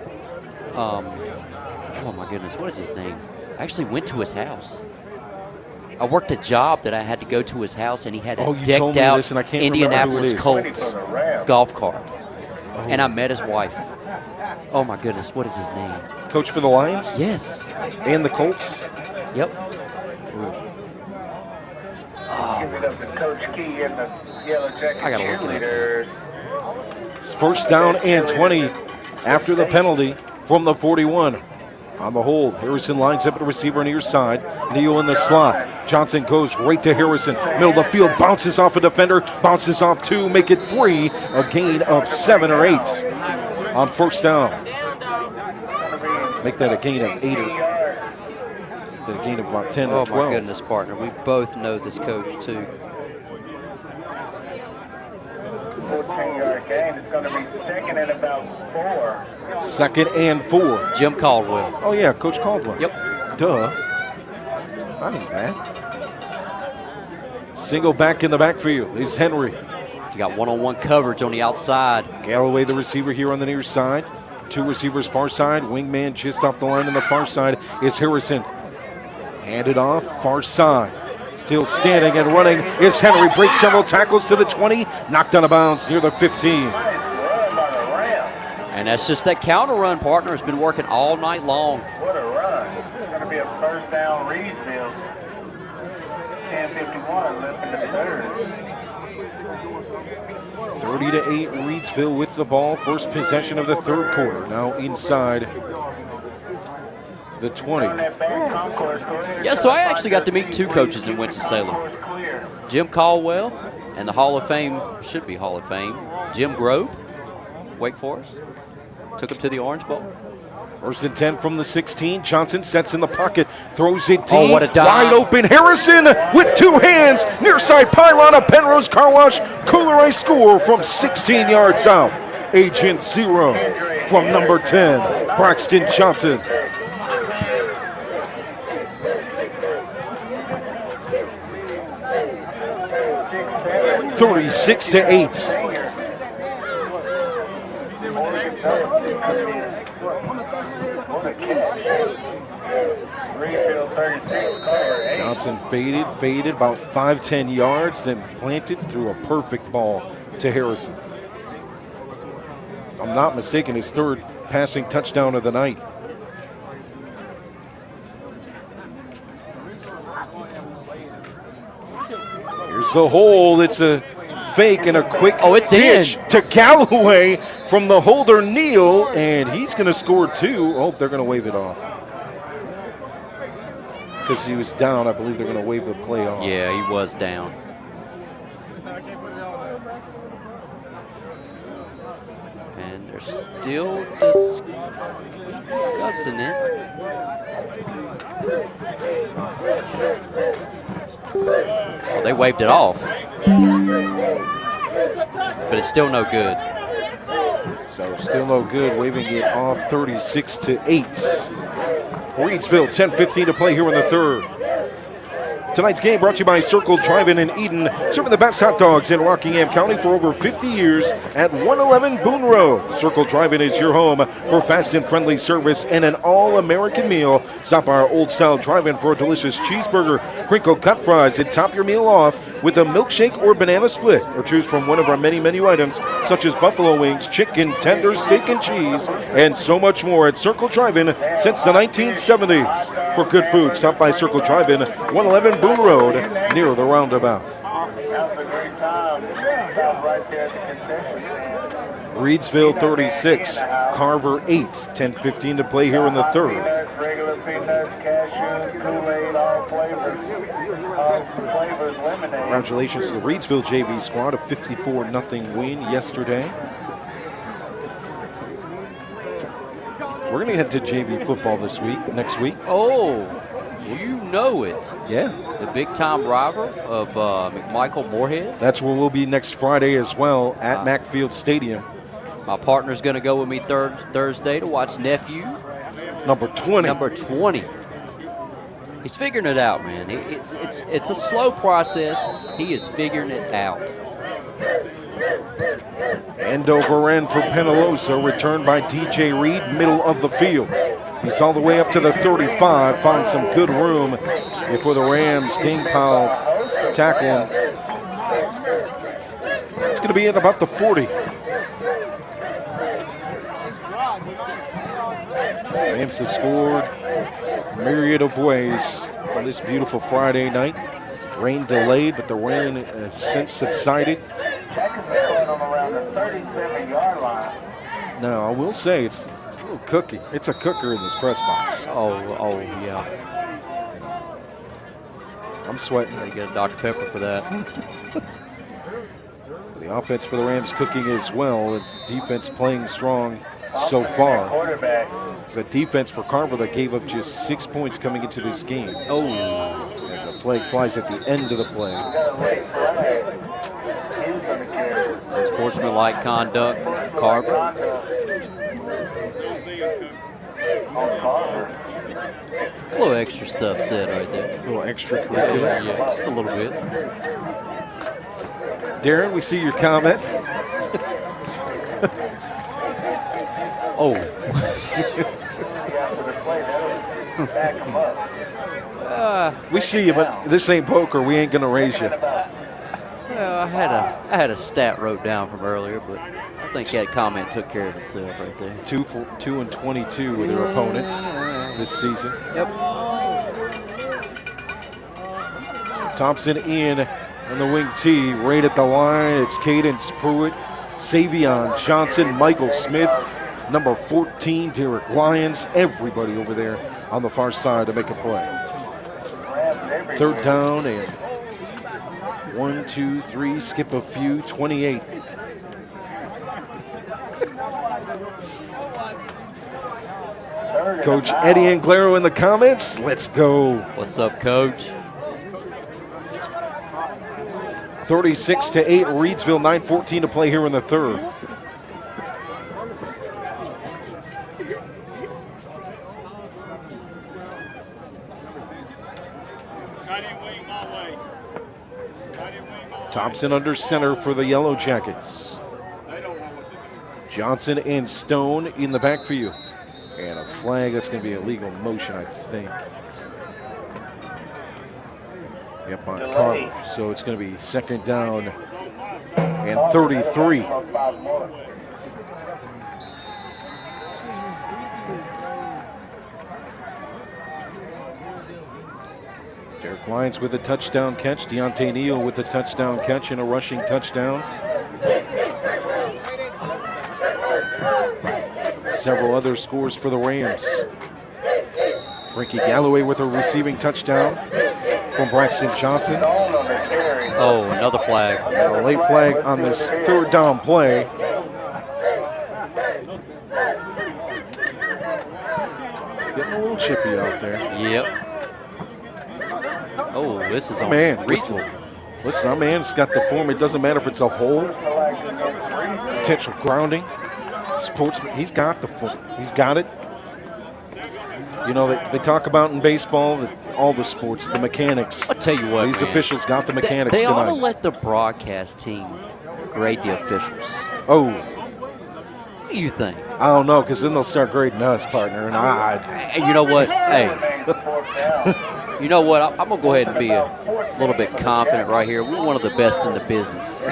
Speaker 2: Oh, my goodness. What is his name? I actually went to his house. I worked a job that I had to go to his house, and he had a decked-out Indianapolis Colts golf cart. Oh. And I met his wife. Oh, my goodness. What is his name?
Speaker 4: Coach for the Lions?
Speaker 2: Yes.
Speaker 4: And the Colts?
Speaker 2: Yep.
Speaker 3: Give it up to Coach Key and the Yellowjackets
Speaker 2: I gotta look it
Speaker 3: cheerleaders.
Speaker 4: It's first down and 20 after the penalty from the 41. On the hold, Harrison lines up at the receiver near side. Neal in the slot. Johnson goes right to Harrison. Middle of the field, bounces off a defender, bounces off 2, make it 3. A gain of 7 or 8 on first down. Make that a gain of 8 or a gain of about 10 or 12.
Speaker 2: Oh, my goodness, partner. We both know this coach, too.
Speaker 3: 14-yard gain. It's going to be second and about 4.
Speaker 4: 2nd and 4.
Speaker 2: Jim Caldwell.
Speaker 4: Oh, yeah, Coach Caldwell.
Speaker 2: Yep.
Speaker 4: Duh. I knew that. Single back in the backfield is Henry.
Speaker 2: You got one-on-one coverage on the outside.
Speaker 4: Galloway, the receiver here on the near side. 2 receivers far side. Wingman just off the line on the far side is Harrison. Handed off, far side. Still standing and running is Henry. Breaks several tackles to the 20. Knocked out of bounds near the 15.
Speaker 2: And that's just that counter run, partner. Has been working all night long.
Speaker 3: What a run. It's going to be a first down Reidsville. 10:51 left in the third.
Speaker 4: 30-8 Reidsville with the ball. First possession of the third quarter. Now inside the 20.
Speaker 2: Yeah, so I actually got to meet 2 coaches in Winston-Salem. Jim Caldwell and the Hall of Fame, should be Hall of Fame, Jim Grove, Wake Forest. Took him to the Orange Bowl.
Speaker 4: 1st and 10 from the 16. Johnson sets in the pocket, throws it deep.
Speaker 2: Oh, what a dive.
Speaker 4: Wide open. Harrison with 2 hands. Near side pylon of Pennrose Carwash. Kooler Ice score from 16 yards out. Agent 0 from number 10, Braxton Johnson. (36-8). Johnson faded about 5-10 yards, then planted, threw a perfect ball to Harrison. If I'm not mistaken, his 3rd passing touchdown of the night. Here's the hold. It's a fake and a quick pitch to Galloway from the holder Neal, and he's going to score 2. Oh, they're going to wave it off. Because he was down, I believe they're going to wave the play off.
Speaker 2: Yeah, he was down. And they're still discussing it. Well, they waved it off. But it's still no good.
Speaker 4: So still no good, waving it off 36-8. Reidsville, 10:15 to play here in the third. Tonight's game brought to you by Circle Drive-In in Eden, serving the best hot dogs in Rockingham County for over 50 years at 111 Boone Road. Circle Drive-In is your home for fast and friendly service and an all-American meal. Stop by our old-style drive-in for a delicious cheeseburger, crinkle cut fries, and top your meal off with a milkshake or banana split, or choose from one of our many menu items such as buffalo wings, chicken, tenders, steak and cheese, and so much more at Circle Drive-In since the 1970s. For good food, stop by Circle Drive-In, 111 Boone Road, near the roundabout. Reidsville 36, Carver 8, 10:15 to play here in the third.
Speaker 3: Regular peanuts, cashews, Kool-Aid, all flavors. Lemonade.
Speaker 4: Congratulations to the Reidsville JV squad, a 54-0 win yesterday. We're going to head to JV football next week.
Speaker 2: Oh, you know it.
Speaker 4: Yeah.
Speaker 2: The big-time rival of McMichael Moorhead.
Speaker 4: That's where we'll be next Friday as well at Macfield Stadium.
Speaker 2: My partner's going to go with me Thursday to watch nephew.
Speaker 4: Number 20.
Speaker 2: Number 20. He's figuring it out, man. It's a slow process. He is figuring it out.
Speaker 4: End over end for Pennrose, returned by DJ Reed, middle of the field. He's all the way up to the 35, found some good room before the Rams game pile tackle him. It's going to be at about the 40. Rams have scored a myriad of ways on this beautiful Friday night. Rain delayed, but the rain has since subsided. Now, I will say it's a little cookie. It's a cooker in this press box.
Speaker 2: Oh, yeah.
Speaker 4: I'm sweating.
Speaker 2: You get a Dr. Pepper for that.
Speaker 4: The offense for the Rams cooking as well. The defense playing strong so far. It's a defense for Carver that gave up just 6 points coming into this game.
Speaker 2: Oh.
Speaker 4: As a flag flies at the end of the play.
Speaker 2: Sportsmanlike conduct, Carver. A little extra stuff said right there.
Speaker 4: A little extracurricular.
Speaker 2: Yeah, just a little bit.
Speaker 4: Darren, we see your comment.
Speaker 2: Oh.
Speaker 4: We see you, but this ain't poker. We ain't gonna raise you.
Speaker 2: Well, I had a stat wrote down from earlier, but I think that comment took care of itself right there.
Speaker 4: 2 and 22 with their opponents this season.
Speaker 2: Yep.
Speaker 4: Thompson in on the wing tee, right at the line. It's Cadence Pruitt, Savion Johnson, Michael Smith, number 14, Derek Lyons. Everybody over there on the far side to make a play. Third down and 1, 2, 3, skip a few, 28. Coach Eddie Anglero in the comments. Let's go.
Speaker 2: What's up, Coach?
Speaker 4: 36-8, Reidsville, 9:14 to play here in the third. Thompson under center for the Yellowjackets. Johnson and Stone in the backfield. And a flag, that's going to be a legal motion, I think. Yep, on Carver. So it's going to be second down and 33. Derek Lyons with a touchdown catch. Deontay Neal with a touchdown catch and a rushing touchdown. Several other scores for the Rams. Frankie Galloway with a receiving touchdown from Braxton Johnson.
Speaker 2: Oh, another flag.
Speaker 4: And a late flag on this third down play. Getting a little chippy out there.
Speaker 2: Yep. Oh, this is on
Speaker 4: Reidsville. Listen, our man's got the form. It doesn't matter if it's a hole, potential grounding. Sportsman, he's got the form. He's got it. You know, they talk about in baseball that all the sports, the mechanics.
Speaker 2: I'll tell you what,
Speaker 4: These
Speaker 2: man.
Speaker 4: officials got the mechanics
Speaker 2: They ought to
Speaker 4: tonight.
Speaker 2: let the broadcast team grade the officials.
Speaker 4: Oh,
Speaker 2: What do you think?
Speaker 4: I don't know, because then they'll start grading us, partner. And
Speaker 2: Hey, you know what? Hey, you know what? I'm going to go ahead and be a little bit confident right here. We're one of the best in the business.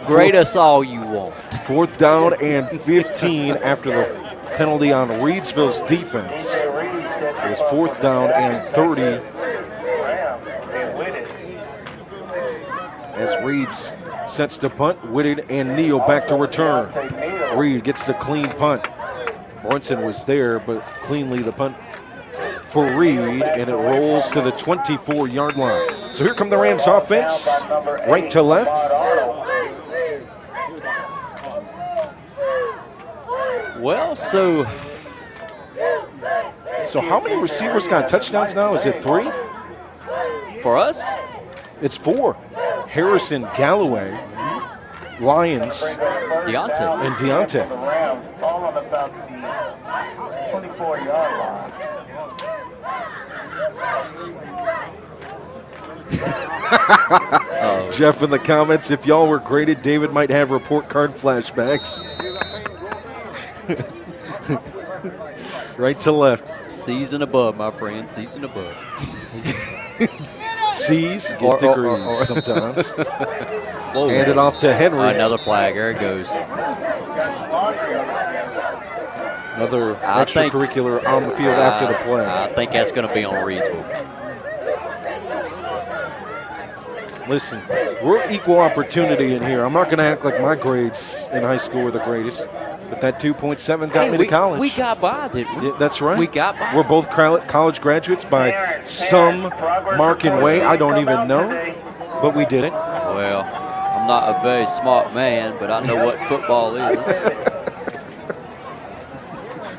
Speaker 2: Grade us all you want.
Speaker 4: 4th down and 15 after the penalty on Reidsville's defense. It was 4th down and 30 as Reeds sets the punt. Whitted and Neal back to return. Reed gets the clean punt. Brunson was there, but cleanly the punt for Reed, and it rolls to the 24-yard line. So here come the Rams offense, right to left.
Speaker 2: Well, so
Speaker 4: how many receivers got touchdowns now? Is it 3?
Speaker 2: for us,
Speaker 4: It's 4. Harrison, Galloway, Lyons,
Speaker 2: Deontay.
Speaker 4: and Deontay.
Speaker 3: The Rams all on about the 24-yard line.
Speaker 4: Jeff in the comments, if y'all were graded, David might have report card flashbacks. Right to left.
Speaker 2: C's and above, my friend. C's and above.
Speaker 4: C's
Speaker 2: Or-
Speaker 4: get
Speaker 2: or-
Speaker 4: degrees
Speaker 2: or-
Speaker 4: sometimes.
Speaker 2: Whoa.
Speaker 4: Hand it off to Henry.
Speaker 2: Another flag. There it goes.
Speaker 4: Another
Speaker 2: I think-
Speaker 4: extracurricular on the field after the play.
Speaker 2: I think that's going to be on Reidsville.
Speaker 4: Listen, we're equal opportunity in here. I'm not going to act like my grades in high school were the greatest, but that 2.7 got me to college.
Speaker 2: We got by, didn't we?
Speaker 4: Yeah, that's right.
Speaker 2: We got by.
Speaker 4: We're both college graduates by some mark and way. I don't even know, but we did it.
Speaker 2: Well, I'm not a very smart man, but I know what football is.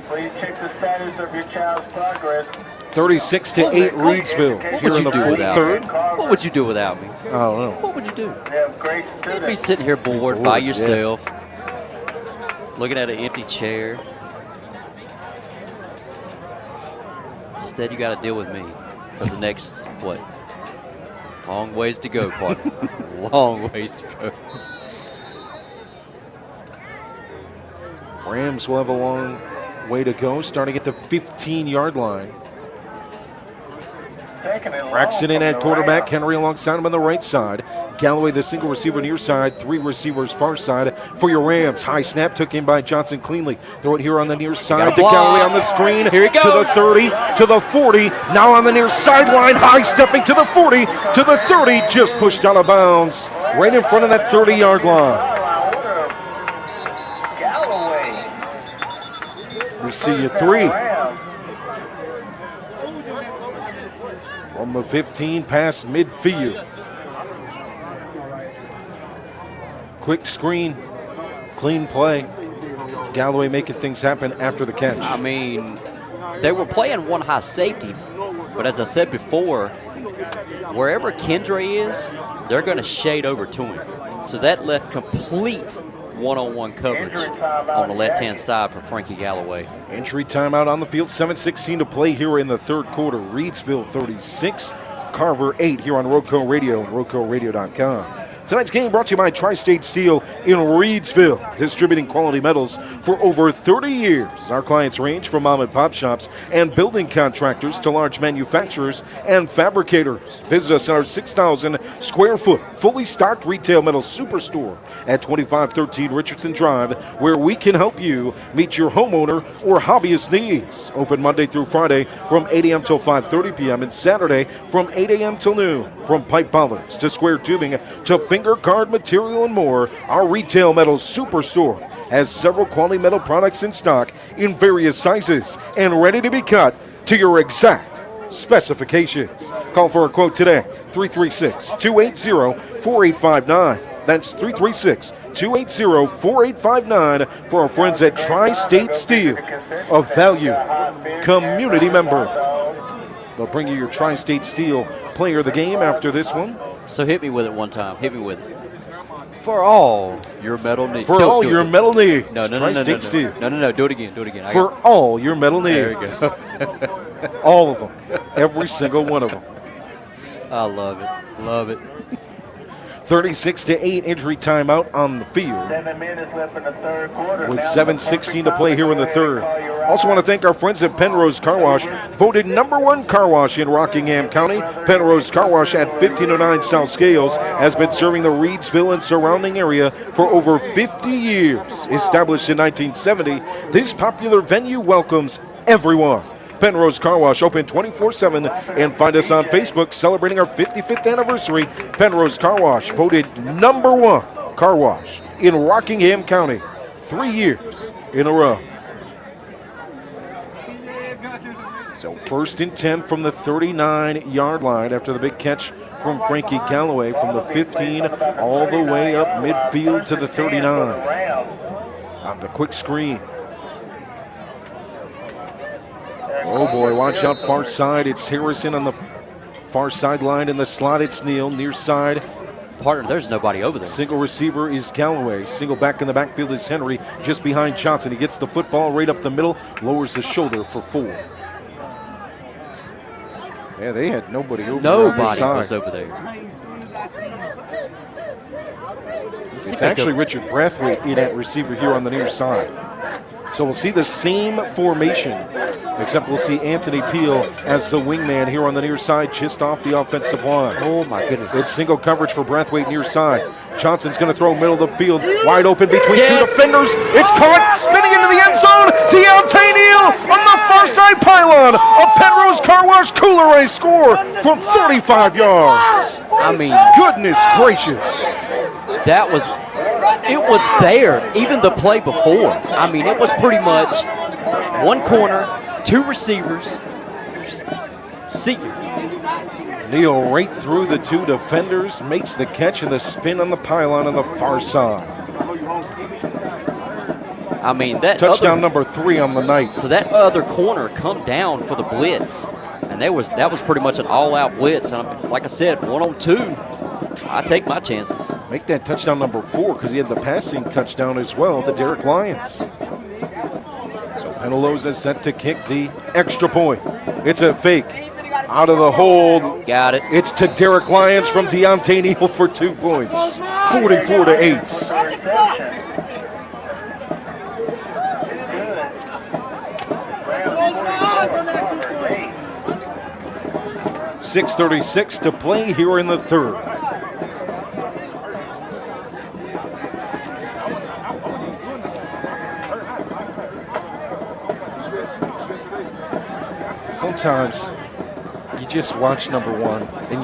Speaker 3: Please check the status of your child's progress.
Speaker 4: 36-8 Reidsville
Speaker 2: What
Speaker 4: here
Speaker 2: would
Speaker 4: in
Speaker 2: you
Speaker 4: the
Speaker 2: do without me?
Speaker 4: third.
Speaker 2: What would you do without me?
Speaker 4: I don't know.
Speaker 2: What would you do?
Speaker 3: They have great
Speaker 2: You'd be
Speaker 3: students.
Speaker 2: sitting here bored
Speaker 4: Bored,
Speaker 2: by
Speaker 4: yeah.
Speaker 2: yourself, looking at an empty chair. Instead, you got to deal with me for the next, what? Long ways to go, partner. Long ways to go.
Speaker 4: Rams will have a long way to go, starting at the 15-yard line.
Speaker 3: Taking it long
Speaker 4: Braxton in
Speaker 3: from
Speaker 4: at
Speaker 3: the
Speaker 4: quarterback,
Speaker 3: Rams.
Speaker 4: Henry alongside him on the right side. Galloway, the single receiver near side, 3 receivers far side for your Rams. High snap took in by Johnson cleanly. Throw it here on the near side to
Speaker 2: block.
Speaker 4: Galloway on the screen.
Speaker 2: Here he
Speaker 4: To the
Speaker 2: goes.
Speaker 4: 30, to the 40. Now on the near sideline, high stepping to the 40, to the 30, just pushed out of bounds. Right in front of that 30-yard line.
Speaker 3: Galloway.
Speaker 4: We see you 3.
Speaker 3: Rams.
Speaker 4: From the 15 past midfield. Quick screen, clean play. Galloway making things happen after the catch.
Speaker 2: I mean, they were playing one high safety, but as I said before, wherever Kendre is, they're going to shade over to him. So that left complete one-on-one coverage on the left-hand side for Frankie Galloway.
Speaker 4: Injury timeout on the field, 7:16 to play here in the third quarter. Reidsville 36, Carver 8 here on Roco Radio and RocoRadio.com. Tonight's game brought to you by Tri-State Steel in Reidsville, distributing quality metals for over 30 years. Our clients range from mom and pop shops and building contractors to large manufacturers and fabricators. Visit us in our 6,000 square foot, fully stocked retail metal superstore at 2513 Richardson Drive, where we can help you meet your homeowner or hobbyist needs. Open Monday through Friday from 8 a.m. till 5:30 p.m. and Saturday from 8 a.m. till noon. From pipe bollards to square tubing to finger guard material and more, our retail metal superstore has several quality metal products in stock in various sizes and ready to be cut to your exact specifications. Call for a quote today, 336-280-4859. That's 336-280-4859 for our friends at Tri-State Steel, a valued community member. They'll bring you your Tri-State Steel player of the game after this one.
Speaker 2: So hit me with it one time. Hit me with it. For all your metal needs.
Speaker 4: For all your metal needs.
Speaker 2: No.
Speaker 4: Tri-State Steel.
Speaker 2: No. Do it again. Do it again.
Speaker 4: For all your metal needs.
Speaker 2: There we go.
Speaker 4: All of them. Every single one of them.
Speaker 2: I love it. Love it.
Speaker 4: 36-8 injury timeout on the field.
Speaker 3: 7 minutes left in the third quarter.
Speaker 4: With
Speaker 3: Now
Speaker 4: 7:16 to play here in the third.
Speaker 3: Call your
Speaker 4: Also want to thank our friends at Pennrose Carwash, voted #1 car wash in Rockingham County. Pennrose Carwash at 1509 South Scales has been serving the Reidsville and surrounding area for over 50 years. Established in 1970, this popular venue welcomes everyone. Pennrose Car Wash, open 24/7, and find us on Facebook celebrating our 55th anniversary. Pennrose Car Wash, voted #1 car wash in Rockingham County, 3 years in a row. So 1st and 10 from the 39-yard line after the big catch from Frankie Galloway from the 15 all the way up midfield to the 39 on the quick screen. Oh boy, watch out far side. It's Harrison on the far sideline. In the slot, it's Neal. Near side,
Speaker 2: Partner, there's nobody over there.
Speaker 4: single receiver is Galloway. Single back in the backfield is Henry, just behind Johnson. He gets the football right up the middle, lowers the shoulder for 4. Yeah, they had nobody over there on the
Speaker 2: Nobody
Speaker 4: side.
Speaker 2: was over there.
Speaker 4: It's actually Richard Brathwaite in at receiver here on the near side. So we'll see the same formation, except we'll see Anthony Peel as the wingman here on the near side, just off the offensive line.
Speaker 2: Oh my goodness.
Speaker 4: It's single coverage for Brathwaite near side. Johnson's going to throw middle of the field, wide open between 2 defenders. It's caught, spinning into the end zone. Deontay Neal on the far side pylon. A Pennrose Car Wash Kooler Ice score from 35 yards.
Speaker 2: I mean,
Speaker 4: Goodness gracious.
Speaker 2: it was there, even the play before. I mean, it was pretty much one corner, 2 receivers. See you.
Speaker 4: Neal right through the 2 defenders, makes the catch and the spin on the pylon on the far side.
Speaker 2: I mean, that
Speaker 4: Touchdown
Speaker 2: other,
Speaker 4: number 3 on the night.
Speaker 2: So that other corner come down for the blitz, and that was pretty much an all-out blitz. And like I said, 1-on-2, I take my chances.
Speaker 4: Make that touchdown number 4 because he had the passing touchdown as well to Derek Lyons. So Pennrose is set to kick the extra point. It's a fake. Out of the hold.
Speaker 2: Got it.
Speaker 4: It's to Derek Lyons from Deontay Neal for 2 points. 44-8. 6:36 to play here in the third. Sometimes you just watch number 1 and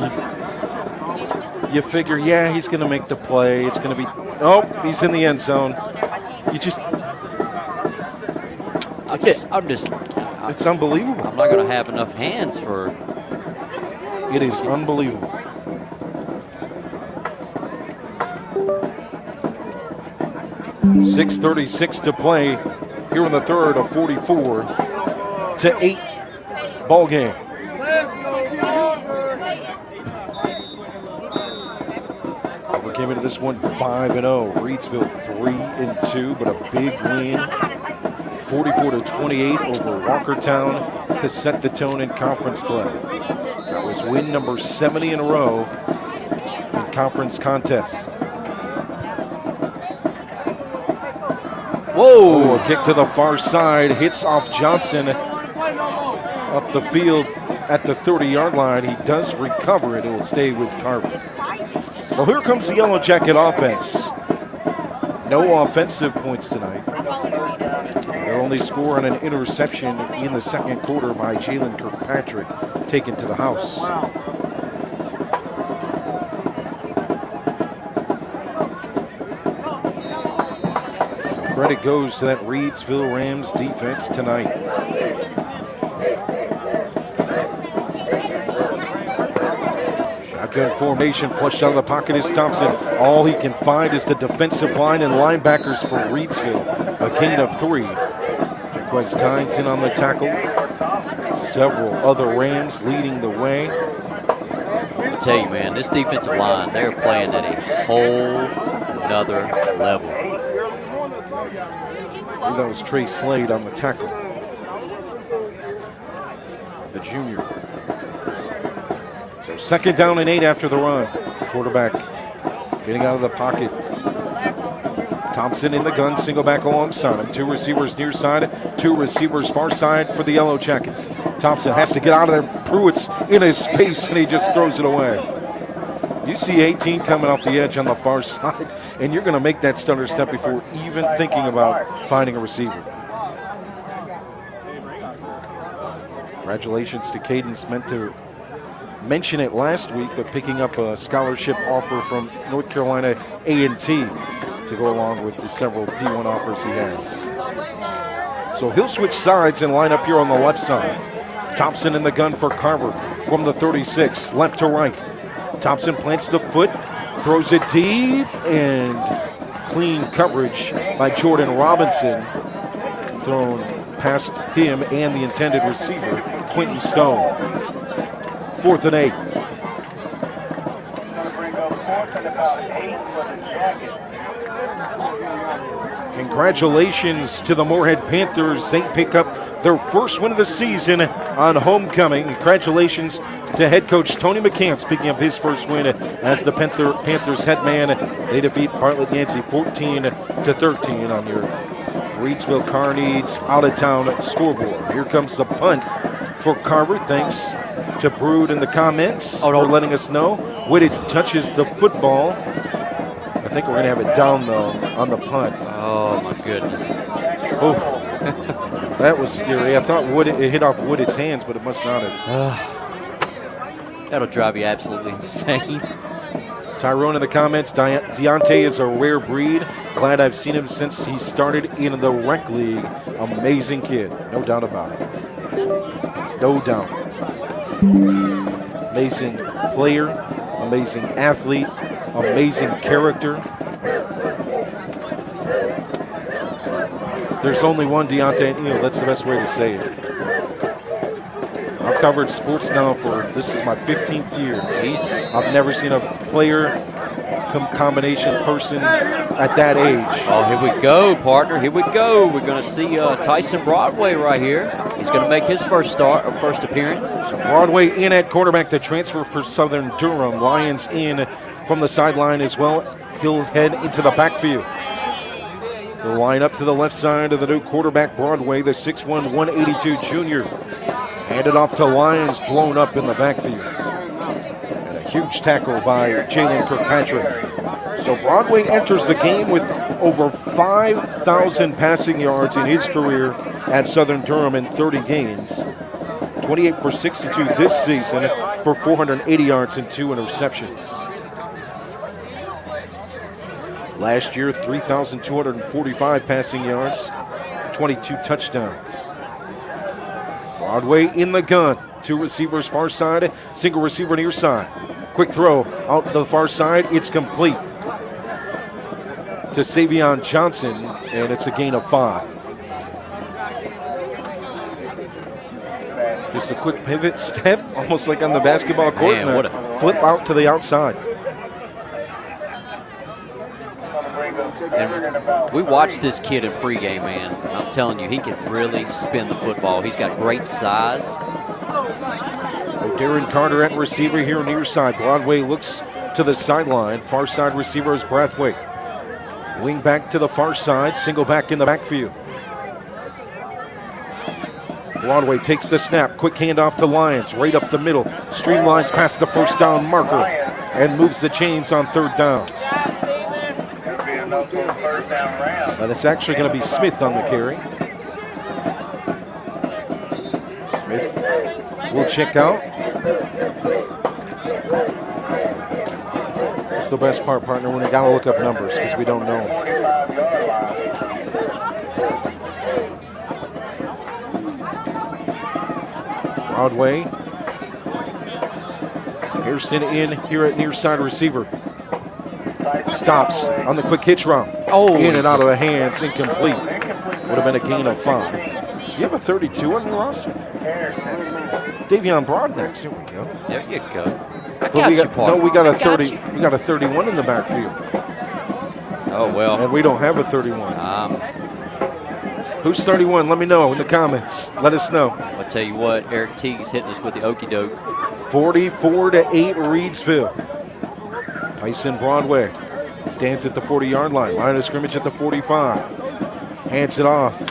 Speaker 4: you figure, yeah, he's going to make the play. It's going to be, oh, he's in the end zone. You just, it's unbelievable.
Speaker 2: I'm not going to have enough hands for.
Speaker 4: It is unbelievable. .636 to play here in the third, a 44-8 ball game. We came into this one 5-0. Reidsville 3-2, but a big win. 44-28 over Walkertown to set the tone in conference play. That was win number 70 in a row in conference contest.
Speaker 2: Whoa!
Speaker 4: A kick to the far side, hits off Johnson up the field at the 30-yard line. He does recover it. It will stay with Carver. Well, here comes the Yellowjacket offense. No offensive points tonight. Their only score on an interception in the second quarter by Jalen Kirkpatrick, taken to the house. So credit goes to that Reidsville Rams defense tonight. Shotgun formation, flushed out of the pocket is Thompson. All he can find is the defensive line and linebackers for Reidsville. A gain of 3. Jaquez Tynes in on the tackle. Several other Rams leading the way.
Speaker 2: I tell you, man, this defensive line, they're playing at a whole nother level.
Speaker 4: That was Trey Slade on the tackle. junior. So 2nd down and 8 after the run. Quarterback getting out of the pocket. Thompson in the gun, single back alongside him. 2 receivers near side, 2 receivers far side for the Yellowjackets. Thompson has to get out of there. Pruitt's in his face, and he just throws it away. You see 18 coming off the edge on the far side, and you're going to make that stutter step before even thinking about finding a receiver. Congratulations to Cadence. Meant to mention it last week, but picking up a scholarship offer from North Carolina A&T to go along with the several D1 offers he has. So he'll switch sides and line up here on the left side. Thompson in the gun for Carver from the 36, left to right. Thompson plants the foot, throws it deep, and clean coverage by Jordan Robinson. Thrown past him and the intended receiver, Quentin Stone. 4th and 8. Congratulations to the Moorhead Panthers. They pick up their first win of the season on homecoming. Congratulations to head coach Tony McCants picking up his first win as the Panthers head man. They defeat Bartlett Yancey 14-13 on your Reidsville Car Needs out-of-town scoreboard. Here comes the punt for Carver. Thanks to Brood in the comments for letting us know. Whitted touches the football. I think we're going to have it down, though, on the punt.
Speaker 2: Oh, my goodness.
Speaker 4: Oh, that was scary. I thought it hit off Wooded's hands, but it must not have.
Speaker 2: That'll drive you absolutely insane.
Speaker 4: Tyrone in the comments, Deontay is a rare breed. Glad I've seen him since he started in the rec league. Amazing kid, no doubt about it. No doubt. Amazing player, amazing athlete, amazing character. There's only one Deontay Neal. That's the best way to say it. I've covered sports now this is my 15th year. I've never seen a player combination person at that age.
Speaker 2: Oh, here we go, partner. Here we go. We're going to see Tyson Broadway right here. He's going to make his first appearance.
Speaker 4: So Broadway in at quarterback, the transfer for Southern Durham. Lions in from the sideline as well. He'll head into the backfield. He'll line up to the left side of the new quarterback, Broadway, the 6'1", 182 junior. Handed off to Lyons, blown up in the backfield. And a huge tackle by Jalen Kirkpatrick. So Broadway enters the game with over 5,000 passing yards in his career at Southern Durham in 30 games. 28 for 62 this season for 480 yards and 2 interceptions. Last year, 3,245 passing yards, 22 touchdowns. Broadway in the gun. 2 receivers far side, single receiver near side. Quick throw out to the far side. It's complete to Savion Johnson, and it's a gain of 5. Just a quick pivot step, almost like on the basketball court.
Speaker 2: Man,
Speaker 4: and
Speaker 2: what
Speaker 4: a flip out to the outside.
Speaker 2: And we watched this kid in pregame, man. I'm telling you, he can really spin the football. He's got great size.
Speaker 4: So Darren Carter at receiver here near side. Broadway looks to the sideline. Far side receiver is Brathwaite. Wing back to the far side. Single back in the backfield. Broadway takes the snap. Quick handoff to Lyons. Right up the middle. Streamlines past the first down marker and moves the chains on 3rd down. But it's actually going to be Smith on the carry. Smith will check out. That's the best part, partner, when you got to look up numbers because we don't know. Broadway. Hairston in here at near side receiver. Stops on the quick hitch route.
Speaker 2: Oh,
Speaker 4: in and out of the hands, incomplete. Would have been a gain of 5. Do you have a 32 on your roster? Davion Broadnex. Here we go.
Speaker 2: There you go.
Speaker 4: But we got a 30. We got a 31 in the backfield.
Speaker 2: Oh well.
Speaker 4: And we don't have a 31. Who's 31? Let me know in the comments. Let us know.
Speaker 2: I'll tell you what, Eric Teague's hitting us with the okey doke.
Speaker 4: 44-8 Reidsville. Tyson Broadway stands at the 40-yard line. Line of scrimmage at the 45. Hands it off. A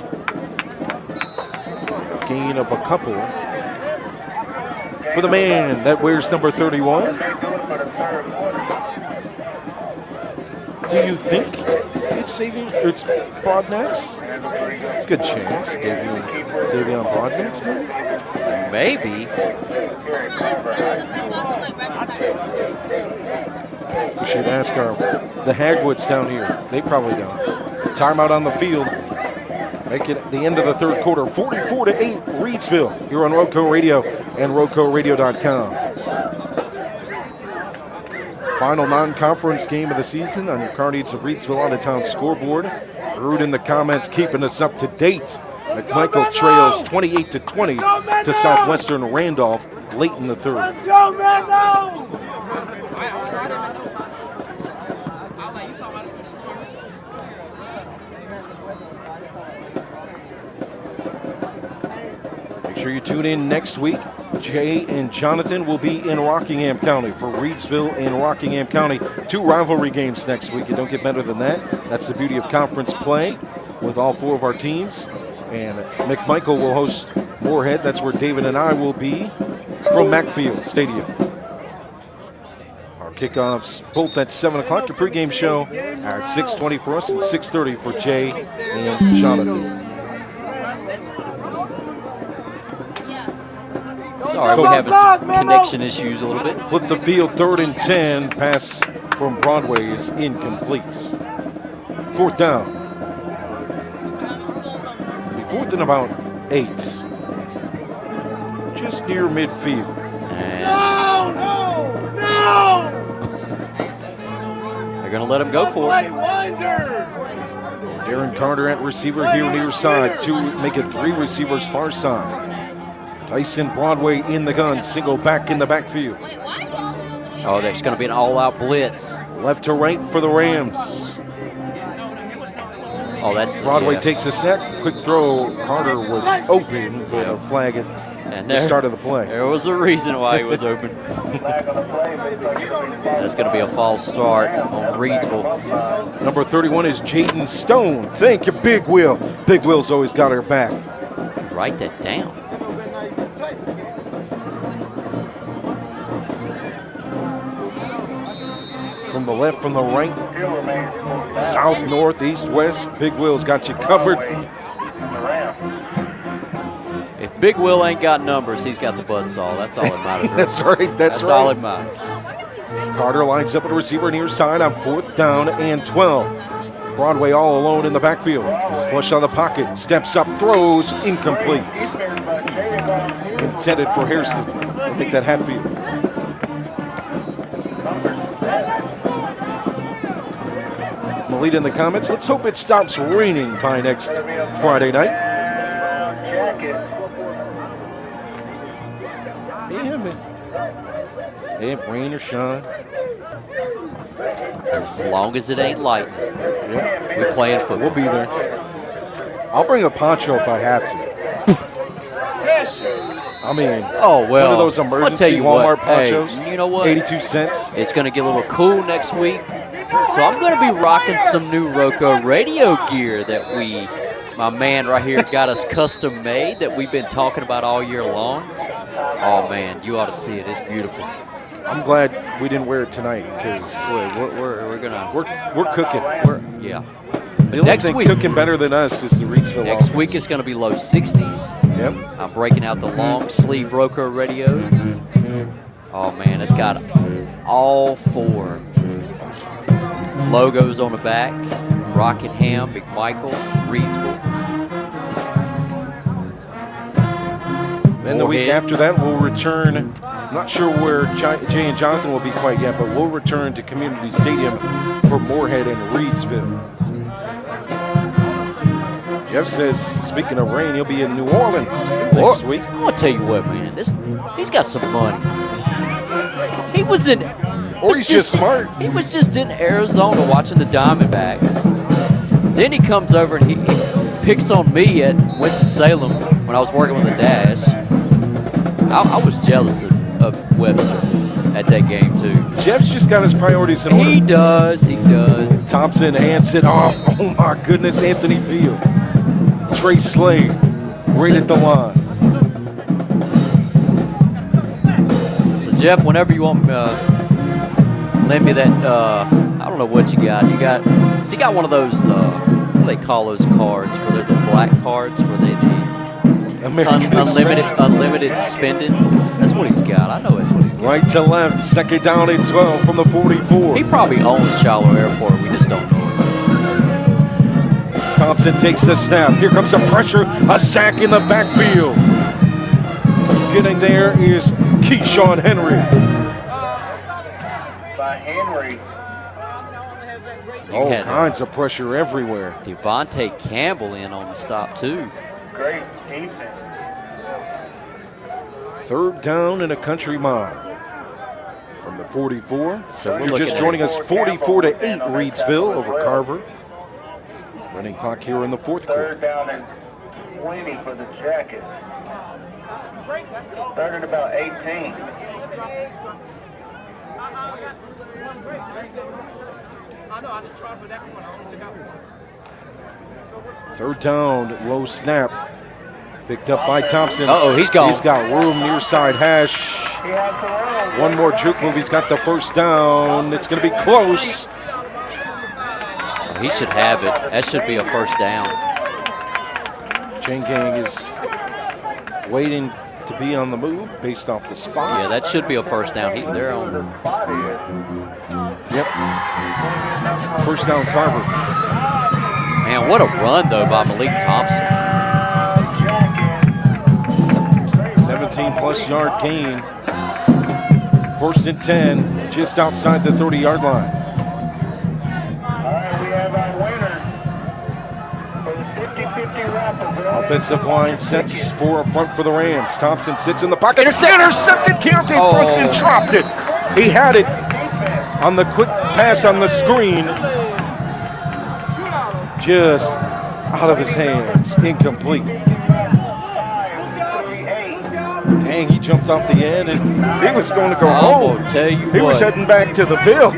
Speaker 4: gain of a couple for the man that wears number 31. Do you think it's saving? It's Broadnecks? It's a good chance. Davion Broadnecks, maybe?
Speaker 2: Maybe.
Speaker 4: We should ask the Hagwoods down here. They probably don't. Timeout on the field. Make it the end of the third quarter. 44-8 Reidsville here on Roco Radio and RocoRadio.com. Final non-conference game of the season on your Carnets of Reidsville out-of-town scoreboard. Rude in the comments keeping us up to date. McMichael trails 28-20 to Southwestern Randolph late in the third.
Speaker 5: Let's go, Mando!
Speaker 4: Make sure you tune in next week. Jay and Jonathan will be in Rockingham County for Reidsville and Rockingham County. 2 rivalry games next week. You don't get better than that. That's the beauty of conference play with all 4 of our teams. And McMichael will host Moorhead. That's where David and I will be from Macfield Stadium. Our kickoffs both at 7 o'clock. Your pregame show at 6:20 for us and 6:30 for Jay and Jonathan.
Speaker 2: Sorry, we're having some connection issues a little bit.
Speaker 4: Flip the field, 3rd and 10. Pass from Broadway is incomplete. 4th down. Be 4th and about 8. Just near midfield.
Speaker 5: No!
Speaker 2: They're going to let him go for it.
Speaker 5: Wonder!
Speaker 4: Darren Carter at receiver here near side. 2, make it 3 receivers far side. Tyson Broadway in the gun, single back in the backfield.
Speaker 2: Oh, there's going to be an all-out blitz.
Speaker 4: Left to right for the Rams.
Speaker 2: Oh, that's
Speaker 4: Broadway takes a snap. Quick throw. Carter was open, but a flag at the start of the play.
Speaker 2: There was a reason why he was open. That's going to be a false start on Reidsville.
Speaker 4: Number 31 is Jaden Stone. Thank you, Big Will. Big Will's always got her back.
Speaker 2: Write that down.
Speaker 4: From the left, from the right, south, north, east, west, Big Will's got you covered.
Speaker 2: If Big Will ain't got numbers, he's got the buzzsaw. That's all that matters.
Speaker 4: That's right. That's right.
Speaker 2: all that matters.
Speaker 4: Carter lines up at receiver near side on 4th down and 12. Broadway all alone in the backfield. Flush on the pocket, steps up, throws, incomplete. Intended for Hairston. We'll make that Hatfield. Lead in the comments. Let's hope it stops raining by next Friday night. Yeah, man. Yeah, rain or shine.
Speaker 2: As long as it ain't lightning,
Speaker 4: Yeah,
Speaker 2: we're playing football.
Speaker 4: we'll be there. I'll bring a poncho if I have to. I mean,
Speaker 2: oh, well,
Speaker 4: one of those
Speaker 2: I'll tell
Speaker 4: emergency
Speaker 2: you
Speaker 4: Walmart
Speaker 2: what, hey,
Speaker 4: ponchos.
Speaker 2: you know what?
Speaker 4: 82 cents.
Speaker 2: It's going to get a little cool next week. So I'm going to be rocking some new Roco radio gear that my man right here got us custom made that we've been talking about all year long. Oh, man, you ought to see it. It's beautiful.
Speaker 4: I'm glad we didn't wear it tonight because
Speaker 2: We're going to.
Speaker 4: we're cooking.
Speaker 2: Yeah.
Speaker 4: The only
Speaker 2: Next
Speaker 4: thing
Speaker 2: week-
Speaker 4: cooking better than us is the Reidsville
Speaker 2: Next
Speaker 4: offense.
Speaker 2: week it's going to be low 60s.
Speaker 4: Yep.
Speaker 2: I'm breaking out the long sleeve Roco radio. Oh, man, it's got all 4 logos on the back. Rockingham, McMichael, Reidsville.
Speaker 4: Then the week after that, we'll return. I'm not sure where Jay and Jonathan will be quite yet, but we'll return to Community Stadium for Moorhead and Reidsville. Jeff says, speaking of rain, he'll be in New Orleans next week.
Speaker 2: I'll tell you what, man. He's got some money. He was in.
Speaker 4: Or he's just smart.
Speaker 2: He was just in Arizona watching the Diamondbacks. Then he comes over and he picks on me at Winston-Salem when I was working with a dash. I was jealous of Webster at that game, too.
Speaker 4: Jeff's just got his priorities in order.
Speaker 2: He does.
Speaker 4: Thompson hands it off. Oh, my goodness, Anthony Peel. Trey Slade right at the line.
Speaker 2: So, Jeff, whenever you want lend me that, I don't know what you got. So you got one of those, what do they call those cards, where they're the black cards, where they the unlimited spending. That's what he's got. I know that's what he's got.
Speaker 4: Right to left, second down and 12 from the 44.
Speaker 2: He probably owns Shiloh Airport. We just don't know it.
Speaker 4: Thompson takes the snap. Here comes the pressure. A sack in the backfield. Getting there is Keyshawn Henry.
Speaker 3: By Henry.
Speaker 4: All kinds of pressure everywhere.
Speaker 2: Devontae Campbell in on the stop, too.
Speaker 3: Great defense.
Speaker 4: Third down and a country mile. From the 44.
Speaker 2: So
Speaker 4: If you're just joining us, 44-8 Reidsville over Carver. Running clock here in the fourth quarter.
Speaker 3: Third down and 20 for the Jackets. Third and about 18.
Speaker 4: Third down, low snap. Picked up by Thompson.
Speaker 2: Uh-oh, he's gone.
Speaker 4: He's got room near side hash.
Speaker 3: He has to run.
Speaker 4: One more juke move. He's got the first down. It's going to be close.
Speaker 2: He should have it. That should be a first down.
Speaker 4: Chain Gang is waiting to be on the move based off the spot.
Speaker 2: Yeah, that should be a first down. They're on.
Speaker 4: Yep. First down, Carver.
Speaker 2: Man, what a run, though, by Malik Thompson.
Speaker 4: 17-plus yard gain. First and 10, just outside the 30-yard line.
Speaker 3: All right, we have our winner for the 50-50 raffle.
Speaker 4: Offensive line sets for a front for the Rams. Thompson sits in the pocket. Intercepted. Keontae Brunson dropped it. He had it on the quick pass on the screen. Just out of his hands. Incomplete. Dang, he jumped off the end and he was going to go home.
Speaker 2: I'll tell you
Speaker 4: He was
Speaker 2: what.
Speaker 4: heading back to the field.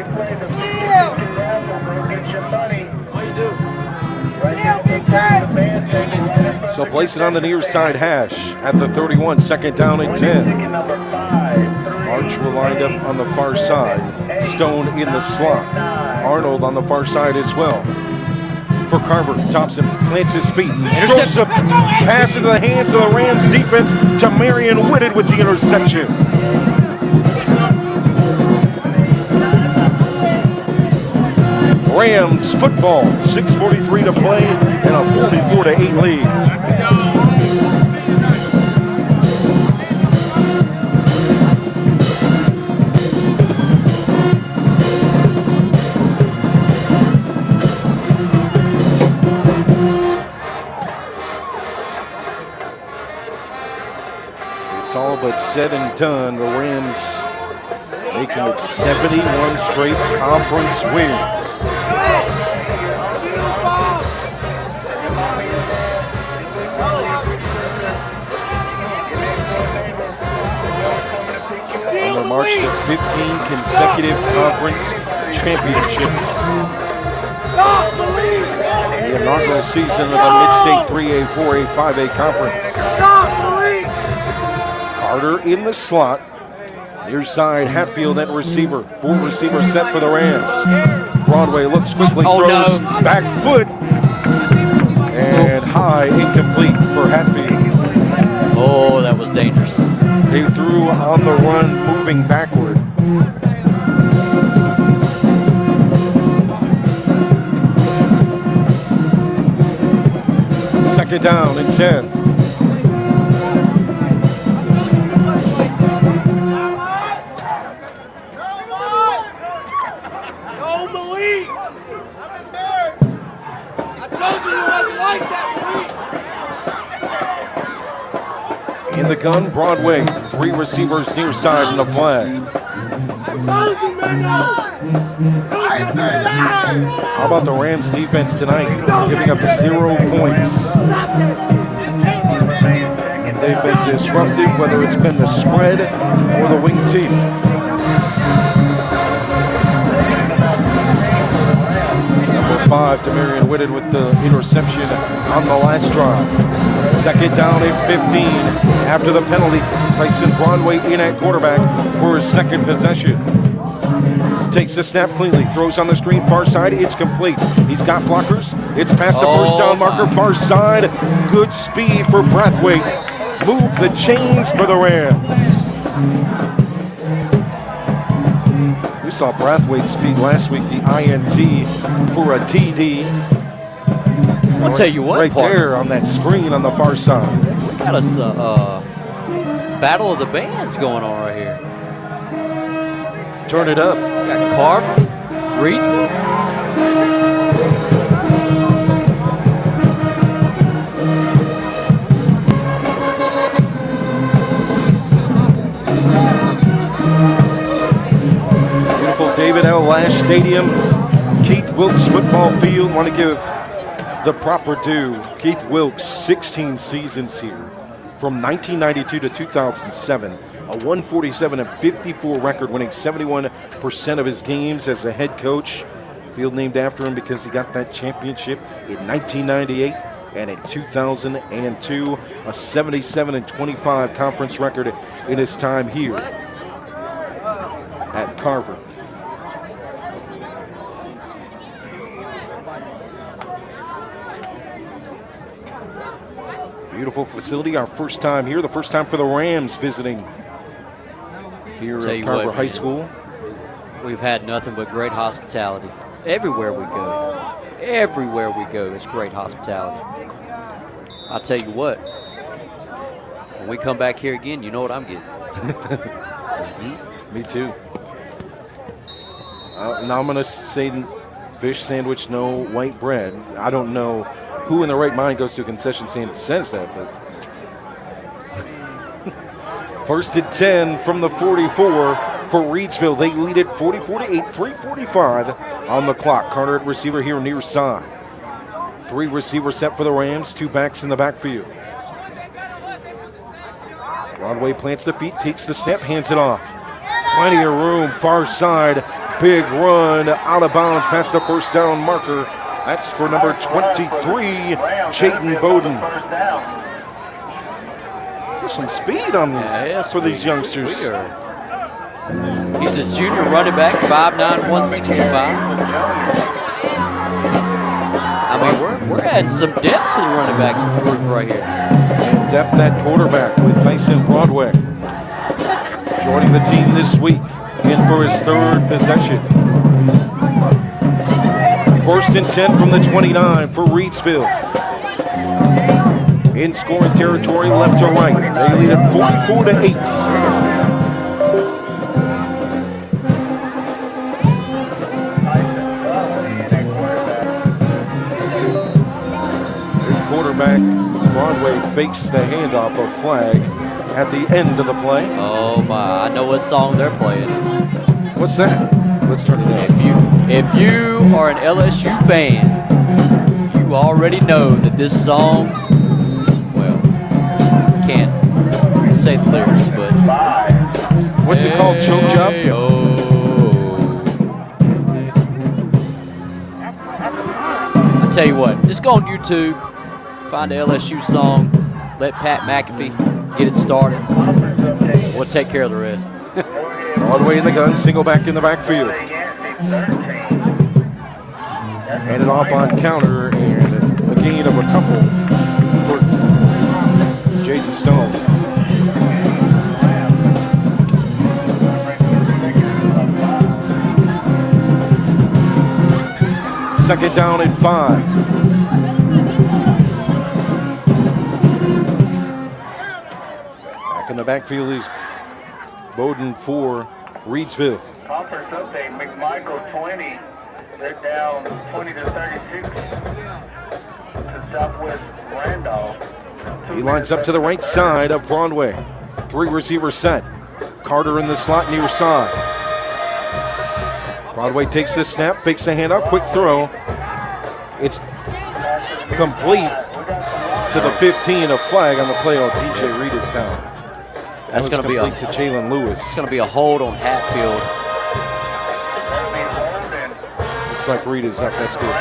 Speaker 4: So place it on the near side hash at the 31, second down and 10. March will line up on the far side. Stone in the slot. Arnold on the far side as well. For Carver, Thompson plants his feet. Throws the pass into the hands of the Rams defense to Marion Whitted with the interception. Rams football, 6:43 to play, and a 44-8 lead. It's all but said and done. The Rams making it 71 straight conference wins. On the march to 15 consecutive conference championships. The inaugural season of the Mid-State 3A, 4A, 5A conference. Carter in the slot. Near side, Hatfield at receiver. Four receivers set for the Rams. Broadway looks quickly, throws back foot. And high, incomplete for Hatfield.
Speaker 2: Oh, that was dangerous.
Speaker 4: They threw on the run, moving backward. Second down and 10. In the gun, Broadway. Three receivers near side in the flag. How about the Rams defense tonight, giving up 0 points? They've been disruptive, whether it's been the spread or the wing team. Number 5, Demarion Whitted with the interception on the last drive. Second down at 15 after the penalty. Tyson Broadway in at quarterback for his second possession. Takes the snap cleanly, throws on the screen, far side, it's complete. He's got blockers, it's past the first down marker, far side. Good speed for Brathwaite. Move the chains for the Rams. We saw Brathwaite's speed last week, the INT for a TD.
Speaker 2: I'll tell you what,
Speaker 4: right there on that screen on the far side.
Speaker 2: We got us a battle of the bands going on right here.
Speaker 4: Turn it up.
Speaker 2: Got Carver, Reidsville.
Speaker 4: Beautiful David L. Lash Stadium, Keith Wilkes football field. Want to give the proper due. Keith Wilkes, 16 seasons here, from 1992 to 2007. A 147-54 record, winning 71% of his games as a head coach. Field named after him because he got that championship in 1998 and in 2002. A 77-25 conference record in his time here at Carver. Beautiful facility, our first time here, the first time for the Rams visiting here at Carver High School.
Speaker 2: We've had nothing but great hospitality. Everywhere we go, it's great hospitality. I'll tell you what, when we come back here again, you know what I'm getting.
Speaker 4: Me too. Now I'm going to say fish sandwich, no white bread. I don't know who in the right mind goes to a concession stand and says that, but first and 10 from the 44 for Reidsville. They lead it 44-8, 3:45 on the clock. Carter at receiver here near side. 3 receivers set for the Rams, 2 backs in the backfield. Broadway plants the feet, takes the snap, hands it off. Plenty of room, far side, big run, out of bounds past the first down marker. That's for number 23, Jaden Bowden. There's some speed on these for these youngsters.
Speaker 2: He's a junior running back, 5'9", 165. I mean, we're adding some depth to the running back group right here.
Speaker 4: And depth at quarterback with Tyson Broadway. Joining the team this week, in for his 3rd possession. First and 10 from the 29 for Reidsville. In scoring territory, left to right. They lead it 44-8. Quarterback Broadway fakes the handoff of flag at the end of the play.
Speaker 2: Oh my, I know what song they're playing.
Speaker 4: What's that? Let's turn it up.
Speaker 2: If you are an LSU fan, you already know that this song, well, can't say the lyrics, but
Speaker 4: what's it called? Choke job?
Speaker 2: I tell you what, just go on YouTube, find the LSU song, let Pat McAfee get it started. We'll take care of the rest.
Speaker 4: All the way in the gun, single back in the backfield. Handed off on counter and a gain of a couple for Jaden Stone. Second down and 5. Back in the backfield is Bowden for Reidsville.
Speaker 3: Conference update, McMichael 20. They're down 20-36 to Southwest Randolph.
Speaker 4: He lines up to the right side of Broadway. 3 receivers set. Carter in the slot near side. Broadway takes this snap, fakes a handoff, quick throw. It's complete to the 15, a flag on the play on DJ Reed is down.
Speaker 2: That's going to be
Speaker 4: to Jalen Lewis.
Speaker 2: It's going to be a hold on Hatfield.
Speaker 4: Looks like Reed is up. That's good.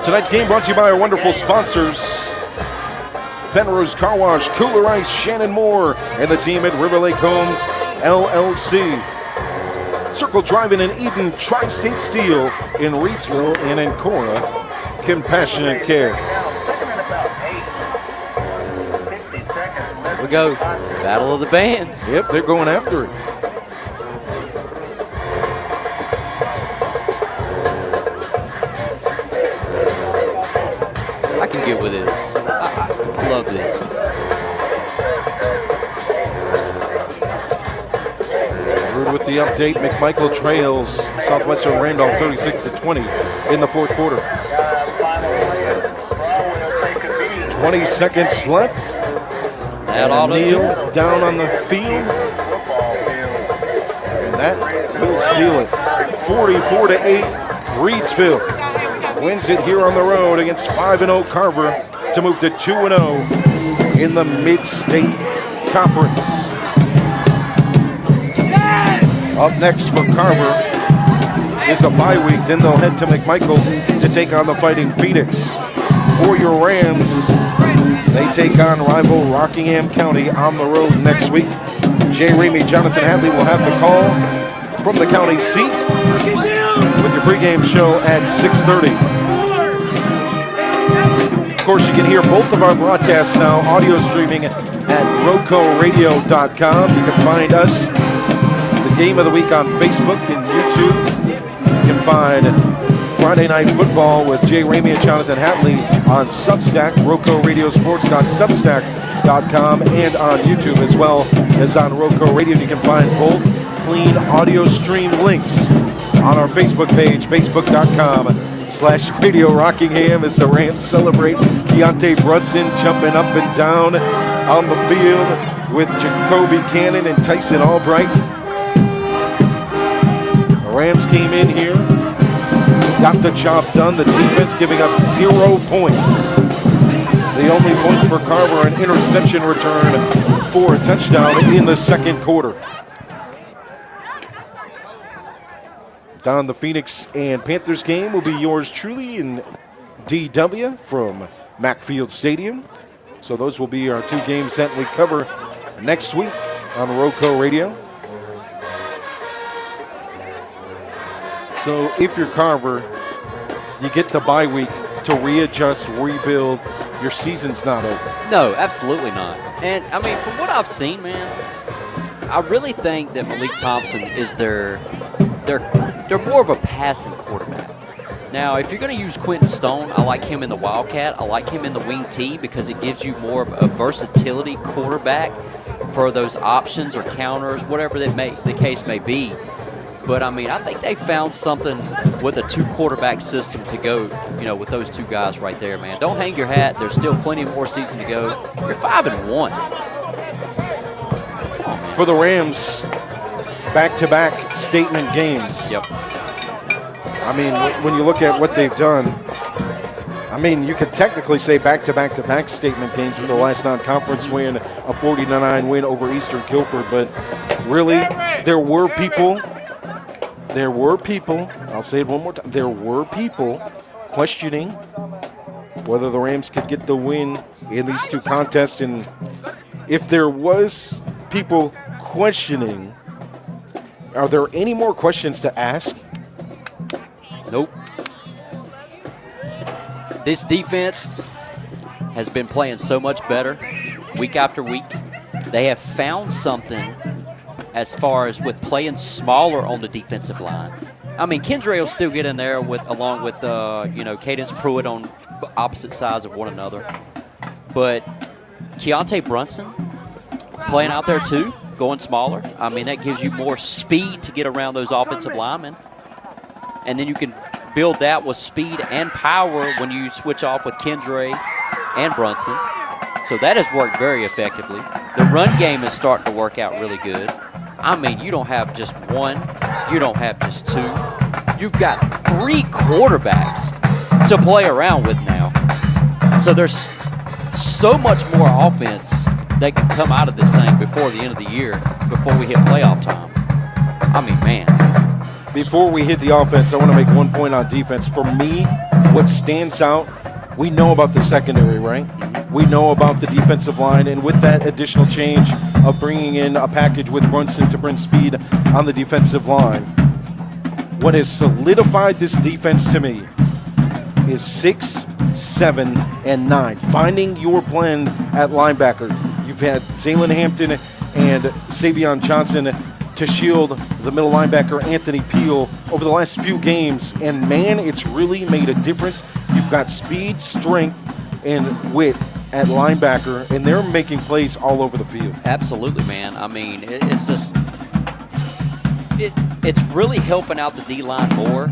Speaker 4: Tonight's game brought to you by our wonderful sponsors: Pennrose, Carwash, Kooler Ice, Shannon Moore, and the team at River Lake Homes LLC. Circle Drive-In in Eden, Tri-State Steel in Reidsville and Ancora. Compassionate care.
Speaker 2: Here we go. Battle of the Bands.
Speaker 4: Yep, they're going after it.
Speaker 2: I can get with this. I love this.
Speaker 4: Rude with the update. McMichael trails Southwestern Randolph 36-20 in the fourth quarter. 20 seconds left. Neal down on the field. And that will seal it. 44-8, Reidsville wins it here on the road against 5-0 Carver to move to 2-0 in the Mid-State Conference. Up next for Carver is a bye week. Then they'll head to McMichael to take on the Fighting Phoenix. For your Rams, they take on rival Rockingham County on the road next week. Jay Ramey, Jonathan Hadley will have the call from the county seat with your pregame show at 6:30. Of course, you can hear both of our broadcasts now, audio streaming at rocoradio.com. You can find us, the Game of the Week, on Facebook and YouTube. You can find Friday Night Football with Jay Ramey and Jonathan Hatley on Substack, rocoradiosports.substack.com, and on YouTube as well as on Roco Radio. You can find both clean audio stream links on our Facebook page, facebook.com/Radio Rockingham, as the Rams celebrate. Keontae Brunson jumping up and down on the field with Jacoby Cannon and Tyson Albright. The Rams came in here, got the job done. The defense giving up 0 points. The only points for Carver, an interception return for a touchdown in the second quarter. Don, the Phoenix and Panthers game will be yours truly in DW from Macfield Stadium. So those will be our two games that we cover next week on Roco Radio. So if you're Carver, you get the bye week to readjust, rebuild. Your season's not over.
Speaker 2: No, absolutely not. And, I mean, from what I've seen, man, I really think that Malik Thompson is they're more of a passing quarterback. Now, if you're going to use Quentin Stone, I like him in the Wildcat. I like him in the wing T because it gives you more of a versatility quarterback for those options or counters, whatever the case may be. But, I mean, I think they found something with a two-quarterback system to go, with those two guys right there, man. Don't hang your hat. There's still plenty more season to go. You're 5-1.
Speaker 4: For the Rams, back-to-back statement games.
Speaker 2: Yep.
Speaker 4: I mean, when you look at what they've done, I mean, you could technically say back-to-back-to-back statement games with the last non-conference win, a 40-9 win over Eastern Guilford. But really, there were people, I'll say it one more time, there were people questioning whether the Rams could get the win in these two contests. And if there was people questioning, are there any more questions to ask?
Speaker 2: Nope. This defense has been playing so much better week after week. They have found something as far as with playing smaller on the defensive line. I mean, Kendra will still get in there along with Cadence Pruitt on opposite sides of one another. But Keontae Brunson playing out there too, going smaller. I mean, that gives you more speed to get around those offensive linemen. And then you can build that with speed and power when you switch off with Kendra and Brunson. So that has worked very effectively. The run game is starting to work out really good. I mean, you don't have just one. You don't have just two. You've got 3 quarterbacks to play around with now. So there's so much more offense that can come out of this thing before the end of the year, before we hit playoff time. I mean, man.
Speaker 4: Before we hit the offense, I want to make one point on defense. For me, what stands out, we know about the secondary, right? We know about the defensive line, and with that additional change of bringing in a package with Brunson to bring speed on the defensive line, what has solidified this defense to me is 6, 7, and 9. Finding your blend at linebacker. You've had Zaylen Hampton and Savion Johnson to shield the middle linebacker Anthony Peel over the last few games, and man, it's really made a difference. You've got speed, strength, and wit at linebacker, and they're making plays all over the field.
Speaker 2: Absolutely, man. I mean, it's just it's really helping out the D-line more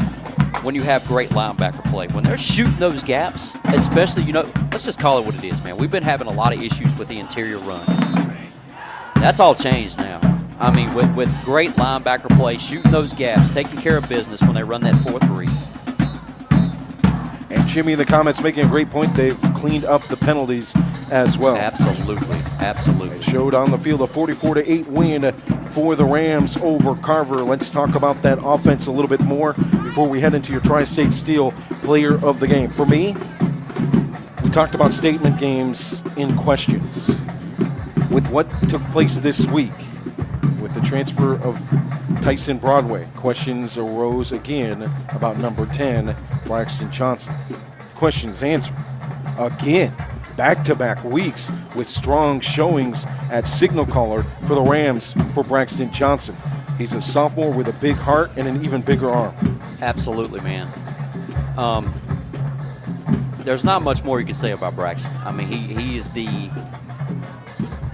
Speaker 2: when you have great linebacker play. When they're shooting those gaps, especially, you know, let's just call it what it is, man. We've been having a lot of issues with the interior run. That's all changed now. I mean, with great linebacker play, shooting those gaps, taking care of business when they run that 4-3.
Speaker 4: And Jimmy in the comments making a great point. They've cleaned up the penalties as well.
Speaker 2: Absolutely, absolutely.
Speaker 4: It showed on the field a 44-8 win for the Rams over Carver. Let's talk about that offense a little bit more before we head into your Tri-State Steel player of the game. For me, we talked about statement games in questions. With what took place this week, with the transfer of Tyson Broadway, questions arose again about number 10, Braxton Johnson. Questions answered again, back-to-back weeks with strong showings at signal caller for the Rams for Braxton Johnson. He's a sophomore with a big heart and an even bigger arm.
Speaker 2: Absolutely, man. There's not much more you can say about Braxton. I mean, he is the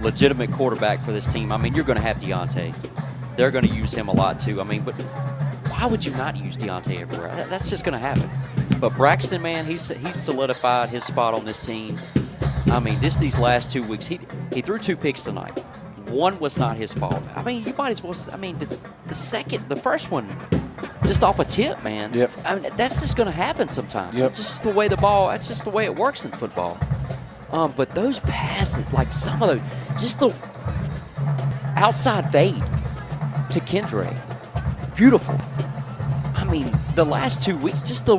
Speaker 2: legitimate quarterback for this team. I mean, you're going to have Deontay. They're going to use him a lot too. I mean, but why would you not use Deontay everywhere? That's just going to happen. But Braxton, man, he's solidified his spot on this team. I mean, just these last 2 weeks, he threw 2 picks tonight. One was not his fault. I mean, you might as well. I mean, the first one, just off a tip, man.
Speaker 4: Yep.
Speaker 2: I mean, that's just going to happen sometimes.
Speaker 4: Yep.
Speaker 2: It's just the way that's just the way it works in football. But those passes, like some of those, just the outside fade to Kendre, beautiful. I mean, the last 2 weeks, just the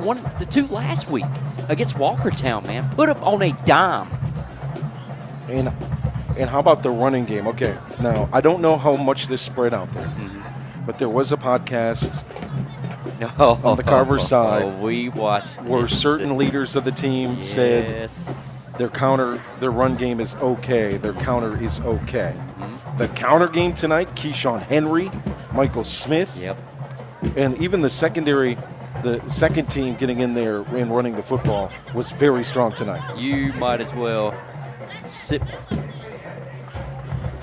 Speaker 2: 2 last week against Walkertown, man, put up on a dime.
Speaker 4: And how about the running game? Okay, now I don't know how much this spread out there, but there was a podcast on the Carver side.
Speaker 2: We watched
Speaker 4: where certain leaders of the team said their run game is okay. Their counter is okay. The counter game tonight, Keyshawn Henry, Michael Smith, and even the secondary, the second team getting in there and running the football was very strong tonight.
Speaker 2: You might as well sit.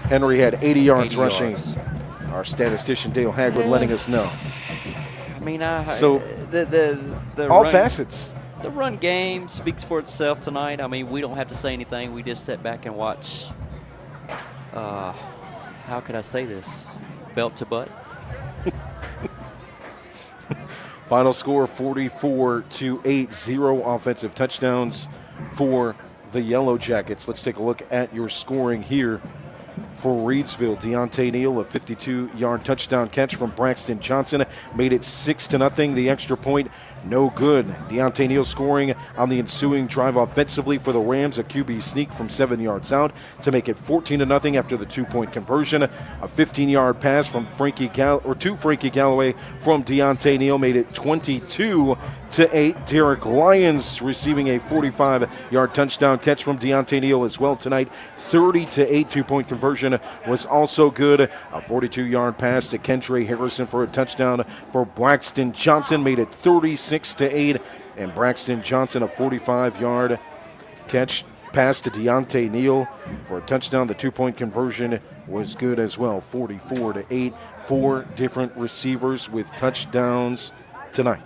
Speaker 4: Henry had 80 yards
Speaker 2: 80
Speaker 4: rushing.
Speaker 2: yards.
Speaker 4: Our statistician Dale Hagwood letting us know.
Speaker 2: I mean,
Speaker 4: so
Speaker 2: the
Speaker 4: all
Speaker 2: run,
Speaker 4: facets.
Speaker 2: The run game speaks for itself tonight. I mean, we don't have to say anything. We just sit back and watch. How could I say this? Belt to butt.
Speaker 4: Final score 44-8, 0 offensive touchdowns for the Yellowjackets. Let's take a look at your scoring here for Reidsville. Deontay Neal, a 52-yard touchdown catch from Braxton Johnson, made it 6-0. The extra point, no good. Deontay Neal scoring on the ensuing drive offensively for the Rams, a QB sneak from 7 yards out to make it 14-0 after the 2-point conversion. A 15-yard pass from Frankie Galloway from Deontay Neal made it 22-8. Derek Lyons receiving a 45-yard touchdown catch from Deontay Neal as well tonight. 30-8 2-point conversion was also good. A 42-yard pass to Kentre Harrison for a touchdown for Braxton Johnson made it 36-8. And Braxton Johnson, a 45-yard pass to Deontay Neal for a touchdown. The 2-point conversion was good as well. 44-8. 4 different receivers with touchdowns tonight.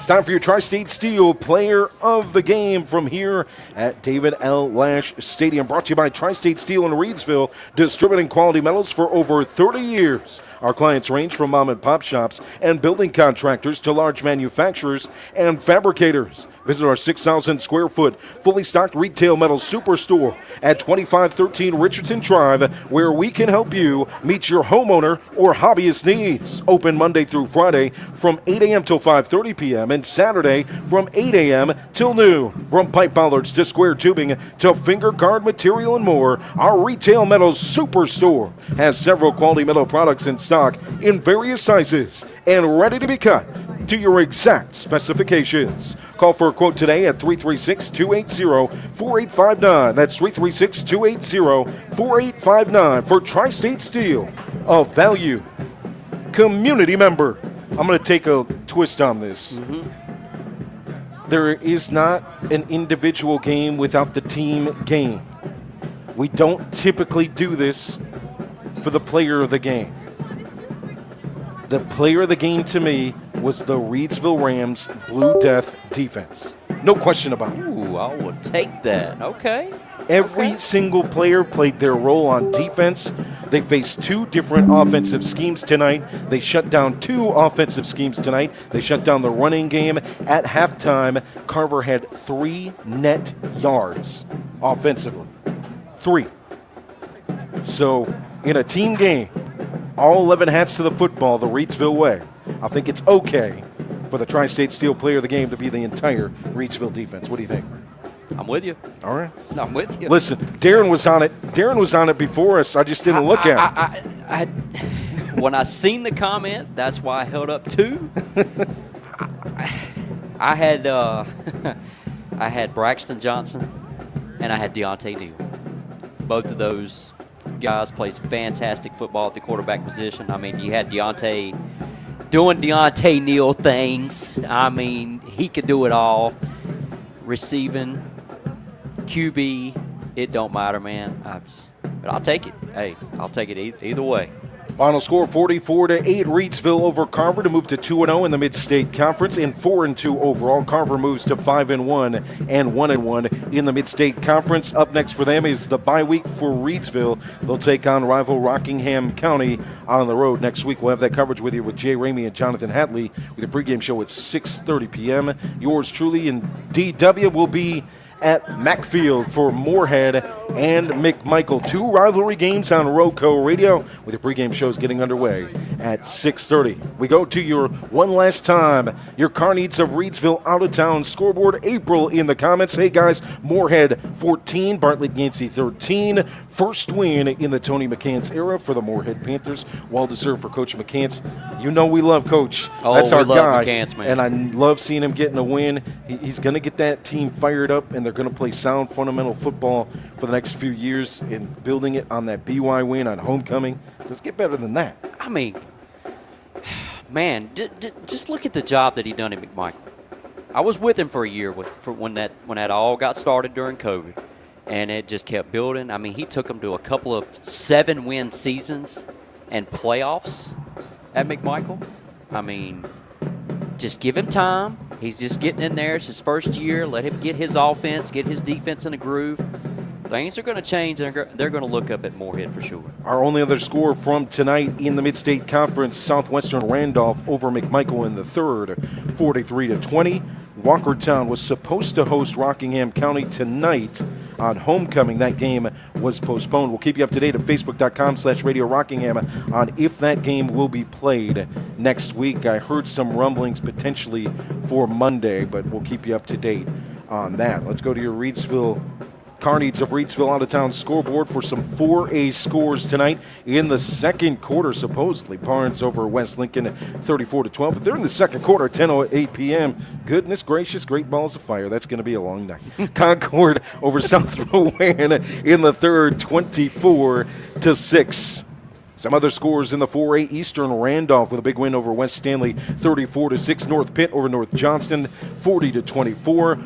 Speaker 4: It's time for your Tri-State Steel Player of the Game from here at David L. Lash Stadium. Brought to you by Tri-State Steel in Reidsville, distributing quality metals for over 30 years. Our clients range from mom and pop shops and building contractors to large manufacturers and fabricators. Visit our 6,000 square foot, fully stocked retail metal superstore at 2513 Richardson Drive, where we can help you meet your homeowner or hobbyist needs. Open Monday through Friday from 8 a.m. till 5:30 p.m. and Saturday from 8 a.m. till noon. From pipe bollards to square tubing to finger guard material and more, our retail metals superstore has several quality metal products in stock in various sizes and ready to be cut to your exact specifications. Call for a quote today at 336-280-4859. That's 336-280-4859 for Tri-State Steel, a value community member. I'm going to take a twist on this. There is not an individual game without the team game. We don't typically do this for the player of the game. The player of the game to me was the Reidsville Rams Blue Death defense. No question about it.
Speaker 2: Ooh, I will take that. Okay.
Speaker 4: Every single player played their role on defense. They faced two different offensive schemes tonight. They shut down two offensive schemes tonight. They shut down the running game. At halftime, Carver had 3 net yards offensively. 3. So, in a team game, all 11 hats to the football the Reidsville way. I think it's okay for the Tri-State Steel Player of the Game to be the entire Reidsville defense. What do you think?
Speaker 2: I'm with you.
Speaker 4: All right.
Speaker 2: I'm with you.
Speaker 4: Listen, Darren was on it. Darren was on it before us. I just didn't look at it.
Speaker 2: When I seen the comment, that's why I held up 2. I had I had Braxton Johnson and I had Deontay Neal. Both of those guys plays fantastic football at the quarterback position. I mean, you had Deontay doing Deontay Neal things. I mean, he could do it all. Receiving, QB, it don't matter, man. But I'll take it. Hey, I'll take it either way.
Speaker 4: Final score 44-8, Reidsville over Carver to move to 2-0 in the Mid-State Conference and 4-2 overall. Carver moves to 5-1 and 1-1 in the Mid-State Conference. Up next for them is the bye week for Reidsville. They'll take on rival Rockingham County on the road next week. We'll have that coverage with you with Jay Ramey and Jonathan Hatley with a pregame show at 6:30 p.m. Yours truly and DW will be at Macfield for Moorhead and McMichael. 2 rivalry games on Roco Radio with the pregame shows getting underway at 6:30. We go to your one last time, your car needs of Reidsville out-of-town scoreboard. April in the comments. Hey guys, Moorhead 14, Bartlett Yancey 13. First win in the Tony McCants era for the Moorhead Panthers. Well-deserved for Coach McCants. You know we love Coach.
Speaker 2: Oh,
Speaker 4: that's our
Speaker 2: love
Speaker 4: guy.
Speaker 2: McCants, man.
Speaker 4: And I love seeing him getting a win. He's going to get that team fired up, and they're going to play sound fundamental football for the next few years and building it on that BY win on homecoming. Let's get better than that.
Speaker 2: I mean, man, just look at the job that he done at McMichael. I was with him for a year when that all got started during COVID, and it just kept building. I mean, he took them to a couple of 7-win seasons and playoffs at McMichael. I mean, just give him time. He's just getting in there. It's his first year. Let him get his offense, get his defense in a groove. Things are going to change, and they're going to look up at Moorhead for sure.
Speaker 4: Our only other score from tonight in the Mid-State Conference, Southwestern Randolph over McMichael in the third, 43-20. Walkertown was supposed to host Rockingham County tonight on homecoming. That game was postponed. We'll keep you up to date at facebook.com/Radio Rockingham on if that game will be played next week. I heard some rumblings potentially for Monday, but we'll keep you up to date on that. Let's go to your Reidsville car needs of Reidsville out-of-town scoreboard for some 4A scores tonight in the second quarter. Supposedly, Barnes over West Lincoln 34-12. But they're in the second quarter at 10:08 p.m. Goodness gracious, great balls of fire. That's going to be a long night. Concord over South Rowan in the third, 24-6. Some other scores in the 4A, Eastern Randolph with a big win over West Stanley, 34-6. North Pitt over North Johnston, 40-24.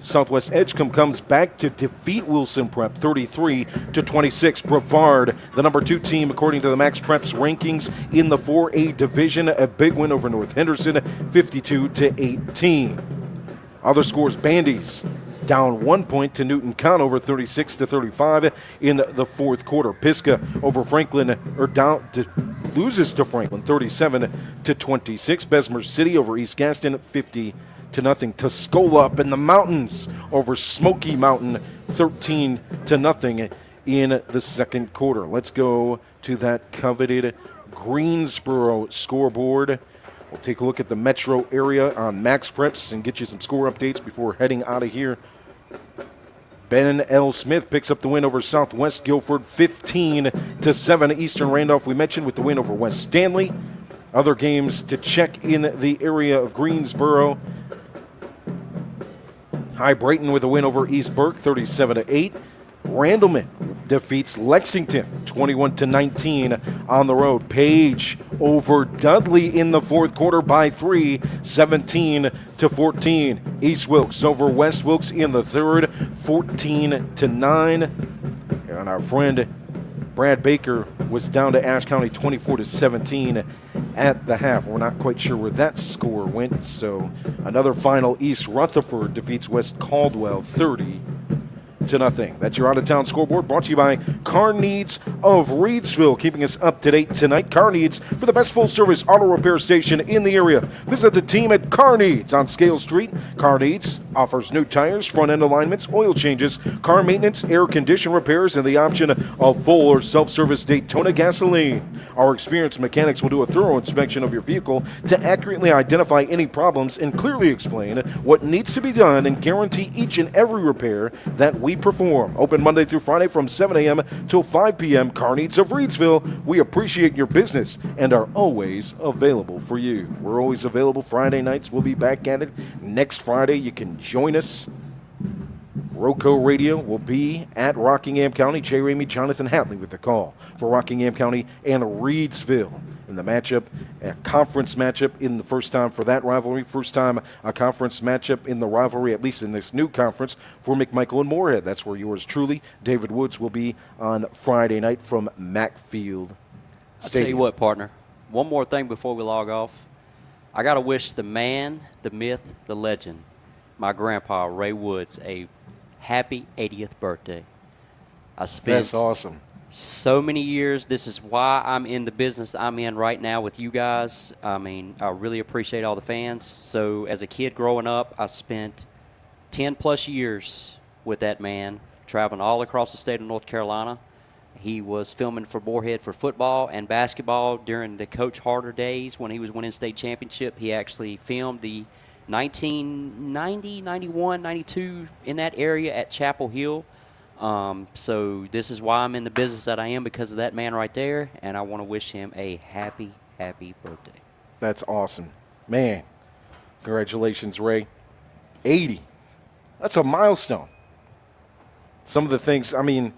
Speaker 4: Southwest Edgecombe comes back to defeat Wilson Prep 33-26. Brevard, the number 2 team according to the Max Preps rankings in the 4A division, a big win over North Henderson 52-18. Other scores, Bandy's down 1 point to Newton Conover 36-35 in the fourth quarter. Pisgah over Franklin, loses to Franklin 37-26. Bessemer City over East Gaston 50-0. Tuscola up in the mountains over Smoky Mountain 13-0 in the second quarter. Let's go to that coveted Greensboro scoreboard. We'll take a look at the metro area on Max Preps and get you some score updates before heading out of here. Ben L. Smith picks up the win over Southwest Guilford 15-7. Eastern Randolph, we mentioned, with the win over West Stanley. Other games to check in the area of Greensboro. High Brighton with a win over East Burke 37-8. Randleman defeats Lexington 21-19 on the road. Page over Dudley in the fourth quarter by 3, 17-14. East Wilkes over West Wilkes in the third, 14-9. And our friend Brad Baker was down to Ashe County 24-17 at the half. We're not quite sure where that score went. So another final, East Rutherford defeats West Caldwell 30-0. That's your out-of-town scoreboard, brought to you by Car Needs of Reidsville, keeping us up to date tonight. Car Needs, for the best full-service auto repair station in the area. Visit the team at Car Needs on Scale Street. Car Needs offers new tires, front-end alignments, oil changes, car maintenance, air condition repairs, and the option of full or self-service Daytona gasoline. Our experienced mechanics will do a thorough inspection of your vehicle to accurately identify any problems and clearly explain what needs to be done and guarantee each and every repair that we perform. Open Monday through Friday from 7 a.m. till 5 p.m. Car Needs of Reidsville. We appreciate your business and are always available for you. We're always available Friday nights. We'll be back at it next Friday. You can join us. Roco Radio will be at Rockingham County. Jay Ramey, Jonathan Hatley with the call for Rockingham County and Reidsville in the matchup, a conference matchup in the first time for that rivalry. First time a conference matchup in the rivalry, at least in this new conference, for McMichael and Moorhead. That's where yours truly, David Woods, will be on Friday night from Mackfield Stadium.
Speaker 2: I'll tell you what, partner. One more thing before we log off. I got to wish the man, the myth, the legend, my grandpa, Ray Woods, a happy 80th birthday.
Speaker 4: That's awesome.
Speaker 2: So many years. This is why I'm in the business I'm in right now with you guys. I mean, I really appreciate all the fans. So as a kid growing up, I spent 10-plus years with that man, traveling all across the state of North Carolina. He was filming for Moorhead for football and basketball during the Coach Harder days when he was winning state championship. He actually filmed the 1990, 91, 92 in that area at Chapel Hill. So this is why I'm in the business that I am, because of that man right there, and I want to wish him a happy, happy birthday.
Speaker 4: That's awesome. Man, congratulations, Ray. 80. That's a milestone. Some of the things, I mean,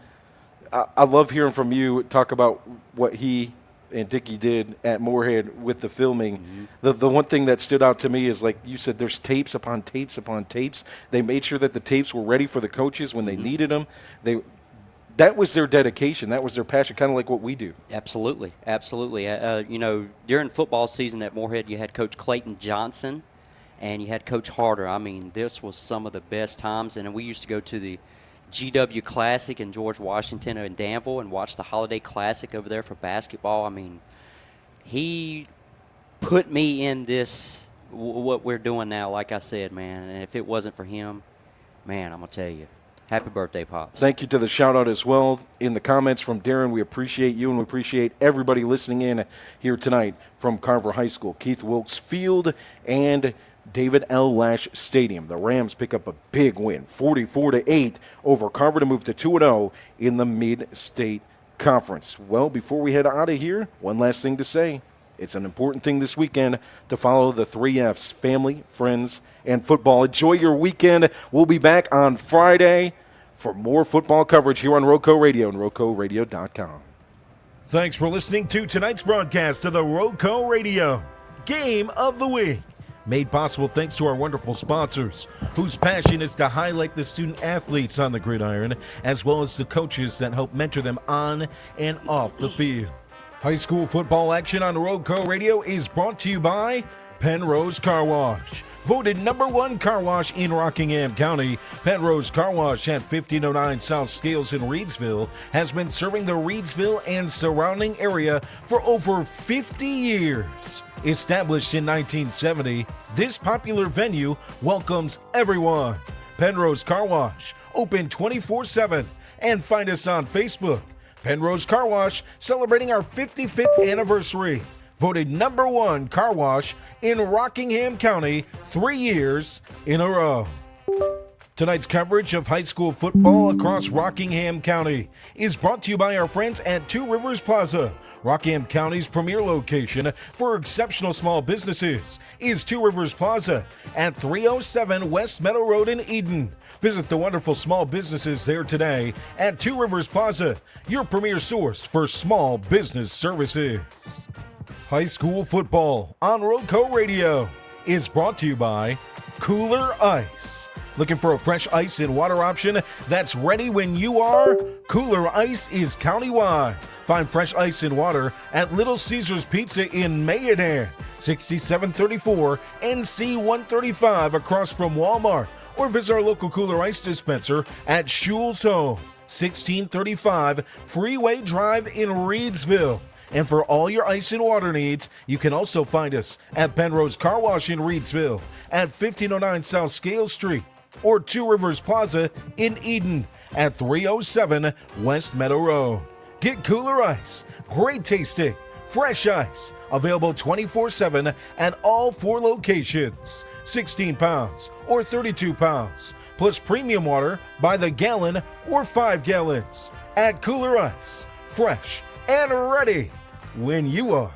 Speaker 4: I love hearing from you talk about what he and Dickie did at Moorhead with the filming. Mm-hmm. The one thing that stood out to me is, like you said, there's tapes upon tapes upon tapes. They made sure that the tapes were ready for the coaches when they needed them. That was their dedication. That was their passion, kind of like what we do.
Speaker 2: Absolutely, absolutely. You know, during football season at Moorhead, you had Coach Clayton Johnson and you had Coach Harder. I mean, this was some of the best times. And we used to go to the GW Classic in George Washington and Danville and watch the Holiday Classic over there for basketball. I mean, he put me in this, what we're doing now, like I said, man. And if it wasn't for him, man, I'm going to tell you, happy birthday, Pops.
Speaker 4: Thank you to the shout-out as well in the comments from Darren. We appreciate you, and we appreciate everybody listening in here tonight from Carver High School, Keith Wilkes Field, and David L. Lash Stadium. The Rams pick up a big win, 44-8 over Carver to move to 2-0 in the Mid-State Conference. Well, before we head out of here, one last thing to say. It's an important thing this weekend to follow the 3 Fs, family, friends, and football. Enjoy your weekend. We'll be back on Friday for more football coverage here on Roco Radio and RocoRadio.com.
Speaker 1: Thanks for listening to tonight's broadcast of the Roco Radio Game of the Week. Made possible thanks to our wonderful sponsors, whose passion is to highlight the student athletes on the gridiron, as well as the coaches that help mentor them on and off the field. High school football action on Roadco Radio is brought to you by Pennrose Carwash. Voted #1 car wash in Rockingham County, Pennrose Carwash at 1509 South Scales in Reidsville has been serving the Reidsville and surrounding area for over 50 years. Established in 1970, this popular venue welcomes everyone. Pennrose Carwash, open 24/7, and find us on Facebook. Pennrose Carwash, celebrating our 55th anniversary. Voted #1 car wash in Rockingham County 3 years in a row. Tonight's coverage of high school football across Rockingham County is brought to you by our friends at Two Rivers Plaza. Rockingham County's premier location for exceptional small businesses is Two Rivers Plaza at 307 West Meadow Road in Eden. Visit the wonderful small businesses there today at Two Rivers Plaza, your premier source for small business services. High school football on Roadco Radio is brought to you by Kooler Ice. Looking for a fresh ice and water option that's ready when you are? Kooler Ice is countywide. Find fresh ice and water at Little Caesars Pizza in Mayodan, 6734 NC 135 across from Walmart. Or visit our local Kooler Ice dispenser at Schul's Home, 1635 Freeway Drive in Reidsville. And for all your ice and water needs, you can also find us at Pennrose Carwash in Reidsville at 1509 South Scales Street or Two Rivers Plaza in Eden at 307 West Meadow Road. Get Kooler Ice, great tasting, fresh ice, available 24/7 at all 4 locations, 16 pounds or 32 pounds, plus premium water by the gallon or 5 gallons. At Kooler Ice, fresh and ready when you are.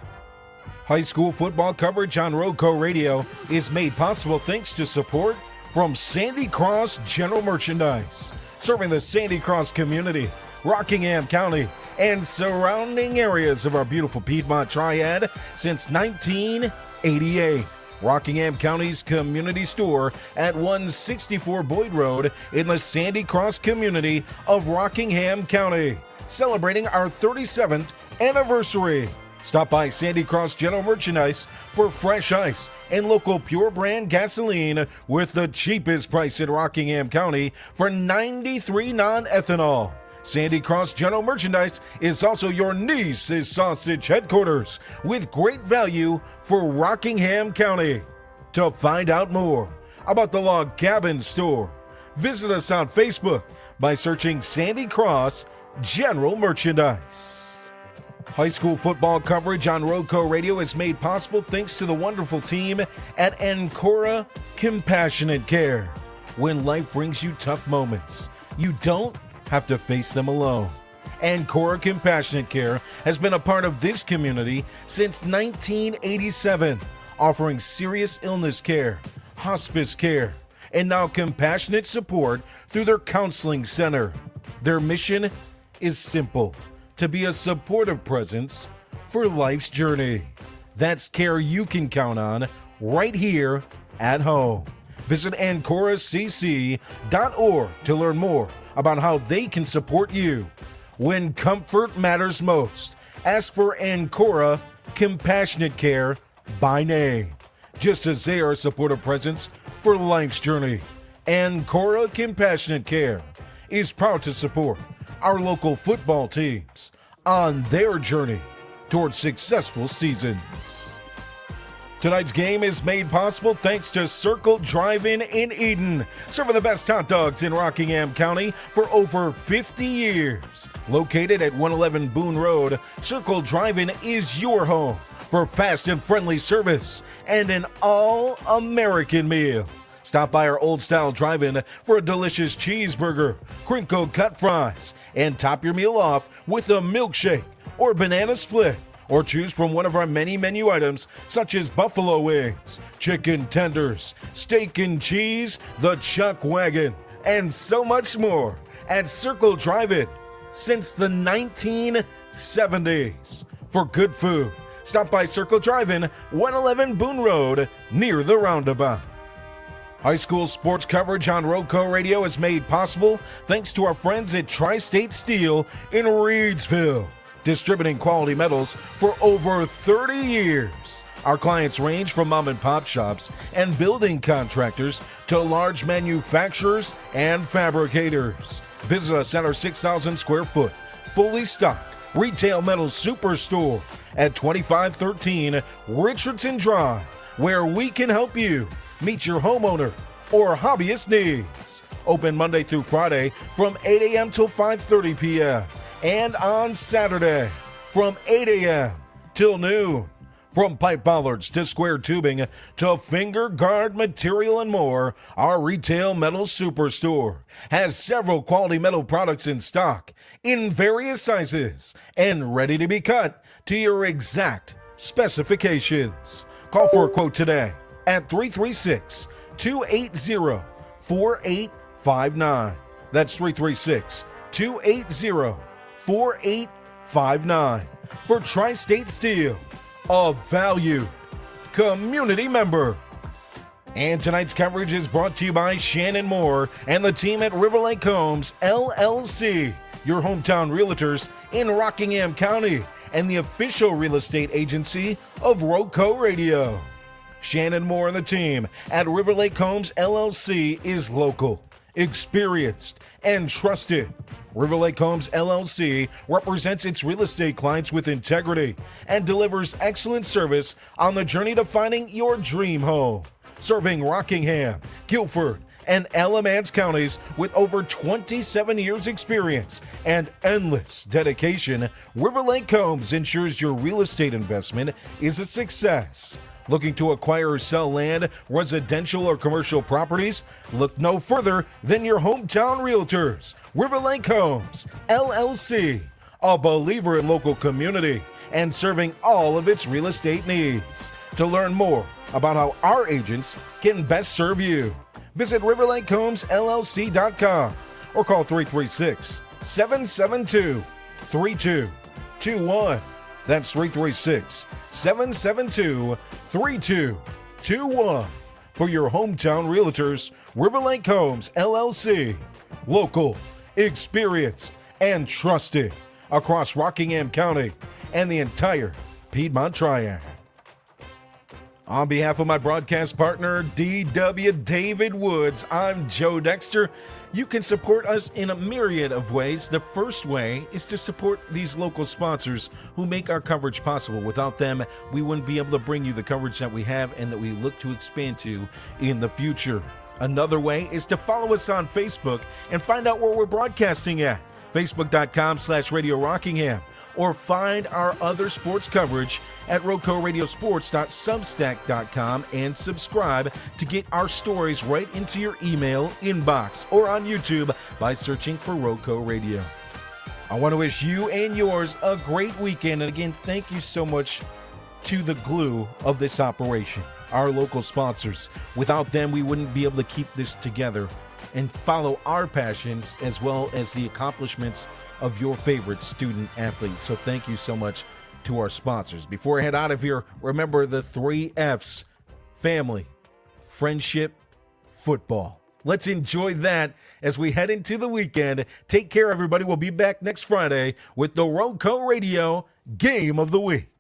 Speaker 1: High school football coverage on Roadco Radio is made possible thanks to support from Sandy Cross General Merchandise, serving the Sandy Cross community, Rockingham County, and surrounding areas of our beautiful Piedmont Triad since 1988. Rockingham County's community store at 164 Boyd Road in the Sandy Cross community of Rockingham County, celebrating our 37th anniversary. Stop by Sandy Cross General Merchandise for fresh ice and local pure brand gasoline with the cheapest price in Rockingham County for 93 non-ethanol. Sandy Cross General Merchandise is also your niece's sausage headquarters with great value for Rockingham County. To find out more about the Log Cabin Store, visit us on Facebook by searching Sandy Cross General Merchandise. High school football coverage on Roadco Radio is made possible thanks to the wonderful team at Ancora Compassionate Care. When life brings you tough moments, you don't have to face them alone. Ancora Compassionate Care has been a part of this community since 1987, offering serious illness care, hospice care, and now compassionate support through their counseling center. Their mission is simple: to be a supportive presence for life's journey. That's care you can count on right here at home. Visit AncoraCC.org to learn more about how they can support you. When comfort matters most, ask for Ancora Compassionate Care by name, just as they are a supportive presence for life's journey. Ancora Compassionate Care is proud to support our local football teams on their journey towards successful seasons. Tonight's game is made possible thanks to Circle Drive-In in Eden, serving the best hot dogs in Rockingham County for over 50 years. Located at 111 Boone Road, Circle Drive-In is your home for fast and friendly service and an all-American meal. Stop by our old-style drive-in for a delicious cheeseburger, crinkle cut fries, and top your meal off with a milkshake or banana split. Or choose from one of our many menu items such as buffalo wings, chicken tenders, steak and cheese, the chuck wagon, and so much more at Circle Drive-In since the 1970s. For good food, Stop by Circle Drive-In, 111 Boone Road, near the roundabout. High school sports coverage on Roco Radio is made possible thanks to our friends at Tri-State Steel in Reidsville, distributing quality metals for over 30 years. Our clients range from mom and pop shops and building contractors to large manufacturers and fabricators. Visit us at our 6,000 square foot, fully stocked retail metals superstore at 2513 Richardson Drive, where we can help you meet your homeowner or hobbyist needs. Open Monday through Friday from 8 a.m. till 5:30 p.m. and on Saturday from 8 a.m. till noon. From pipe bollards to square tubing to finger guard material and more, our retail metal superstore has several quality metal products in stock in various sizes and ready to be cut to your exact specifications. Call for a quote today at 336-280-4859. That's 336-280-4859 for Tri-State Steel, a valued community member. And tonight's coverage is brought to you by Shannon Moore and the team at River Lake Homes, LLC, your hometown realtors in Rockingham County and the official real estate agency of Roco Radio. Shannon Moore and the team at River Lake Homes, LLC is local, experienced, and trusted. River Lake Homes LLC represents its real estate clients with integrity and delivers excellent service on the journey to finding your dream home. Serving Rockingham, Guilford, and Alamance counties with over 27 years experience and endless dedication, River Lake Homes ensures your real estate investment is a success. Looking to acquire or sell land, residential or commercial properties? Look no further than your hometown realtors. River Lake Homes, LLC, a believer in local community and serving all of its real estate needs. To learn more about how our agents can best serve you, visit riverlakehomesllc.com or call 336-772-3221. That's 336-772-3221 for your hometown realtors. River Lake Homes, LLC. Local, experienced, and trusted across Rockingham County and the entire Piedmont Triad. On behalf of my broadcast partner, D.W. David Woods, I'm Joe Dexter. You can support us in a myriad of ways. The first way is to support these local sponsors who make our coverage possible. Without them, we wouldn't be able to bring you the coverage that we have and that we look to expand to in the future. Another way is to follow us on Facebook and find out where we're broadcasting at. Facebook.com/Radio Rockingham. Or find our other sports coverage at rocoradiosports.substack.com and subscribe to get our stories right into your email inbox or on YouTube by searching for Roco Radio. I want to wish you and yours a great weekend. And again, thank you so much to the glue of this operation, our local sponsors. Without them, we wouldn't be able to keep this together and follow our passions as well as the accomplishments of your favorite student athletes. So thank you so much to our sponsors. Before I head out of here, remember the 3 F's: family, friendship, football. Let's enjoy that as we head into the weekend. Take care, everybody. We'll be back next Friday with the Roco Radio Game of the Week.